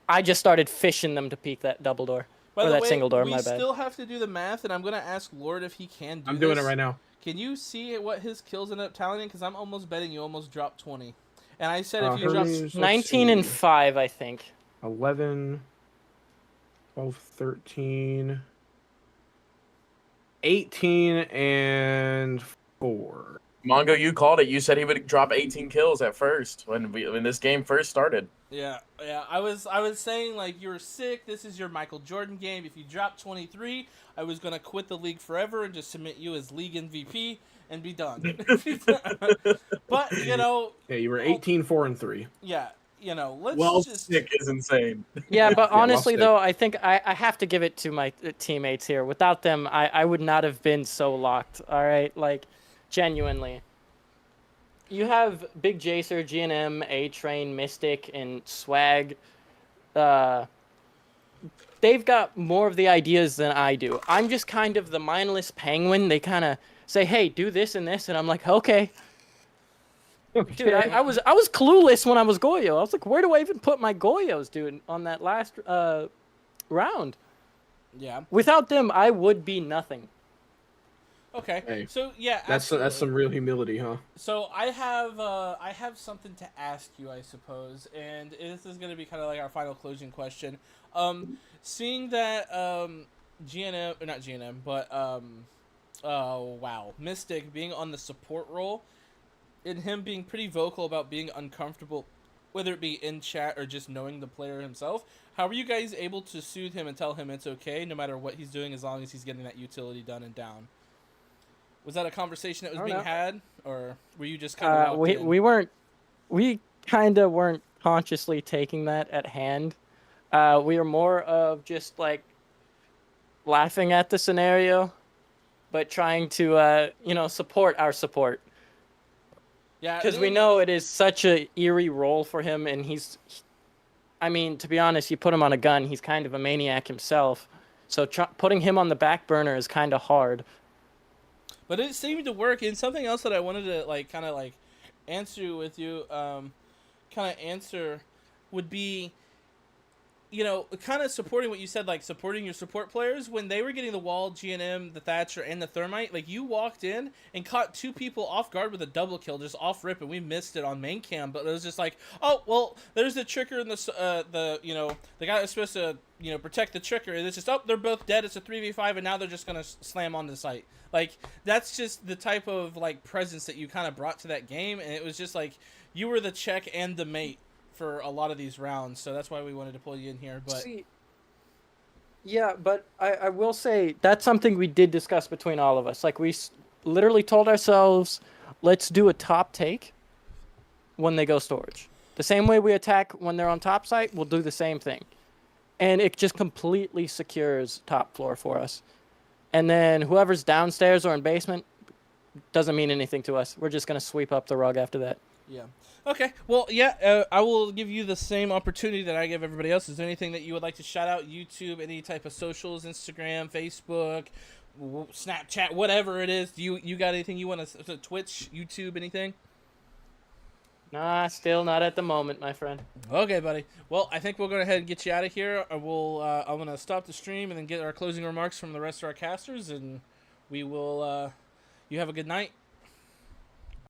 I just started fishing them to peek that double door. By or the that way, single door, we my bad. still have to do the math, and I'm going to ask Lord if he can do I'm doing this. it right now. Can you see what his kills end up tallying? Because I'm almost betting you almost dropped 20. And I said if you Hermes, dropped... 19 and 5, I think. 11, 12, 13, 18, and 4. Mongo, you called it. You said he would drop 18 kills at first when this game first started. Yeah. I was saying, like, you were sick. This is your Michael Jordan game. If you drop 23, I was going to quit the league forever and just submit you as league MVP and be done. But, you know... Yeah, you were 18, 4, and 3. Yeah, you know, let's Well, just... sick is insane. Yeah, but well honestly, said. though, I think I have to give it to my teammates here. Without them, I would not have been so locked, all right? Like, genuinely. You have Big Jacer, GNM, A-Train, Mystic, and Swag. They've got more of the ideas than I do. I'm just kind of the mindless penguin. They kind of say, hey, do this and this, and I'm like, okay. Dude, I was clueless when I was Goyo. I was like, where do I even put my Goyos, dude, on that last round? Yeah. Without them, I would be nothing. Okay. Hey, so, yeah, That's some real humility, huh? So I have something to ask you, I suppose, and this is going to be kind of like our final closing question. Seeing that GNM, or not GNM, but Mystic being on the support role, and him being pretty vocal about being uncomfortable, whether it be in chat or just knowing the player himself, how were you guys able to soothe him and tell him it's okay no matter what he's doing as long as he's getting that utility done and down? Was that a conversation that was being had, or were you just kind of we kind of weren't consciously taking that at hand. We were more of just like laughing at the scenario, but trying to support our support. Yeah, because we know it is such a eerie role for him, and I mean, to be honest, you put him on a gun, he's kind of a maniac himself. So putting him on the back burner is kind of hard. But it seemed to work. And something else that I wanted to answer with you, would be, kind of supporting what you said, like supporting your support players. When they were getting the wall, GNM, the Thatcher, and the Thermite, like you walked in and caught 2 people off guard with a double kill, just off rip, and we missed it on main cam. But it was just like, oh well, there's the trigger and the guy that's supposed to protect the trigger, and it's just, oh, they're both dead. It's a 3v5, and now they're just gonna slam onto the site. Like, that's just the type of like presence that you kind of brought to that game, and it was just like you were the check and the mate for a lot of these rounds, so that's why we wanted to pull you in here. But yeah, but I will say that's something we did discuss between all of us. Like, we literally told ourselves, let's do a top take when they go storage. The same way we attack when they're on top site, we'll do the same thing. And it just completely secures top floor for us. And then whoever's downstairs or in basement doesn't mean anything to us. We're just going to sweep up the rug after that. Yeah. Okay. Well, yeah, I will give you the same opportunity that I give everybody else. Is there anything that you would like to shout out? YouTube, any type of socials, Instagram, Facebook, Snapchat, whatever it is. Do you got anything you want to Twitch, YouTube, anything? Nah, still not at the moment, my friend. Okay, buddy. Well, I think we'll go ahead and get you out of here. I'm going to stop the stream and then get our closing remarks from the rest of our casters, and We will. You have a good night.